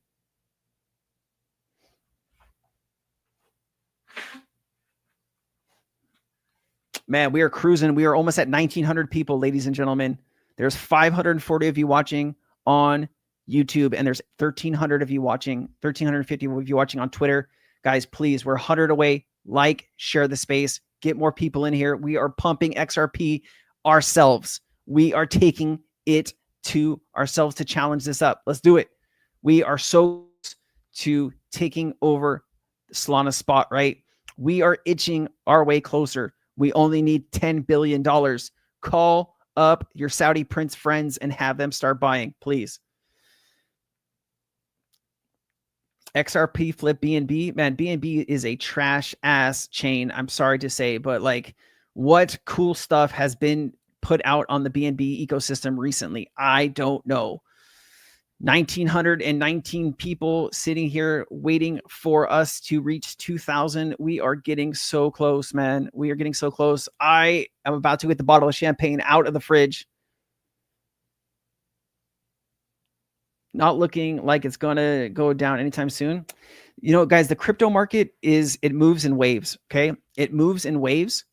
Man, we are cruising. We are almost at 1,900 people, ladies and gentlemen. There's 540 of you watching on YouTube, and there's 1,300 of you watching, 1,350 of you watching on Twitter. Guys, please, we're 100 away. Like, share the space, get more people in here. We are pumping XRP ourselves. We are taking it to ourselves to challenge this up. Let's do it. We are so close to taking over Solana spot, right? We are itching our way closer. We only need $10 billion. Call up your Saudi Prince friends and have them start buying, please. XRP flip BNB. Man, BNB is a trash ass chain. I'm sorry to say, but like, what cool stuff has been put out on the BNB ecosystem recently? I don't know. 1,919 people sitting here waiting for us to reach 2,000. We are getting so close, man. We are getting so close. I am about to get the bottle of champagne out of the fridge. Not looking like it's going to go down anytime soon. You know, guys, the crypto market it moves in waves, okay? It moves in waves.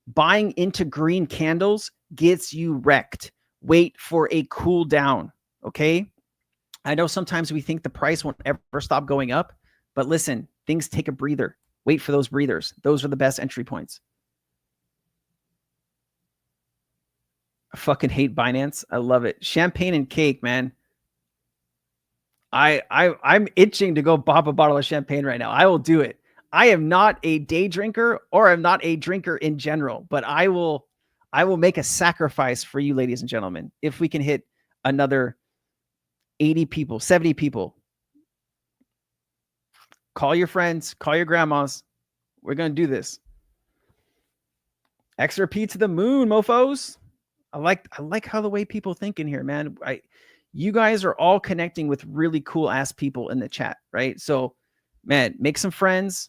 Buying into green candles gets you wrecked. Wait for a cool down, okay? I know sometimes we think the price won't ever stop going up, but listen, things take a breather. Wait for those breathers. Those are the best entry points. I fucking hate Binance. I love it. Champagne and cake, man. I'm itching to go pop a bottle of champagne right now. I will do it. I am not a day drinker, or I'm not a drinker in general, but I will make a sacrifice for you, ladies and gentlemen, if we can hit another 80 people, 70 people. Call your friends, call your grandmas. We're going to do this. XRP to the moon, mofos. I like how the way people think in here, man. You guys are all connecting with really cool ass people in the chat, right? So, man, make some friends.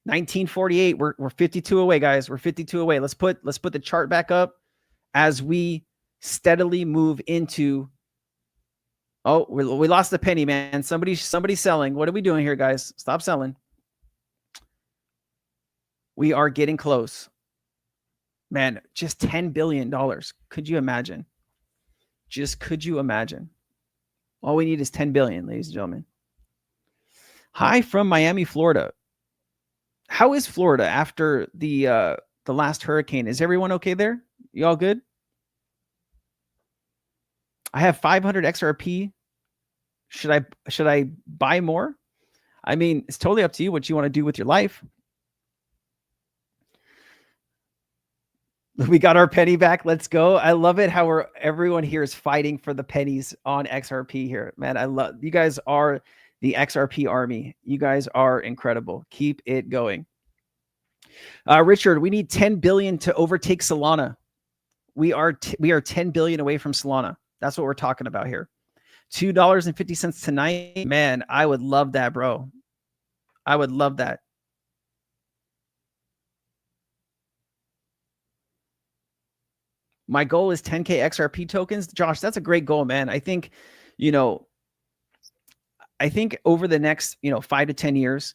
1948, we're 52 away, guys. We're 52 away. Let's put the chart back up as we steadily move into. Oh, we lost the penny, man. Somebody's selling. What are we doing here, guys? Stop selling. We are getting close. Man, just $10 billion. Could you imagine? Could you imagine? All we need is 10 billion, ladies and gentlemen. Hi from Miami, Florida. How is Florida after the last hurricane? Is everyone okay there? You all good? I have 500 XRP. Should I buy more? I mean, it's totally up to you what you want to do with your life. We got our penny back. Let's go. I love it how everyone here is fighting for the pennies on XRP here. Man, I love you guys are the XRP army. You guys are incredible. Keep it going. Richard, we need 10 billion to overtake Solana. We are 10 billion away from Solana. That's what we're talking about here. $2.50 tonight. Man, I would love that, bro. I would love that. My goal is 10K XRP tokens. Josh, that's a great goal, man. I think, over the next, 5 to 10 years,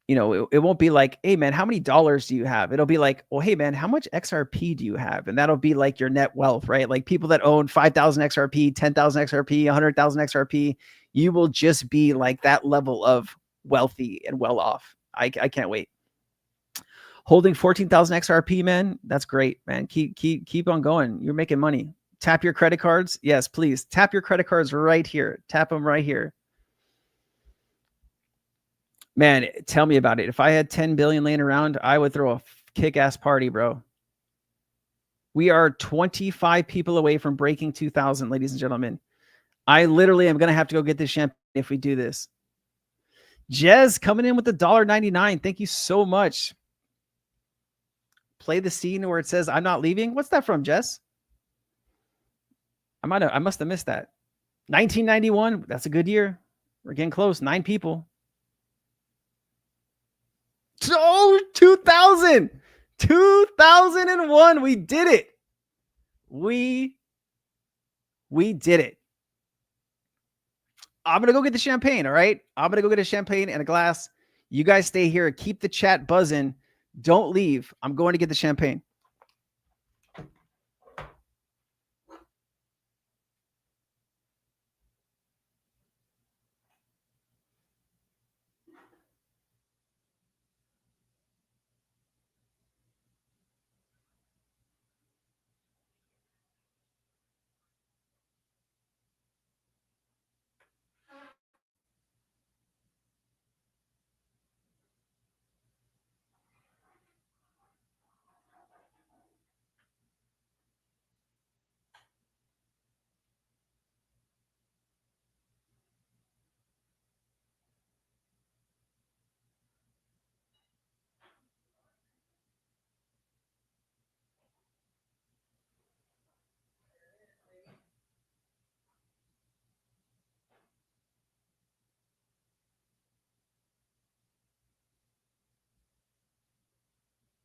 it won't be like, hey, man, how many dollars do you have? It'll be like, well, hey, man, how much XRP do you have? And that'll be like your net wealth, right? Like people that own 5,000 XRP, 10,000 XRP, 100,000 XRP, you will just be like that level of wealthy and well off. I can't wait. Holding 14,000 XRP, man. That's great, man. Keep on going. You're making money. Tap your credit cards. Yes, please. Tap your credit cards right here. Tap them right here. Man, tell me about it. If I had 10 billion laying around, I would throw a kick-ass party, bro. We are 25 people away from breaking 2,000, ladies and gentlemen. I literally am going to have to go get this champagne if we do this. Jez coming in with the $1.99. Thank you so much. Play the scene where it says I'm not leaving. What's that from, Jess? I must have missed that. 1991. That's a good year. We're getting close. 9 people. Oh, 2000. 2001. We did it. We did it. I'm going to go get the champagne, all right? I'm going to go get a champagne and a glass. You guys stay here. Keep the chat buzzing. Don't leave. I'm going to get the champagne.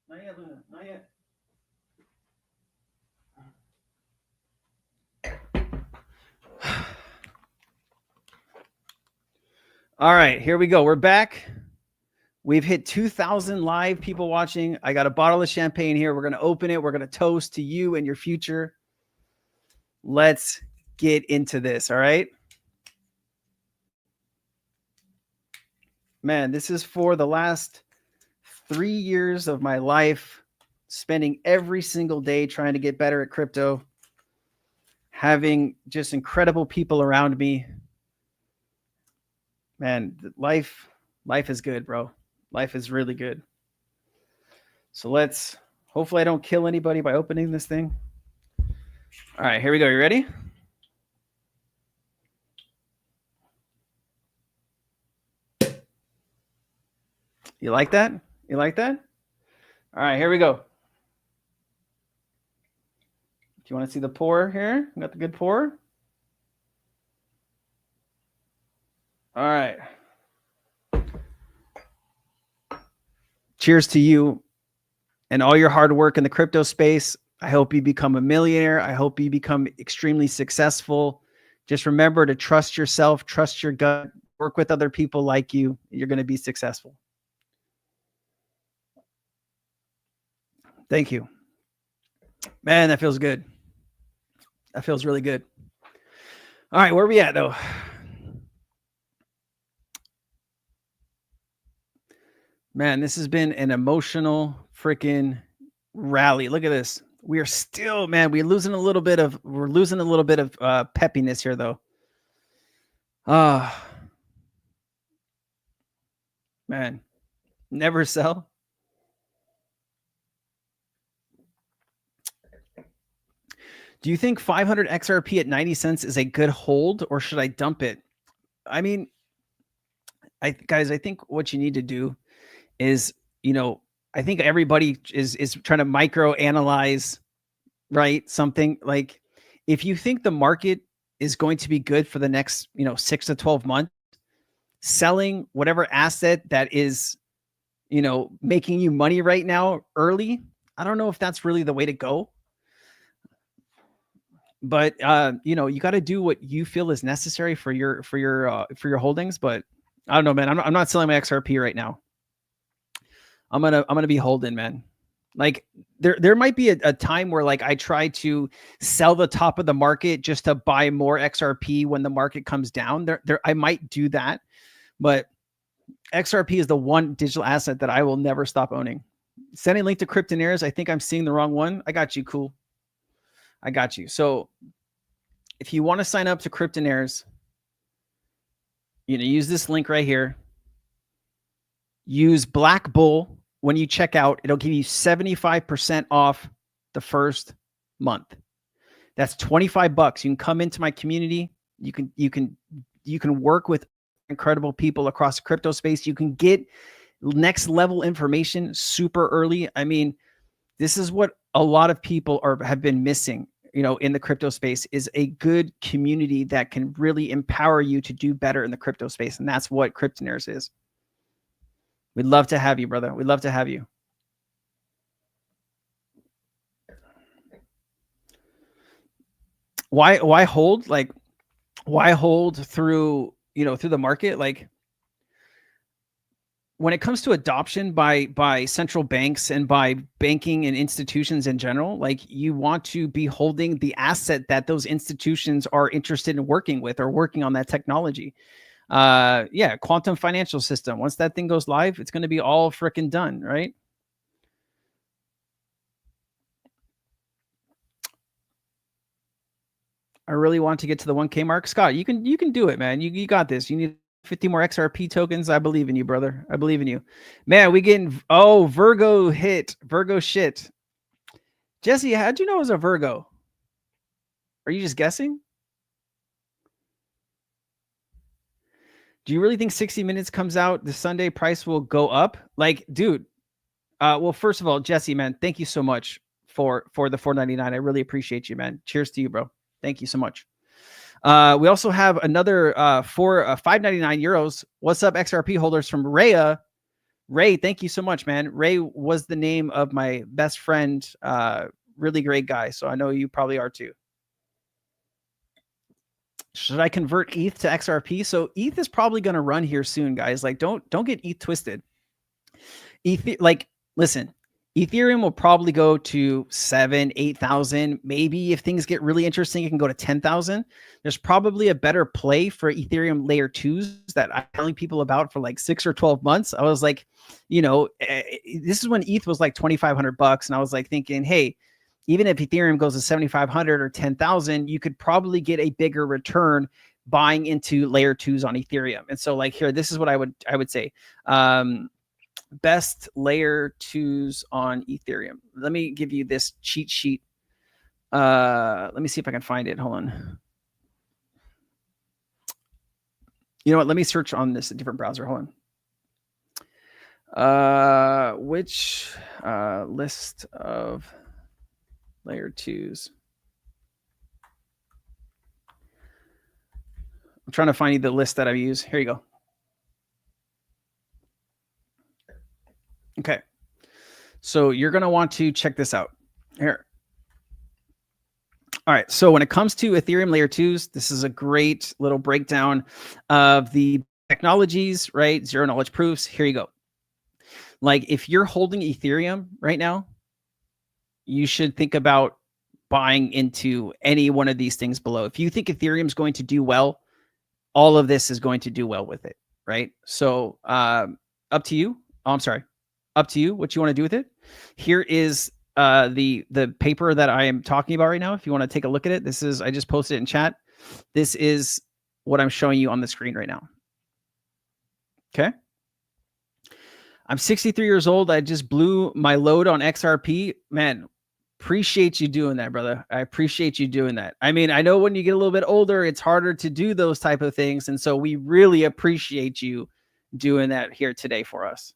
Not yet, Luna. Not yet. All right, here we go. We're back. We've hit 2,000 live people watching. I got a bottle of champagne here. We're going to open it. We're going to toast to you and your future. Let's get into this, all right? Man, this is for the last 3 years of my life, spending every single day trying to get better at crypto, having just incredible people around me. Man, life is good, bro. Life is really good. So hopefully I don't kill anybody by opening this thing. All right, here we go. You ready? You like that? You like that? All right, here we go. Do you want to see the pour here? Got the good pour? All right. Cheers to you and all your hard work in the crypto space. I hope you become a millionaire. I hope you become extremely successful. Just remember to trust yourself, trust your gut, work with other people like you. You're going to be successful. Thank you. Man, that feels good. That feels really good. All right, where are we at though? Man, this has been an emotional freaking rally. Look at this. We are still, man, we're losing a little bit of peppiness here though. Man, never sell. Do you think 500 XRP at 90 cents is a good hold, or should I dump it? I mean, guys, I think what you need to do is, I think everybody is trying to micro analyze, right? Something like, if you think the market is going to be good for the next, 6 to 12 months, selling whatever asset that is, making you money right now early, I don't know if that's really the way to go. But you got to do what you feel is necessary for your holdings. But I don't know, man. I'm not selling my XRP right now. I'm gonna be holding, man. Like there might be a time where like I try to sell the top of the market just to buy more XRP when the market comes down. I might do that, but XRP is the one digital asset that I will never stop owning. Sending link to Cryptonairz. I think I'm seeing the wrong one. I got you. Cool. I got you. So if you want to sign up to Cryptonairz, use this link right here. Use Black Bull when you check out. It'll give you 75% off the first month. That's $25. You can come into my community. You can work with incredible people across the crypto space. You can get next level information super early. I mean, this is what a lot of people have been missing, you know, in the crypto space, is a good community that can really empower you to do better in the crypto space. And that's what Cryptonairz is. We'd love to have you, brother. We'd love to have you. Why hold? Like, why hold through, you know, through the market? Like, when it comes to adoption by central banks and by banking and institutions in general, like, you want to be holding the asset that those institutions are interested in working with or working on that technology. Yeah, quantum financial system. Once that thing goes live, it's going to be all freaking done, right? I really want to get to the 1K mark. Scott, you can do it, man. You got this. You need 50 more XRP tokens. I believe in you, brother. I believe in you. Man, we getting, oh, Virgo hit. Virgo shit. Jesse, how'd you know it was a Virgo? Are you just guessing? Do you really think 60 Minutes comes out, the Sunday price will go up? Like, dude, well, first of all, Jesse, man, thank you so much for the $4.99. I really appreciate you, man. Cheers to you, bro. Thank you so much. We also have another for 5.99 euros. What's up, XRP holders from Raya? Ray, thank you so much, man. Ray was the name of my best friend. Really great guy. So I know you probably are too. Should I convert ETH to XRP? So ETH is probably going to run here soon, guys. Like, don't get ETH twisted. ETH, like, listen, Ethereum will probably go to 7,000, 8,000. Maybe if things get really interesting, it can go to 10,000. There's probably a better play for Ethereum layer 2s that I'm telling people about for like 6 or 12 months. I was like, you know, this is when ETH was like $2,500. And I was like thinking, hey, even if Ethereum goes to 7,500 or 10,000, you could probably get a bigger return buying into layer 2s on Ethereum. And so like here, this is what I would say. Best layer 2s on Ethereum. Let me give you this cheat sheet. Let me see if I can find it. Hold on. You know what? Let me search on this different browser. Hold on. Which list of layer 2s? I'm trying to find you the list that I use. Here you go. Okay. So you're going to want to check this out here. All right. So when it comes to Ethereum layer 2s, this is a great little breakdown of the technologies, right? Zero knowledge proofs. Here you go. Like, if you're holding Ethereum right now, you should think about buying into any one of these things below. If you think Ethereum is going to do well, all of this is going to do well with it, right? So up to you. Oh, I'm sorry. Up to you what you want to do with it. Here is the paper that I am talking about right now. If you want to take a look at it, this is, I just posted it in chat. This is what I'm showing you on the screen right now. Okay. I'm 63 years old. I just blew my load on XRP. Man, appreciate you doing that, brother. I appreciate you doing that. I mean, I know when you get a little bit older, it's harder to do those type of things. And so we really appreciate you doing that here today for us.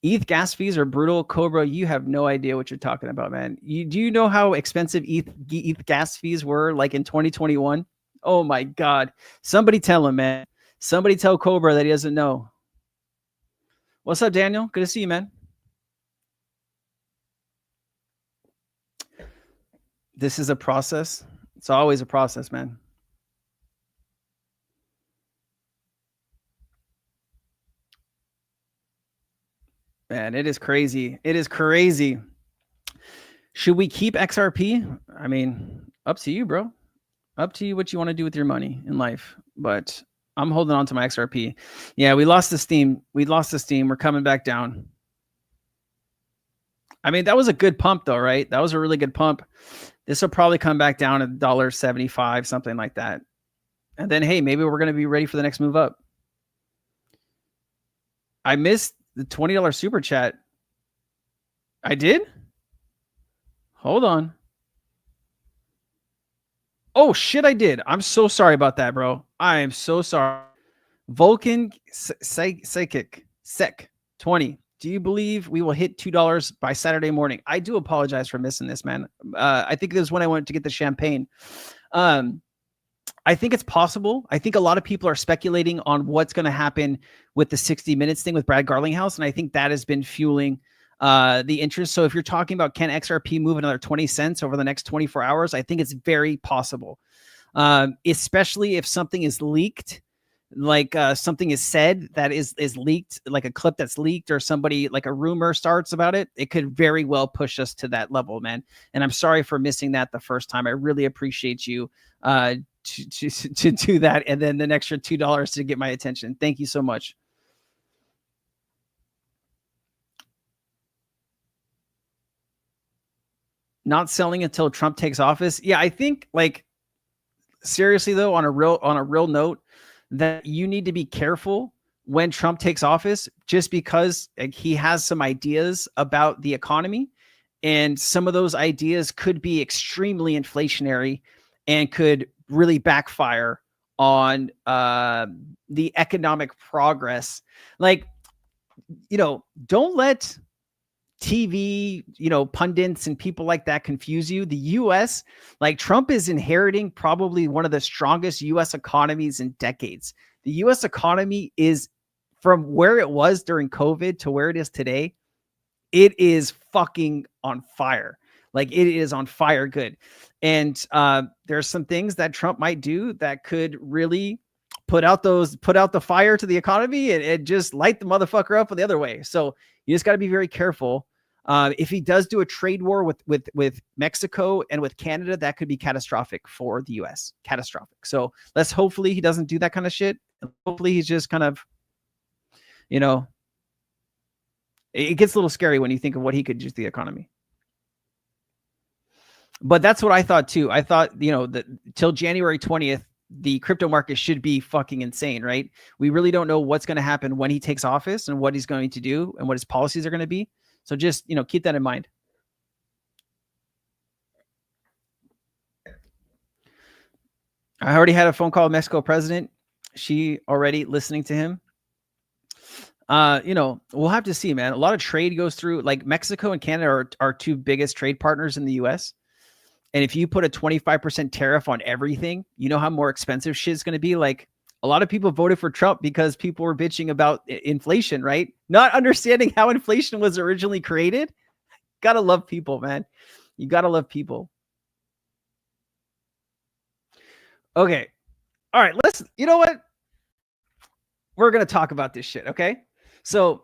ETH gas fees are brutal. Cobra, you have no idea what you're talking about, man. Do you know how expensive ETH gas fees were like in 2021? Oh my God. Somebody tell him, man. Somebody tell Cobra that he doesn't know. What's up, Daniel? Good to see you, man. This is a process. It's always a process, man. Man, it is crazy. It is crazy. Should we keep XRP? I mean, up to you, bro. Up to you what you want to do with your money in life. But I'm holding on to my XRP. Yeah, we lost the steam. We lost the steam. We're coming back down. I mean, that was a good pump though, right? That was a really good pump. This will probably come back down to $1.75, something like that. And then, hey, maybe we're going to be ready for the next move up. I missed the $20 super chat. I did? Hold on. Oh, shit, I did. I'm so sorry about that, bro. I am so sorry. Vulcan Psychic Sec 20. Do you believe we will hit $2 by Saturday morning? I do apologize for missing this, man. I think this was when I went to get the champagne. I think it's possible. I think a lot of people are speculating on what's going to happen with the 60 Minutes thing with Brad Garlinghouse, and I think that has been fueling the interest. So if you're talking about can XRP move another 20 cents over the next 24 hours, I think it's very possible, especially if something is leaked, like something is said that is leaked, like a clip that's leaked, or somebody, like a rumor starts about it. It could very well push us to that level, man. And I'm sorry for missing that the first time. I really appreciate you to do that, and then the extra $2 to get my attention. Thank you so much. Not selling until Trump takes office. Yeah, I think, like, seriously though, on a real note, that you need to be careful when Trump takes office, just because, like, he has some ideas about the economy, and some of those ideas could be extremely inflationary and could really backfire on the economic progress. Like, don't let TV, pundits and people like that confuse you. The US, like, Trump is inheriting probably one of the strongest US economies in decades. The US economy is, from where it was during COVID to where it is today, it is fucking on fire. Like, it is on fire good. And there's some things that Trump might do that could really put out the fire to the economy and just light the motherfucker up the other way. So you just got to be very careful. If he does do a trade war with Mexico and with Canada, that could be catastrophic for the US. Catastrophic. So hopefully he doesn't do that kind of shit. Hopefully he's just kind of, it gets a little scary when you think of what he could do to the economy. But that's what I thought too. I thought, that till January 20th, the crypto market should be fucking insane, right? We really don't know what's going to happen when he takes office and what he's going to do and what his policies are going to be. So just, keep that in mind. I already had a phone call with Mexico president. She already listening to him. We'll have to see, man. A lot of trade goes through, like, Mexico and Canada are our two biggest trade partners in the US. And if you put a 25% tariff on everything, you know how more expensive shit's going to be. Like, a lot of people voted for Trump because people were bitching about inflation, right? Not understanding how inflation was originally created. Gotta love people, man. You gotta love people. Okay. All right. You know what? We're going to talk about this shit. Okay. So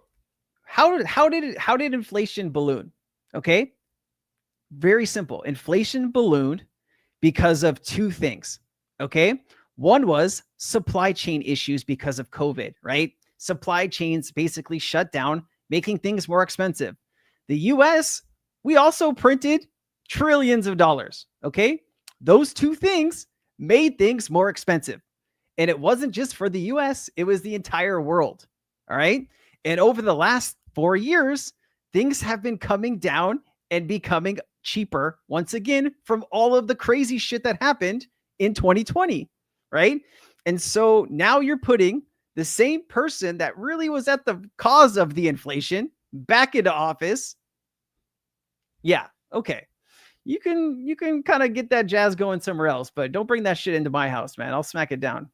how did inflation balloon? Okay. Very simple. Inflation ballooned because of two things. Okay. One was supply chain issues because of COVID, right? Supply chains basically shut down, making things more expensive. The US, we also printed trillions of dollars. Okay. Those two things made things more expensive. And it wasn't just for the US, it was the entire world. All right. And over the last 4 years, things have been coming down and becoming cheaper once again from all of the crazy shit that happened in 2020. Right. And so now you're putting the same person that really was at the cause of the inflation back into office. Yeah. Okay. You can kind of get that jazz going somewhere else, but don't bring that shit into my house, man. I'll smack it down.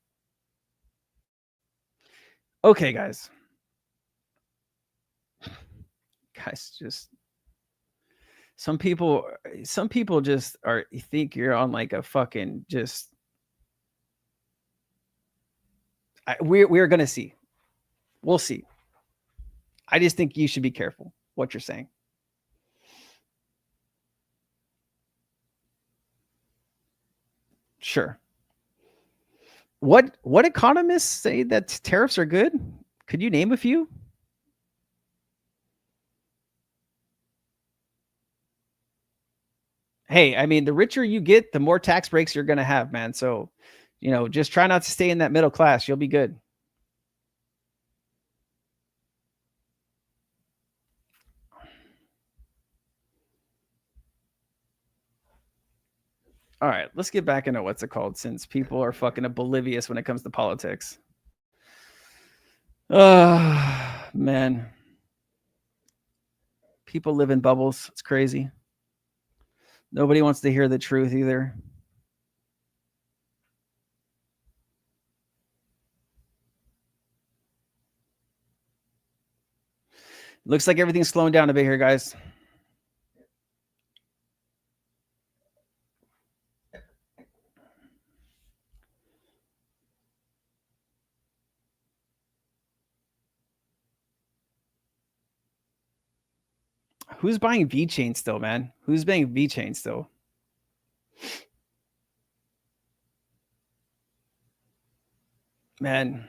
Okay, guys. Just some people just think you're on like a fucking just. We're gonna see. We'll see. I just think you should be careful what you're saying. Sure. What economists say that tariffs are good? Could you name a few? Hey, I mean, the richer you get, the more tax breaks you're going to have, man. So, just try not to stay in that middle class. You'll be good. All right, let's get back into what's it called, since people are fucking oblivious when it comes to politics. Man. People live in bubbles. It's crazy. Nobody wants to hear the truth either. Looks like everything's slowing down a bit here, guys. Who's buying VeChain still, man? Who's buying VeChain still? Man.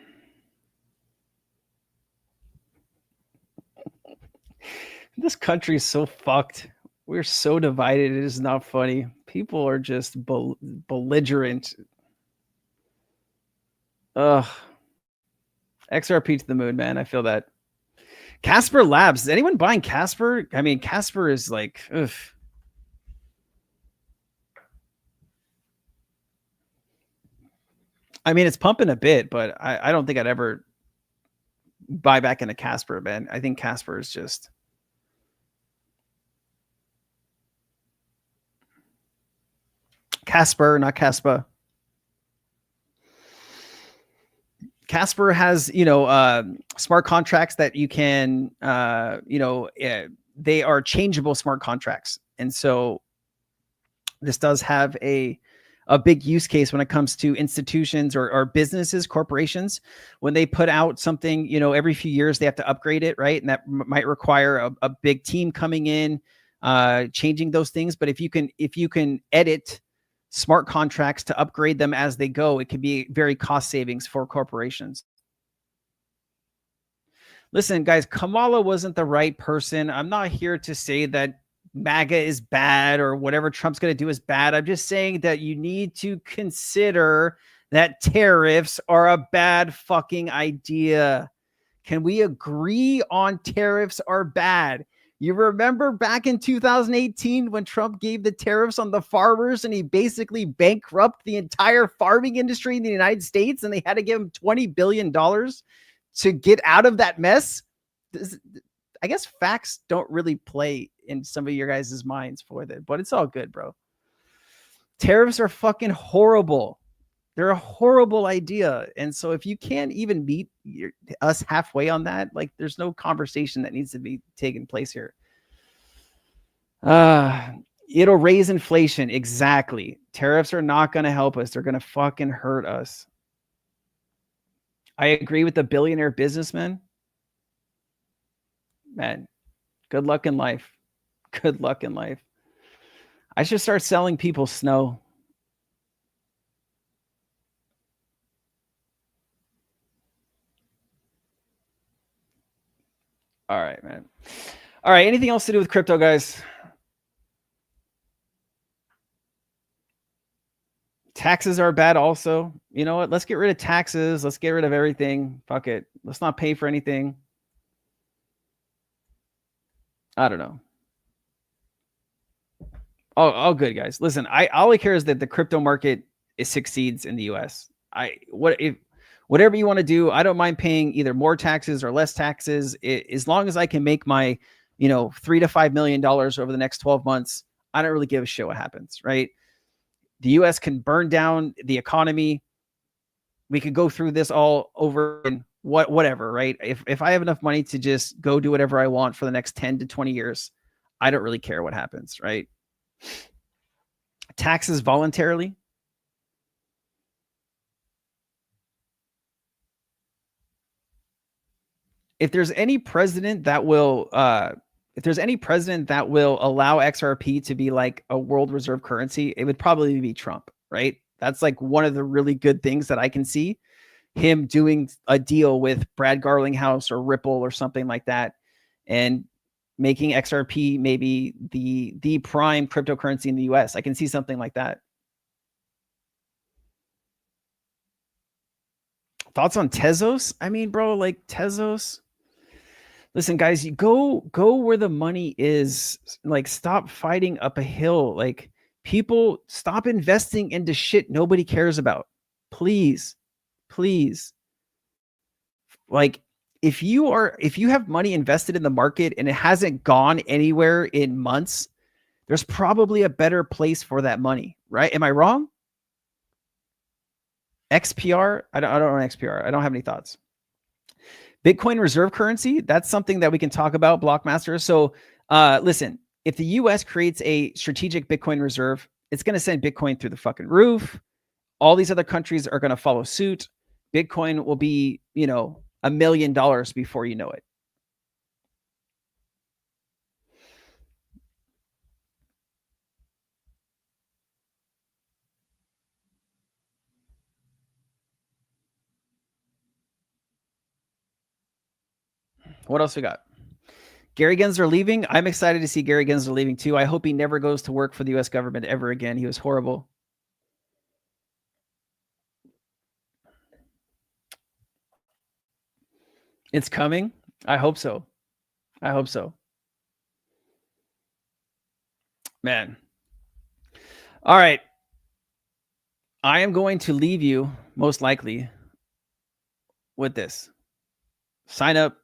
This country is so fucked. We're so divided. It is not funny. People are just belligerent. Ugh. XRP to the moon, man. I feel that. Casper Labs. Is anyone buying Casper? I mean, Casper is like, ugh. I mean, it's pumping a bit, but I don't think I'd ever buy back into Casper, man. I think Casper is just... Casper, not Caspa. Casper has, smart contracts that you can, they are changeable smart contracts. And so this does have a big use case when it comes to institutions or businesses, corporations. When they put out something, every few years they have to upgrade it, right? And that might require a big team coming in, changing those things. But if you can edit smart contracts to upgrade them as they go, it could be very cost savings for corporations. Listen, guys, Kamala wasn't the right person. I'm not here to say that MAGA is bad or whatever Trump's going to do is bad. I'm just saying that you need to consider that tariffs are a bad fucking idea. Can we agree on tariffs are bad? You remember back in 2018 when Trump gave the tariffs on the farmers and he basically bankrupted the entire farming industry in the United States and they had to give him $20 billion to get out of that mess? I guess facts don't really play in some of your guys' minds for that, but it's all good, bro. Tariffs are fucking horrible. They're a horrible idea. And so if you can't even meet us halfway on that, like there's no conversation that needs to be taking place here. It'll raise inflation. Exactly. Tariffs are not going to help us. They're going to fucking hurt us. I agree with the billionaire businessman. Man, good luck in life. Good luck in life. I should start selling people snow. All right, man. All right. Anything else to do with crypto, guys? Taxes are bad also. You know what? Let's get rid of taxes. Let's get rid of everything. Fuck it. Let's not pay for anything. I don't know. All good, guys. Listen, all I care is that the crypto market succeeds in the US. Whatever you want to do, I don't mind paying either more taxes or less taxes. As long as I can make my, $3 to $5 million over the next 12 months, I don't really give a shit what happens, right? The US can burn down the economy. We could go through this all over and whatever, right? If I have enough money to just go do whatever I want for the next 10 to 20 years, I don't really care what happens, right? Taxes voluntarily. If there's any president that will allow XRP to be like a world reserve currency, it would probably be Trump, right? That's like one of the really good things that I can see him doing a deal with Brad Garlinghouse or Ripple or something like that and making XRP maybe the prime cryptocurrency in the US. I can see something like that. Thoughts on Tezos? I mean, bro, like Tezos. Listen, guys, you go where the money is. Like, stop fighting up a hill. Like, people, stop investing into shit nobody cares about. Please, please. Like, if you have money invested in the market and it hasn't gone anywhere in months, there's probably a better place for that money, right? Am I wrong? XPR? I don't know XPR. I don't have any thoughts. Bitcoin reserve currency, that's something that we can talk about, Blockmaster. So listen, if the US creates a strategic Bitcoin reserve, it's going to send Bitcoin through the fucking roof. All these other countries are going to follow suit. Bitcoin will be, you know, $1 million before you know it. What else we got? Gary Gensler leaving. I'm excited to see Gary Gensler leaving too. I hope he never goes to work for the US government ever again. He was horrible. It's coming. I hope so. I hope so. Man. All right. I am going to leave you most likely with this. Sign up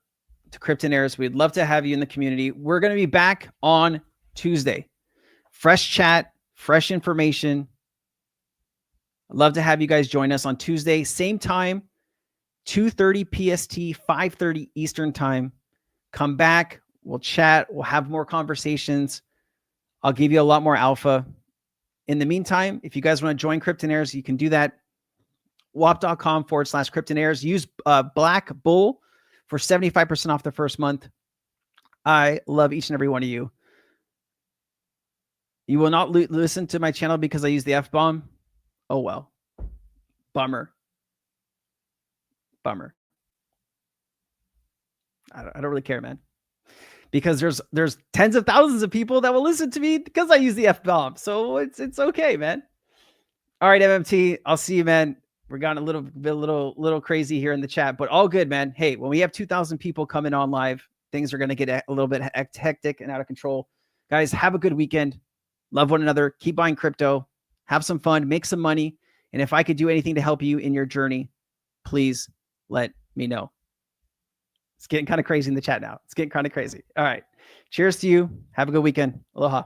to Cryptonairz. We'd love to have you in the community. We're going to be back on Tuesday. Fresh chat, fresh information. I'd love to have you guys join us on Tuesday, same time, 2:30 PST, 5:30 Eastern time. Come back. We'll chat. We'll have more conversations. I'll give you a lot more alpha. In the meantime, if you guys want to join Cryptonairz, you can do that. wap.com/Cryptonairz. Use Black Bull for 75% off the first month. I love each and every one of you. You will not listen to my channel because I use the F-bomb. Oh, well. Bummer. Bummer. I don't really care, man. Because there's tens of thousands of people that will listen to me because I use the F-bomb. So it's okay, man. All right, MMT. I'll see you, man. We're gotten a little crazy here in the chat, but all good, man. Hey, when we have 2,000 people coming on live, things are going to get a little bit hectic and out of control. Guys, have a good weekend. Love one another. Keep buying crypto. Have some fun. Make some money. And if I could do anything to help you in your journey, please let me know. It's getting kind of crazy in the chat now. It's getting kind of crazy. All right. Cheers to you. Have a good weekend. Aloha.